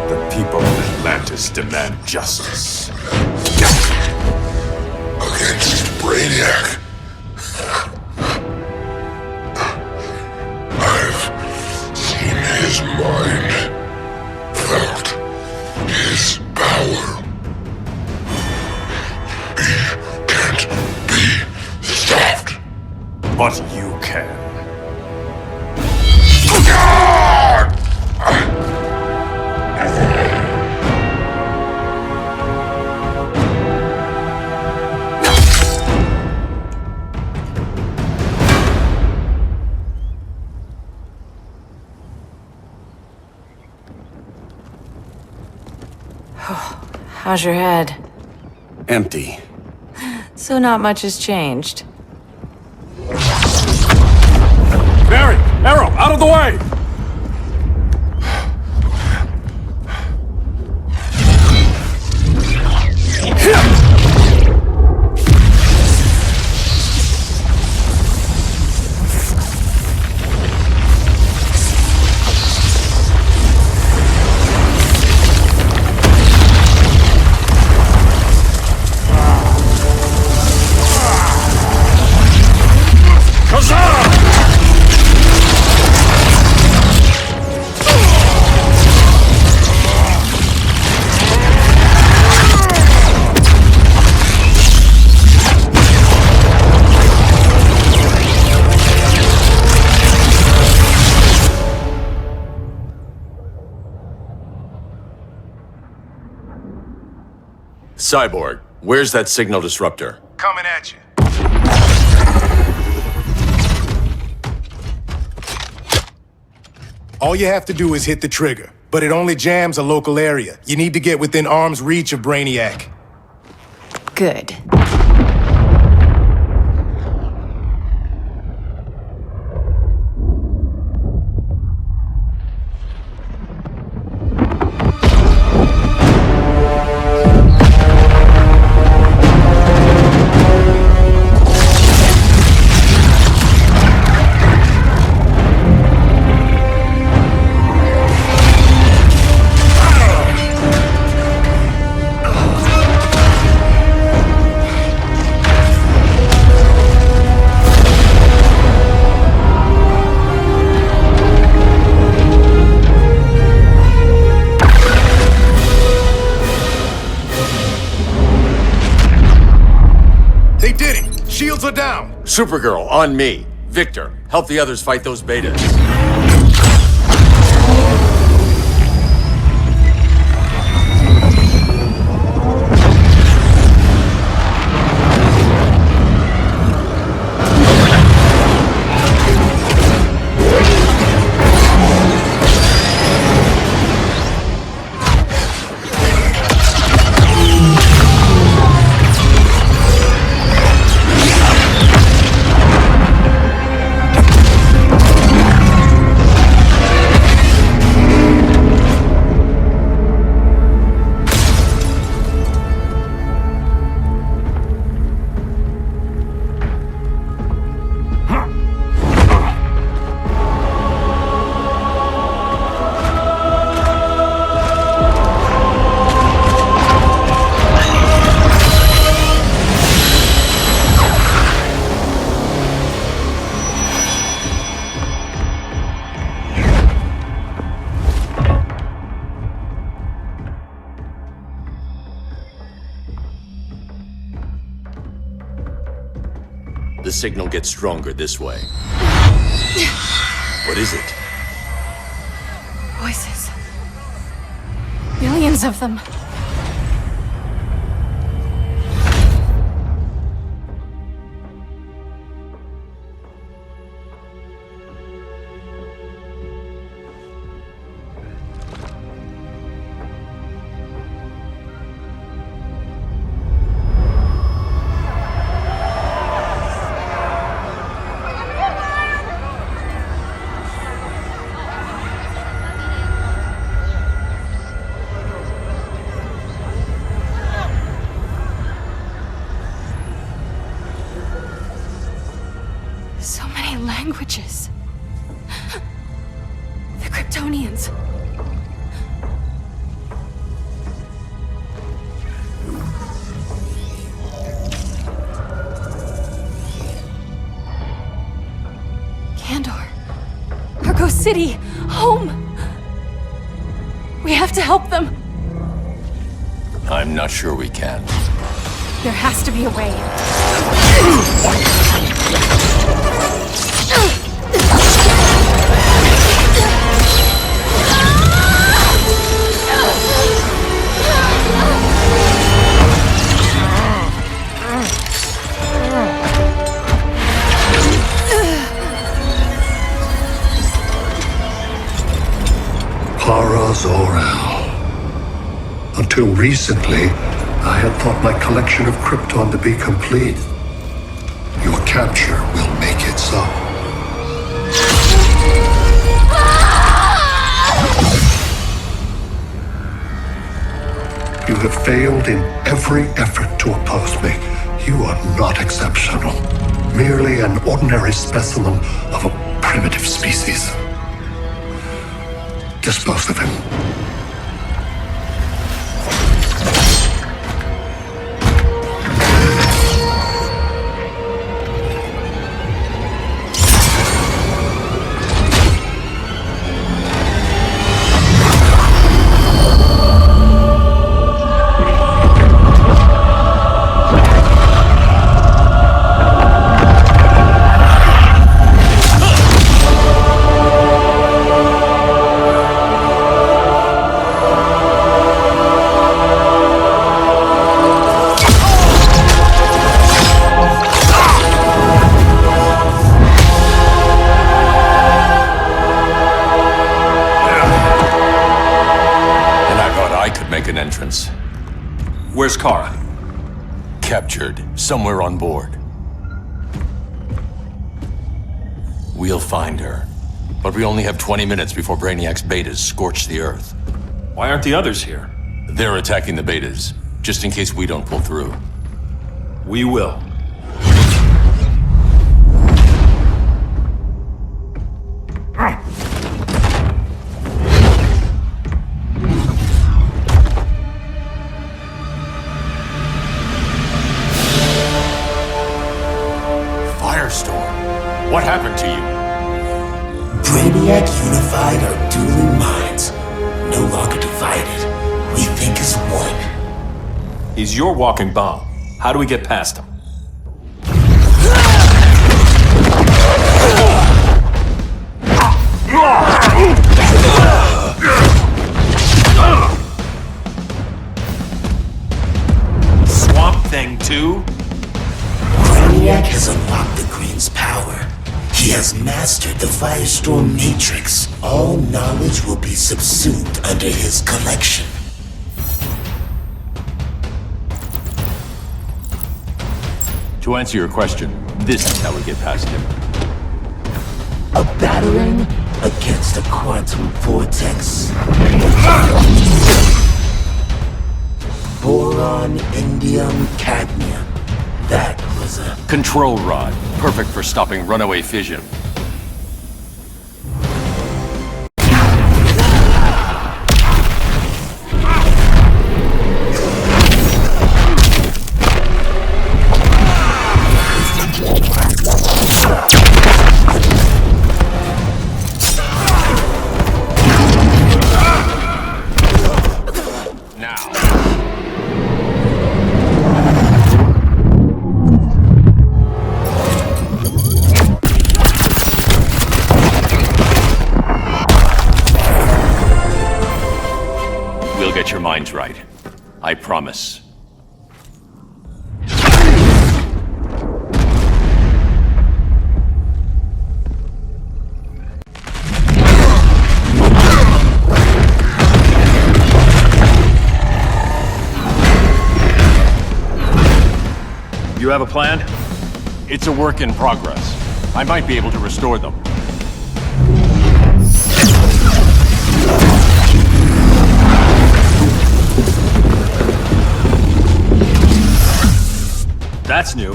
[SPEAKER 10] The people of Atlantis demand justice.
[SPEAKER 8] Against Brainiac. I've seen his mind, felt his power. He can't be stopped.
[SPEAKER 10] But you can.
[SPEAKER 1] How's your head?
[SPEAKER 10] Empty.
[SPEAKER 1] So not much has changed.
[SPEAKER 10] Barry! Arrow! Out of the way!
[SPEAKER 4] Cyborg, where's that signal disruptor?
[SPEAKER 3] Coming at you. All you have to do is hit the trigger, but it only jams a local area. You need to get within arm's reach of Brainiac.
[SPEAKER 1] Good.
[SPEAKER 3] They did it! Shields are down!
[SPEAKER 4] Supergirl, on me. Victor, help the others fight those betas.
[SPEAKER 11] The signal gets stronger this way. What is it?
[SPEAKER 17] Voices. Billions of them. So many languages. The Kryptonians. Kandor. Argo City. Home. We have to help them.
[SPEAKER 11] I'm not sure we can.
[SPEAKER 17] There has to be a way.
[SPEAKER 13] Para Zor-El. Until recently, I had thought my collection of Krypton to be complete. Your capture will make it so. You have failed in every effort to oppose me. You are not exceptional. Merely an ordinary specimen of a primitive species. Dispose of him.
[SPEAKER 9] Where's Kara?
[SPEAKER 11] Captured, somewhere on board. We'll find her. But we only have 20 minutes before Brainiac's betas scorch the Earth.
[SPEAKER 9] Why aren't the others here?
[SPEAKER 11] They're attacking the betas, just in case we don't pull through.
[SPEAKER 9] We will.
[SPEAKER 11] What happened to you?
[SPEAKER 16] Brainiac unified our dueling minds. No longer divided. We think as one.
[SPEAKER 9] He's your walking bomb. How do we get past him? Swamp Thing 2?
[SPEAKER 16] Brainiac has unlocked the Green's power. He has mastered the Firestorm Matrix. All knowledge will be subsumed under his collection.
[SPEAKER 11] To answer your question, this is how we get past him.
[SPEAKER 16] A battering against a quantum vortex. Boron, indium, cadmium. That was a...
[SPEAKER 11] Control rod. Perfect for stopping runaway fission. promise.
[SPEAKER 9] You have a plan?
[SPEAKER 11] It's a work in progress. I might be able to restore them.
[SPEAKER 9] That's new.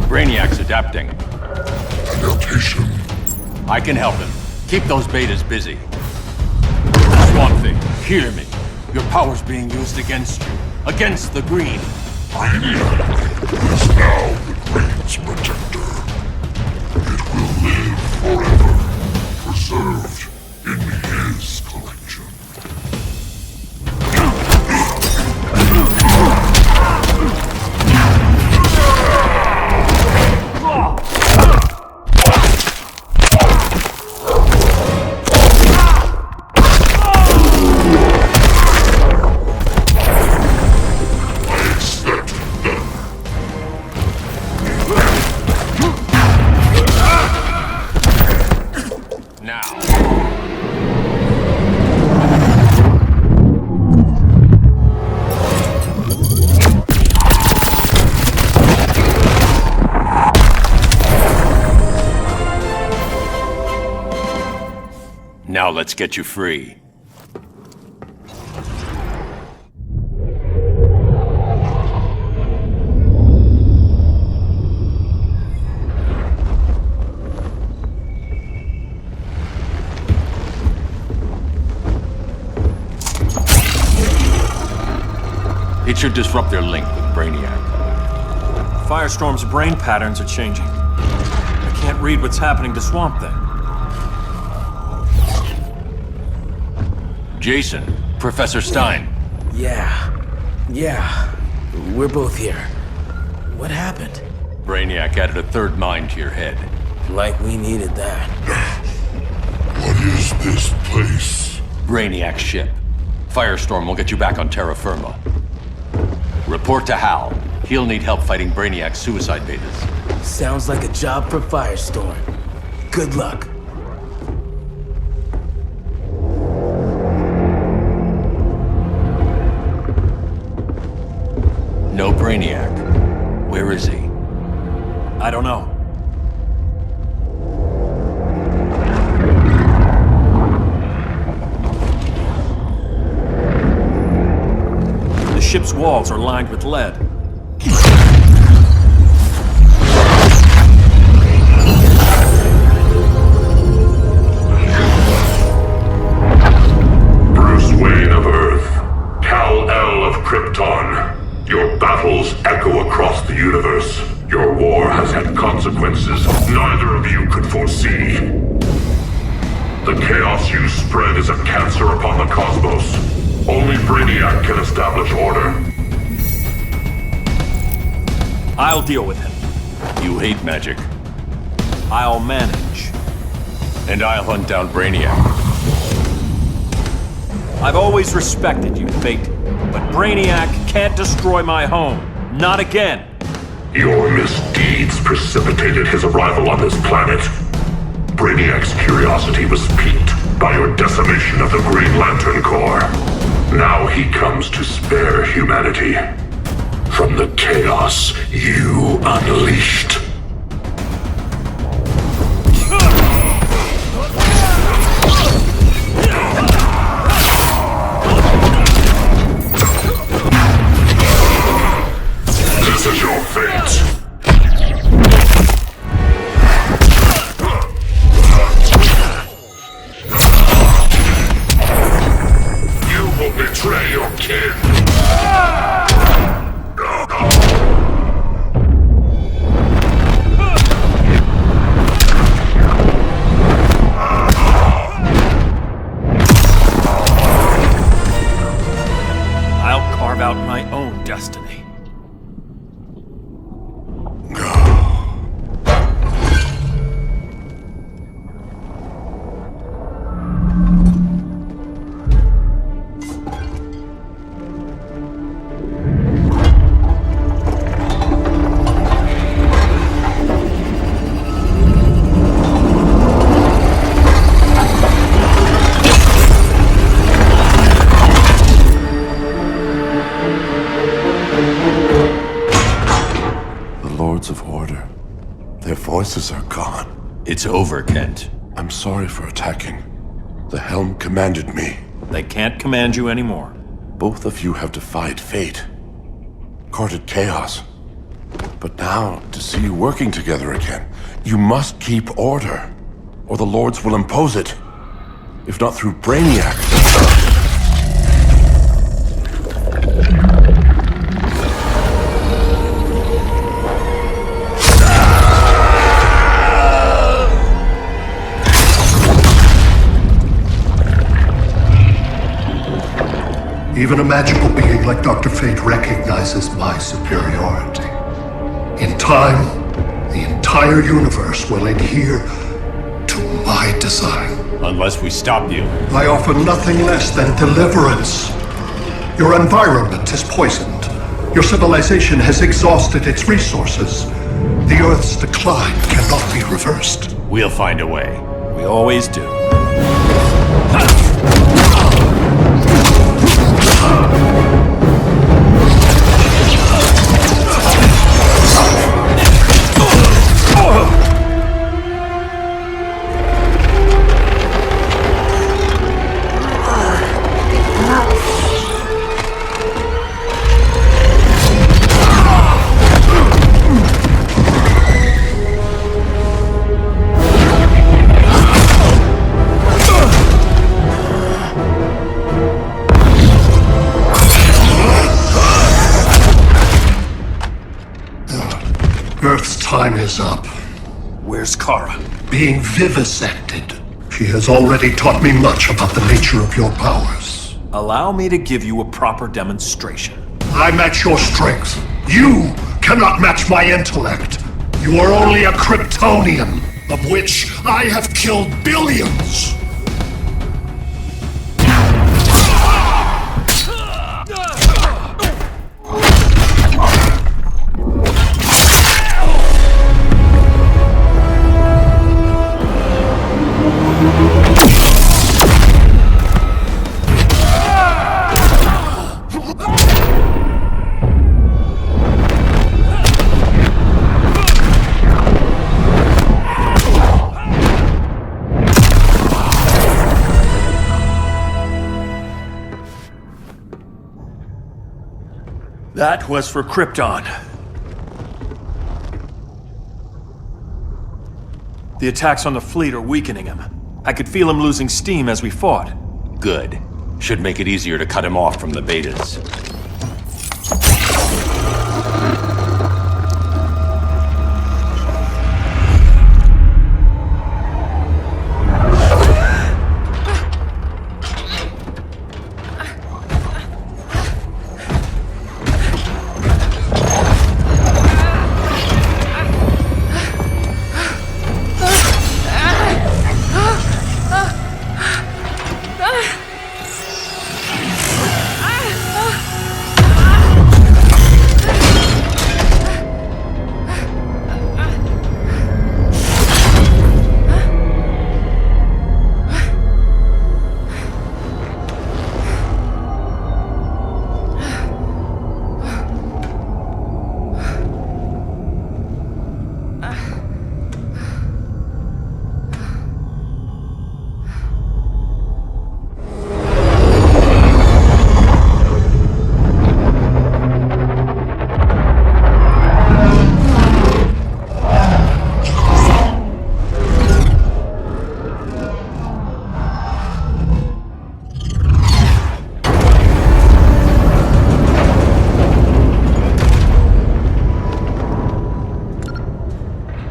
[SPEAKER 11] Brainiac's adapting.
[SPEAKER 8] Adaptation.
[SPEAKER 11] I can help him. Keep those betas busy. Swamp Thing, hear me. Your power's being used against you. Against the Green.
[SPEAKER 8] Brainiac is now the Green's protector. It will live forever, preserved in his collection.
[SPEAKER 11] Now let's get you free. It should disrupt their link with Brainiac.
[SPEAKER 9] Firestorm's brain patterns are changing. I can't read what's happening to Swamp Thing.
[SPEAKER 11] Jason, Professor Stein.
[SPEAKER 16] Yeah. We're both here. What happened?
[SPEAKER 11] Brainiac added a third mind to your head.
[SPEAKER 16] Like we needed that.
[SPEAKER 8] What is this place?
[SPEAKER 11] Brainiac's ship. Firestorm will get you back on terra firma. Report to Hal. He'll need help fighting Brainiac's suicide betas.
[SPEAKER 16] Sounds like a job for Firestorm. Good luck.
[SPEAKER 11] No Brainiac. Where is he?
[SPEAKER 9] I don't know. The ship's walls are lined with lead.
[SPEAKER 8] Bruce Wayne of Earth. Kal-El of Krypton. Your battles echo across the universe. Your war has had consequences neither of you could foresee. The chaos you spread is a cancer upon the cosmos. Only Brainiac can establish order.
[SPEAKER 9] I'll deal with him.
[SPEAKER 11] You hate magic.
[SPEAKER 9] I'll manage.
[SPEAKER 11] And I'll hunt down Brainiac.
[SPEAKER 9] I've always respected you, Fate. But Brainiac can't destroy my home. Not again.
[SPEAKER 8] Your misdeeds precipitated his arrival on this planet. Brainiac's curiosity was piqued by your decimation of the Green Lantern Corps. Now he comes to spare humanity from the chaos you unleashed. This is your fate. You will betray your kin.
[SPEAKER 9] I'll carve out my own destiny.
[SPEAKER 14] voices are gone.
[SPEAKER 11] It's over, Kent.
[SPEAKER 14] I'm sorry for attacking. The Helm commanded me.
[SPEAKER 9] They can't command you anymore.
[SPEAKER 14] Both of you have defied fate, courted chaos. But now, to see you working together again, you must keep order, or the Lords will impose it. If not through Brainiac.
[SPEAKER 13] Even a magical being like Dr. Fate recognizes my superiority. In time, the entire universe will adhere to my design.
[SPEAKER 11] Unless we stop you.
[SPEAKER 13] I offer nothing less than deliverance. Your environment is poisoned. Your civilization has exhausted its resources. The Earth's decline cannot be reversed.
[SPEAKER 11] We'll find a way.
[SPEAKER 9] We always do.
[SPEAKER 13] Earth's time is up.
[SPEAKER 9] Where's Kara?
[SPEAKER 13] Being vivisected. She has already taught me much about the nature of your powers.
[SPEAKER 9] Allow me to give you a proper demonstration.
[SPEAKER 13] I match your strength. You cannot match my intellect. You are only a Kryptonian, of which I have killed billions.
[SPEAKER 9] That was for Krypton. The attacks on the fleet are weakening him. I could feel him losing steam as we fought.
[SPEAKER 11] Good. Should make it easier to cut him off from the betas.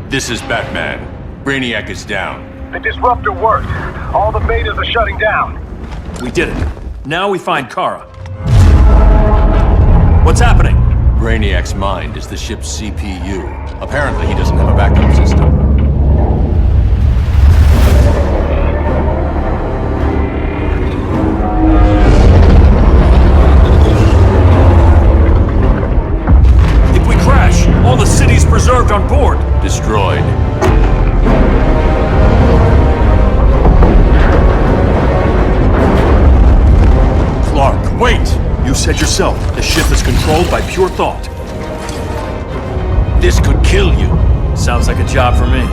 [SPEAKER 11] This is Batman. Brainiac is down.
[SPEAKER 15] The disruptor worked. All the betas are shutting down.
[SPEAKER 9] We did it. Now we find Kara. What's happening?
[SPEAKER 11] Brainiac's mind is the ship's CPU. Apparently he doesn't have a backup system.
[SPEAKER 9] If we crash, all the city's preserved on board.
[SPEAKER 11] Destroyed.
[SPEAKER 9] Clark, wait! You said yourself, the ship is controlled by pure thought.
[SPEAKER 11] This could kill you.
[SPEAKER 9] Sounds like a job for me.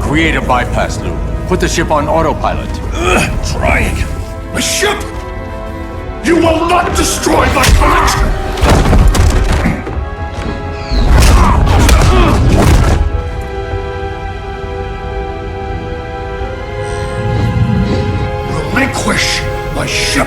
[SPEAKER 11] Create a bypass loop. Put the ship on autopilot.
[SPEAKER 8] Trying. A ship! You will not destroy my collection! Relinquish my ship!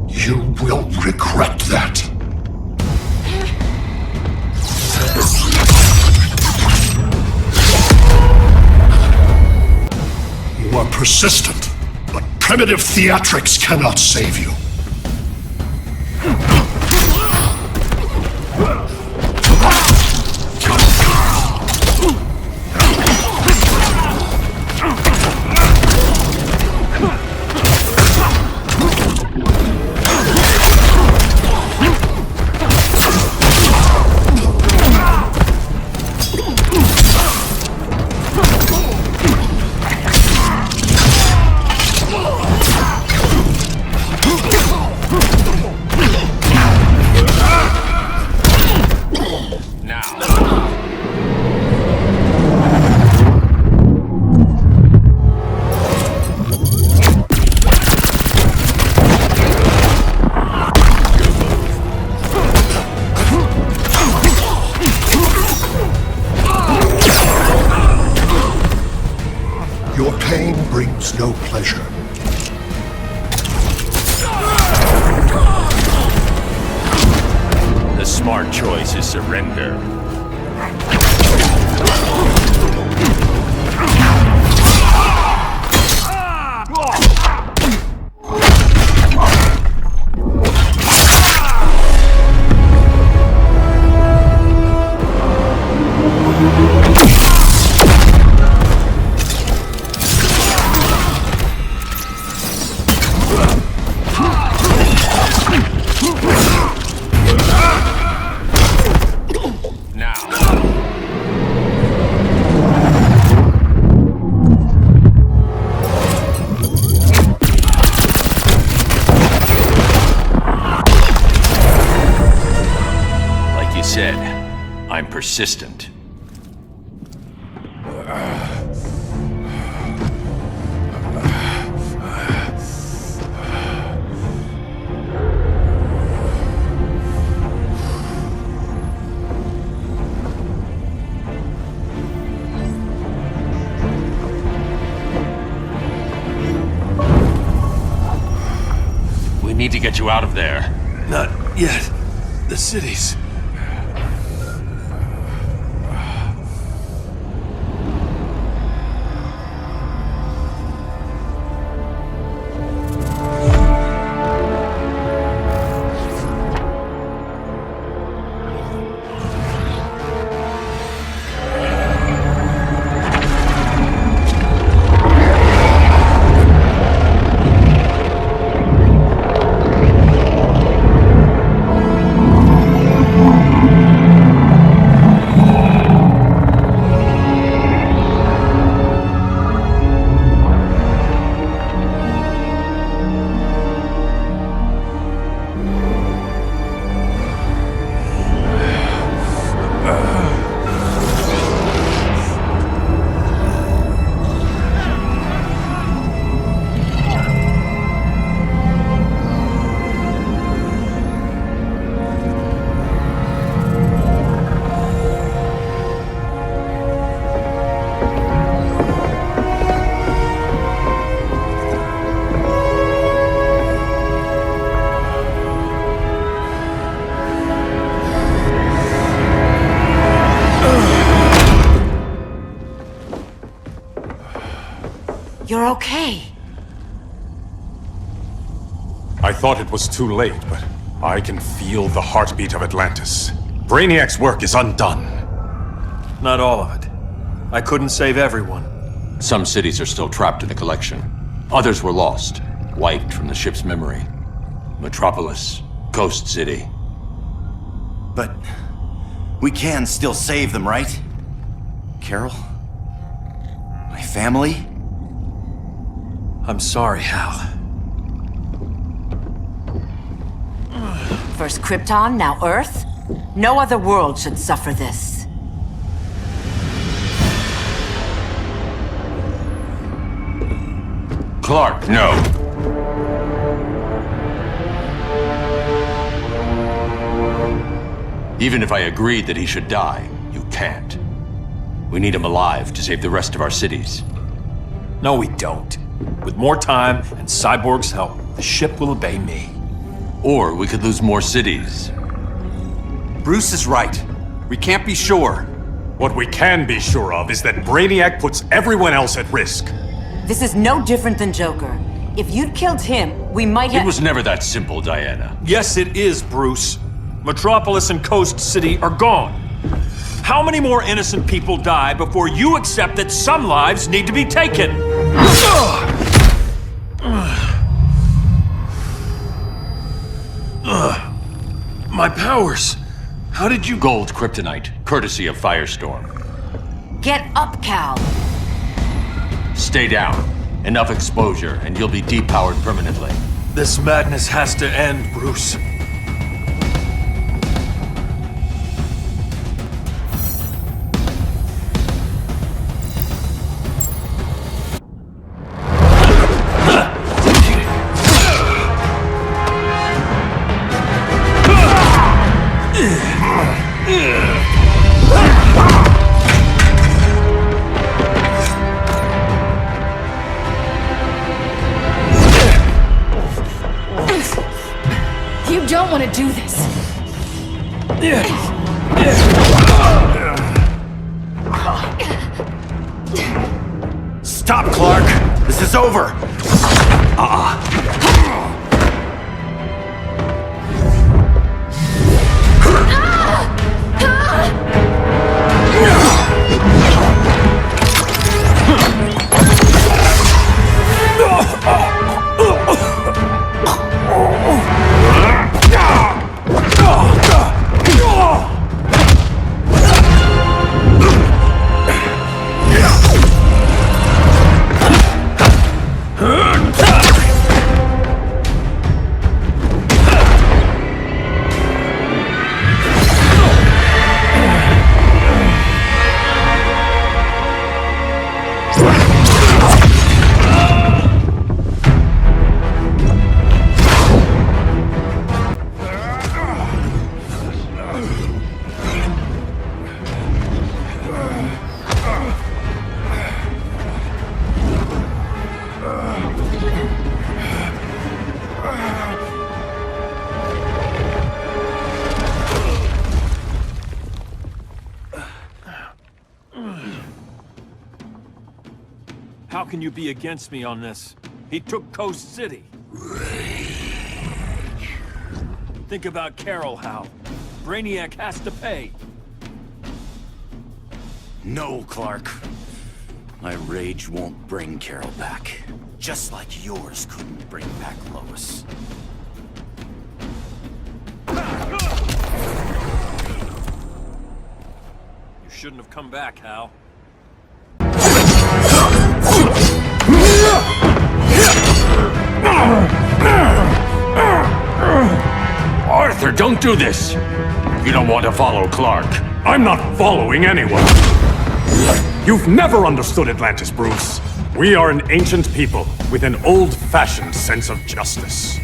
[SPEAKER 8] You will regret that. You are persistent, but primitive theatrics cannot save you. Your pain brings no pleasure.
[SPEAKER 11] The smart choice is surrender. I'm persistent. We need to get you out of there.
[SPEAKER 10] Not yet. The cities.
[SPEAKER 23] You're okay.
[SPEAKER 10] I thought it was too late, but I can feel the heartbeat of Atlantis. Brainiac's work is undone.
[SPEAKER 9] Not all of it. I couldn't save everyone.
[SPEAKER 4] Some cities are still trapped in the collection. Others were lost, wiped from the ship's memory. Metropolis, Coast City.
[SPEAKER 2] But we can still save them, right? Carol? My family?
[SPEAKER 9] I'm sorry, Hal.
[SPEAKER 23] First Krypton, now Earth? No other world should suffer this.
[SPEAKER 4] Clark, no. Even if I agreed that he should die, you can't. We need him alive to save the rest of our cities.
[SPEAKER 9] No, we don't. With more time and Cyborg's help, the ship will obey me.
[SPEAKER 4] Or we could lose more cities.
[SPEAKER 2] Bruce is right. We can't be sure.
[SPEAKER 10] What we can be sure of is that Brainiac puts everyone else at risk.
[SPEAKER 23] This is no different than Joker. If you'd killed him, we might have—
[SPEAKER 4] It was never that simple, Diana.
[SPEAKER 9] Yes, it is, Bruce. Metropolis and Coast City are gone. How many more innocent people die before you accept that some lives need to be taken? My powers. How did you—
[SPEAKER 4] Gold kryptonite, courtesy of Firestorm.
[SPEAKER 23] Get up, Cal.
[SPEAKER 4] Stay down. Enough exposure, and you'll be depowered permanently.
[SPEAKER 9] This madness has to end, Bruce.
[SPEAKER 17] You don't want to do this.
[SPEAKER 2] Stop, Clark! This is over!
[SPEAKER 9] How can you be against me on this? He took Coast City. Think about Carol, Hal. Brainiac has to pay.
[SPEAKER 2] No, Clark. My rage won't bring Carol back. Just like yours couldn't bring back Lois.
[SPEAKER 9] You shouldn't have come back, Hal.
[SPEAKER 4] Arthur, don't do this! You don't want to follow Clark.
[SPEAKER 10] I'm not following anyone. You've never understood Atlantis, Bruce. We are an ancient people with an old-fashioned sense of justice.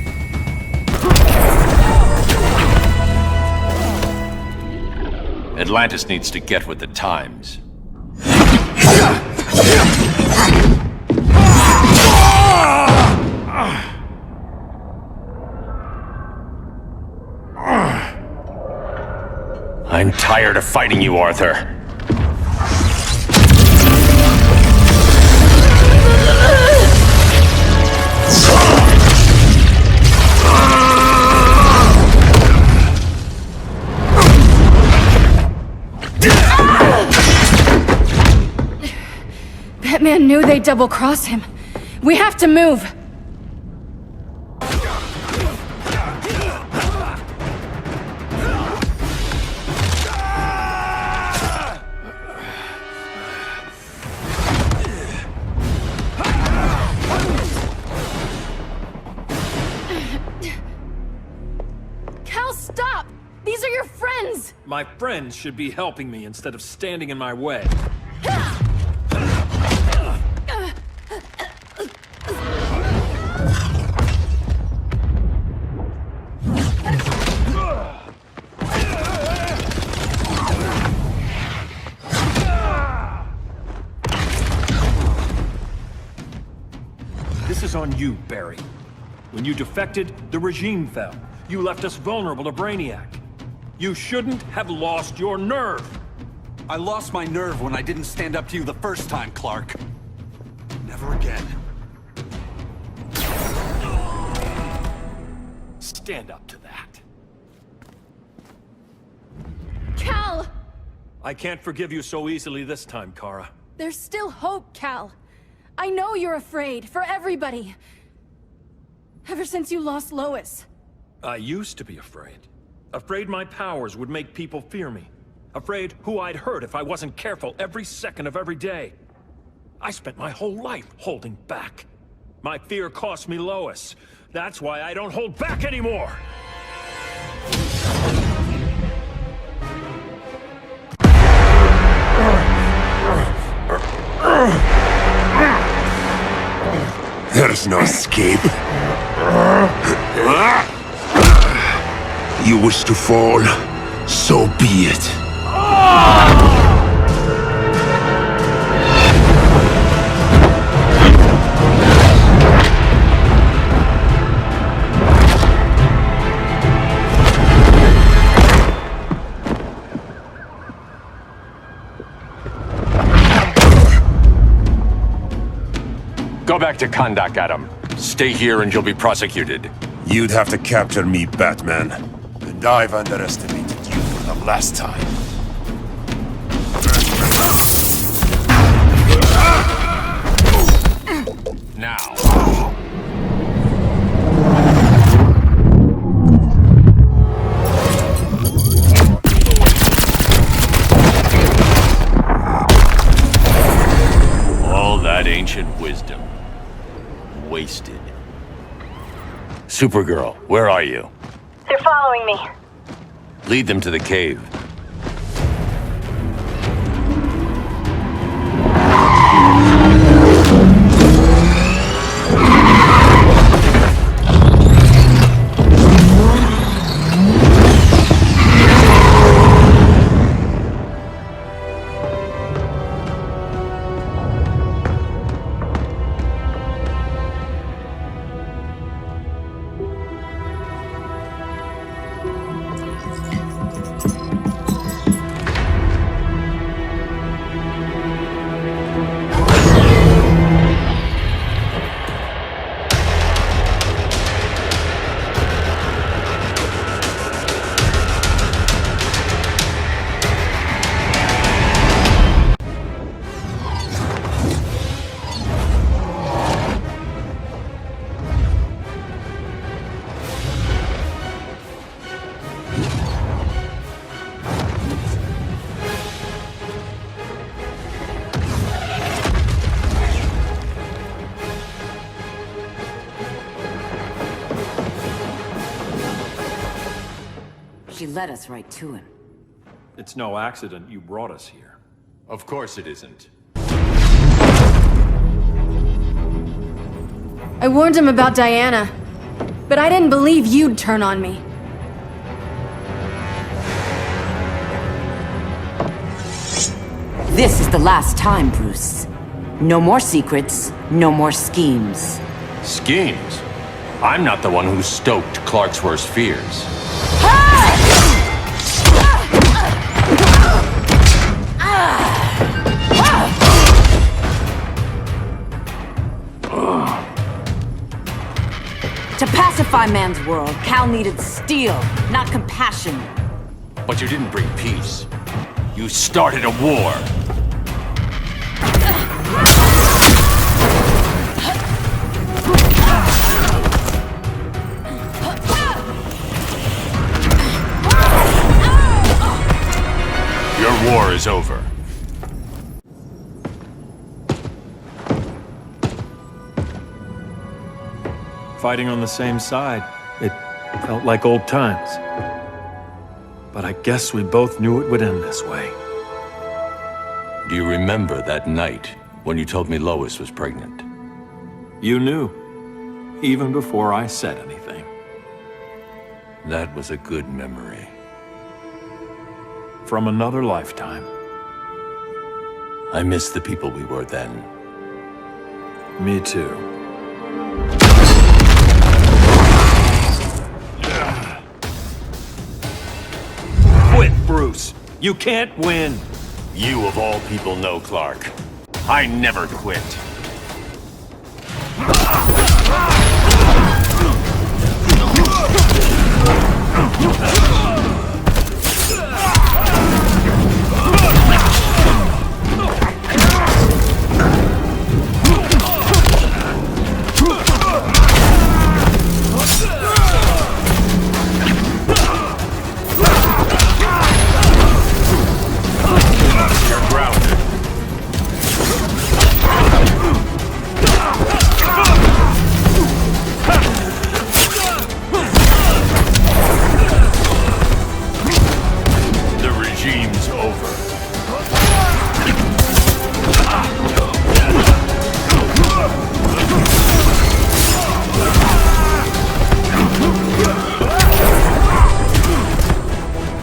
[SPEAKER 4] Atlantis needs to get with the times. I'm tired of fighting you, Arthur.
[SPEAKER 17] Hitman knew they'd double-cross him. We have to move! Cal, stop! These are your friends!
[SPEAKER 9] My friends should be helping me instead of standing in my way. This is on you, Barry. When you defected, the regime fell. You left us vulnerable to Brainiac. You shouldn't have lost your nerve.
[SPEAKER 11] I lost my nerve when I didn't stand up to you the first time, Clark. Never again.
[SPEAKER 9] Stand up to that.
[SPEAKER 17] Cal!
[SPEAKER 9] I can't forgive you so easily this time, Kara.
[SPEAKER 17] There's still hope, Cal. I know you're afraid, for everybody. Ever since you lost Lois.
[SPEAKER 9] I used to be afraid. Afraid my powers would make people fear me. Afraid who I'd hurt if I wasn't careful every second of every day. I spent my whole life holding back. My fear cost me Lois. That's why I don't hold back anymore!
[SPEAKER 6] There's no escape. You wish to fall, so be it.
[SPEAKER 11] Go back to Kahndaq, Adam. Stay here and you'll be prosecuted.
[SPEAKER 6] You'd have to capture me, Batman. And I've underestimated you for the last time.
[SPEAKER 11] Now. All that ancient wisdom. Wasted. Supergirl, where are you?
[SPEAKER 12] They're following me.
[SPEAKER 11] Lead them to the cave.
[SPEAKER 23] She led us right to him.
[SPEAKER 9] It's no accident you brought us here.
[SPEAKER 4] Of course it isn't.
[SPEAKER 17] I warned him about Diana, but I didn't believe you'd turn on me.
[SPEAKER 23] This is the last time, Bruce. No more secrets, no more schemes.
[SPEAKER 11] Schemes? I'm not the one who stoked Clark's worst fears.
[SPEAKER 23] To pacify man's world, Cal needed steel, not compassion.
[SPEAKER 11] But you didn't bring peace. You started a war. war is over.
[SPEAKER 9] Fighting on the same side, it felt like old times. But I guess we both knew it would end this way.
[SPEAKER 11] Do you remember that night when you told me Lois was pregnant?
[SPEAKER 9] You knew, even before I said anything.
[SPEAKER 11] That was a good memory.
[SPEAKER 9] From another lifetime.
[SPEAKER 11] I miss the people we were then.
[SPEAKER 9] Me too. Quit, Bruce! You can't win!
[SPEAKER 11] You of all people know, Clark. I never quit.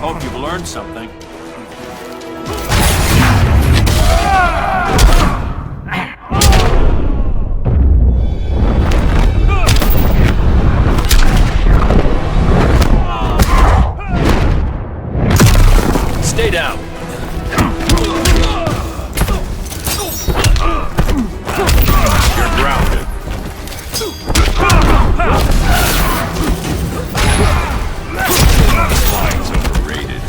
[SPEAKER 9] Hope you've learned something.
[SPEAKER 11] Stay down. You're grounded. Flying's overrated.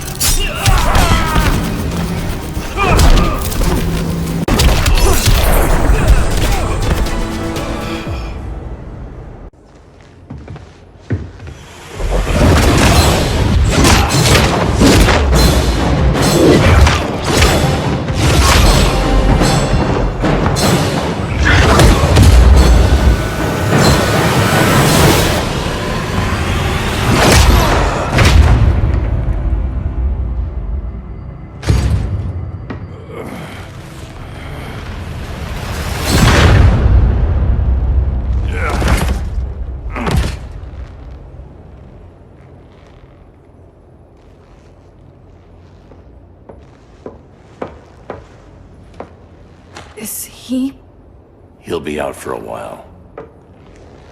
[SPEAKER 17] Is he?
[SPEAKER 11] He'll be out for a while.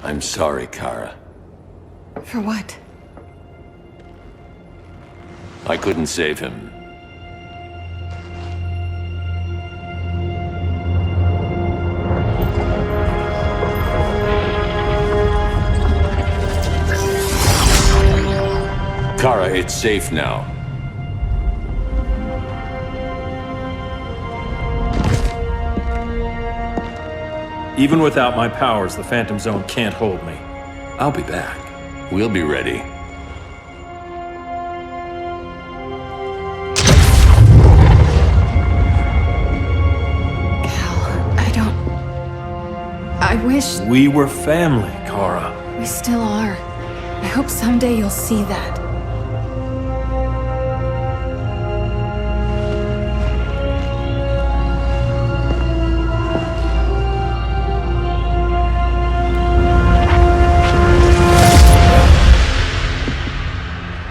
[SPEAKER 11] I'm sorry, Kara.
[SPEAKER 17] For what?
[SPEAKER 11] I couldn't save him. Kara, it's safe now.
[SPEAKER 9] Even without my powers, the Phantom Zone can't hold me. I'll be back.
[SPEAKER 11] We'll be ready.
[SPEAKER 17] I wish
[SPEAKER 9] We were family, Kara.
[SPEAKER 17] we still are. I hope someday you'll see that.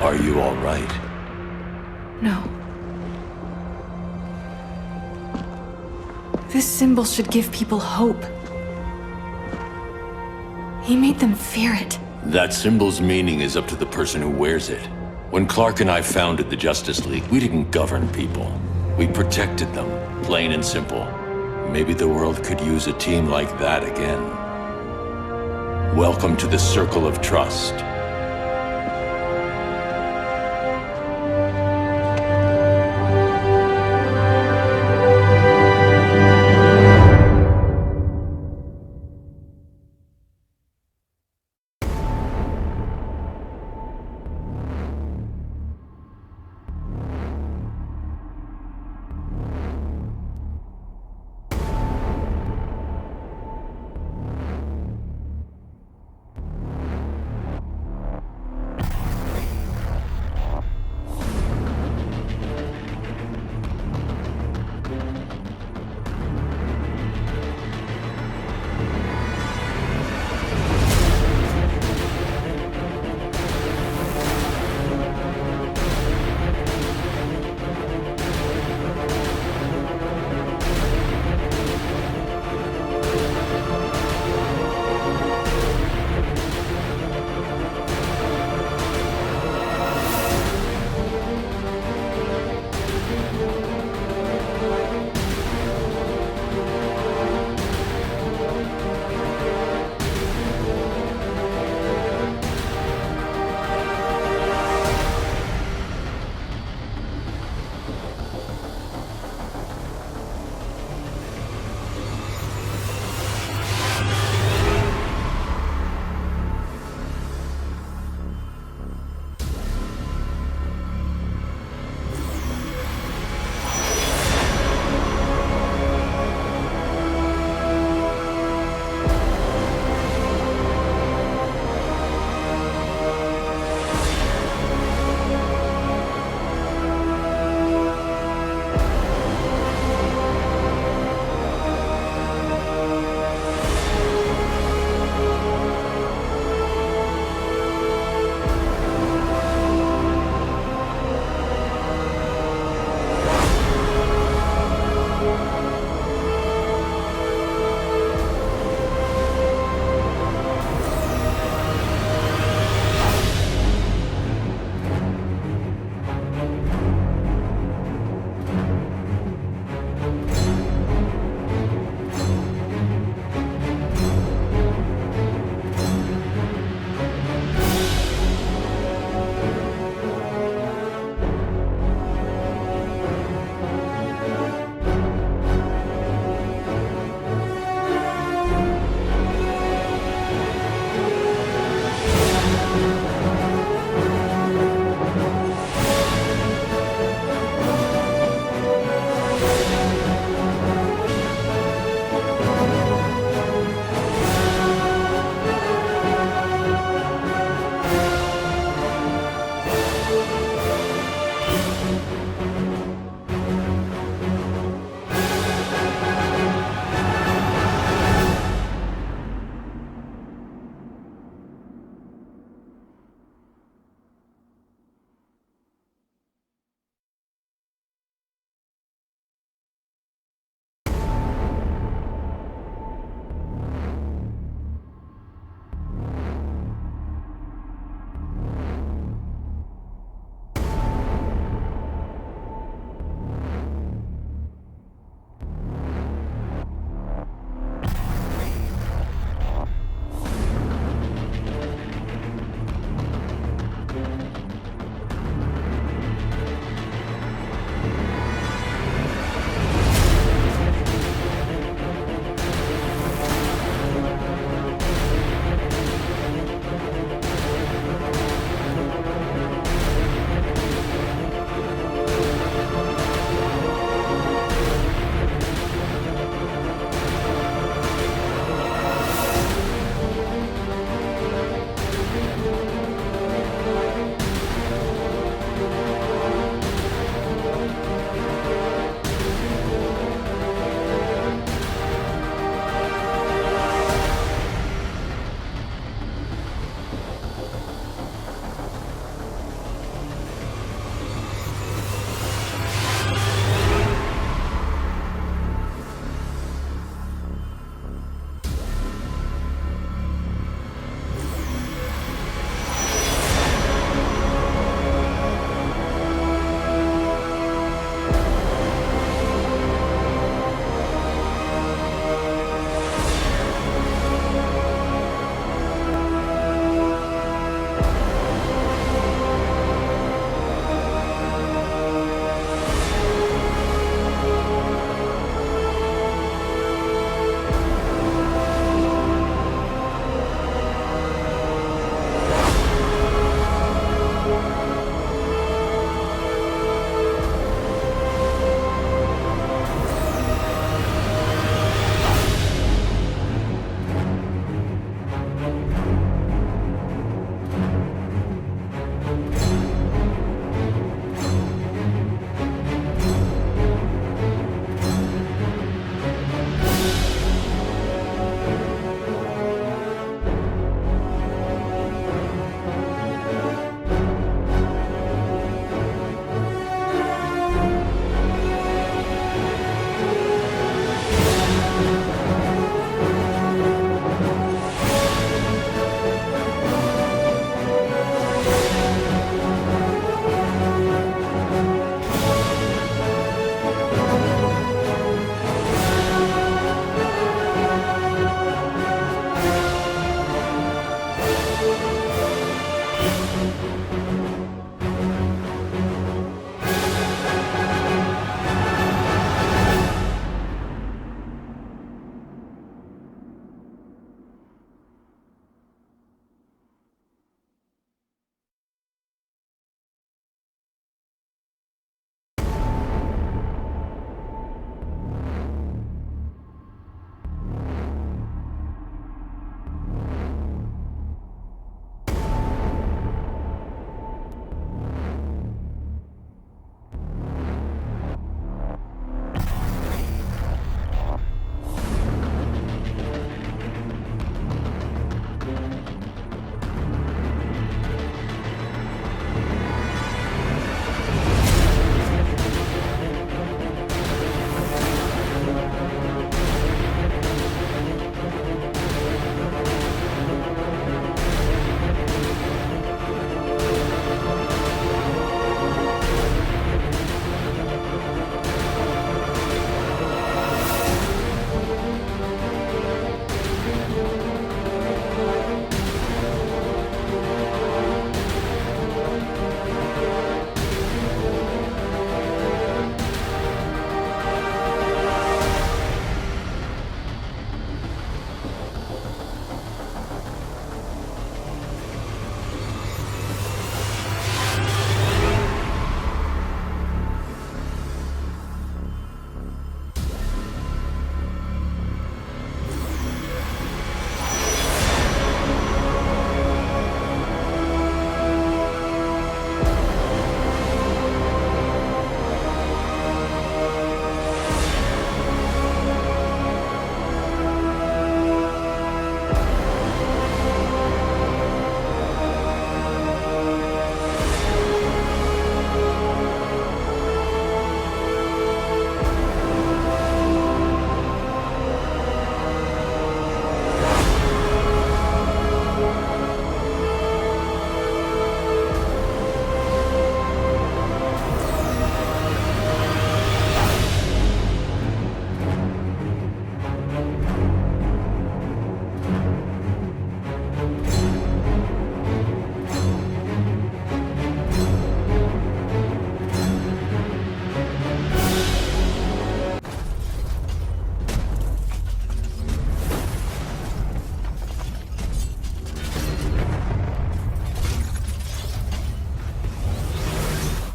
[SPEAKER 11] Are you all right?
[SPEAKER 17] No. This symbol should give people hope. He made them fear it.
[SPEAKER 11] That symbol's meaning is up to the person who wears it. When Clark and I founded the Justice League, we didn't govern people. We protected them, plain and simple. Maybe the world could use a team like that again. Welcome to the Circle of Trust.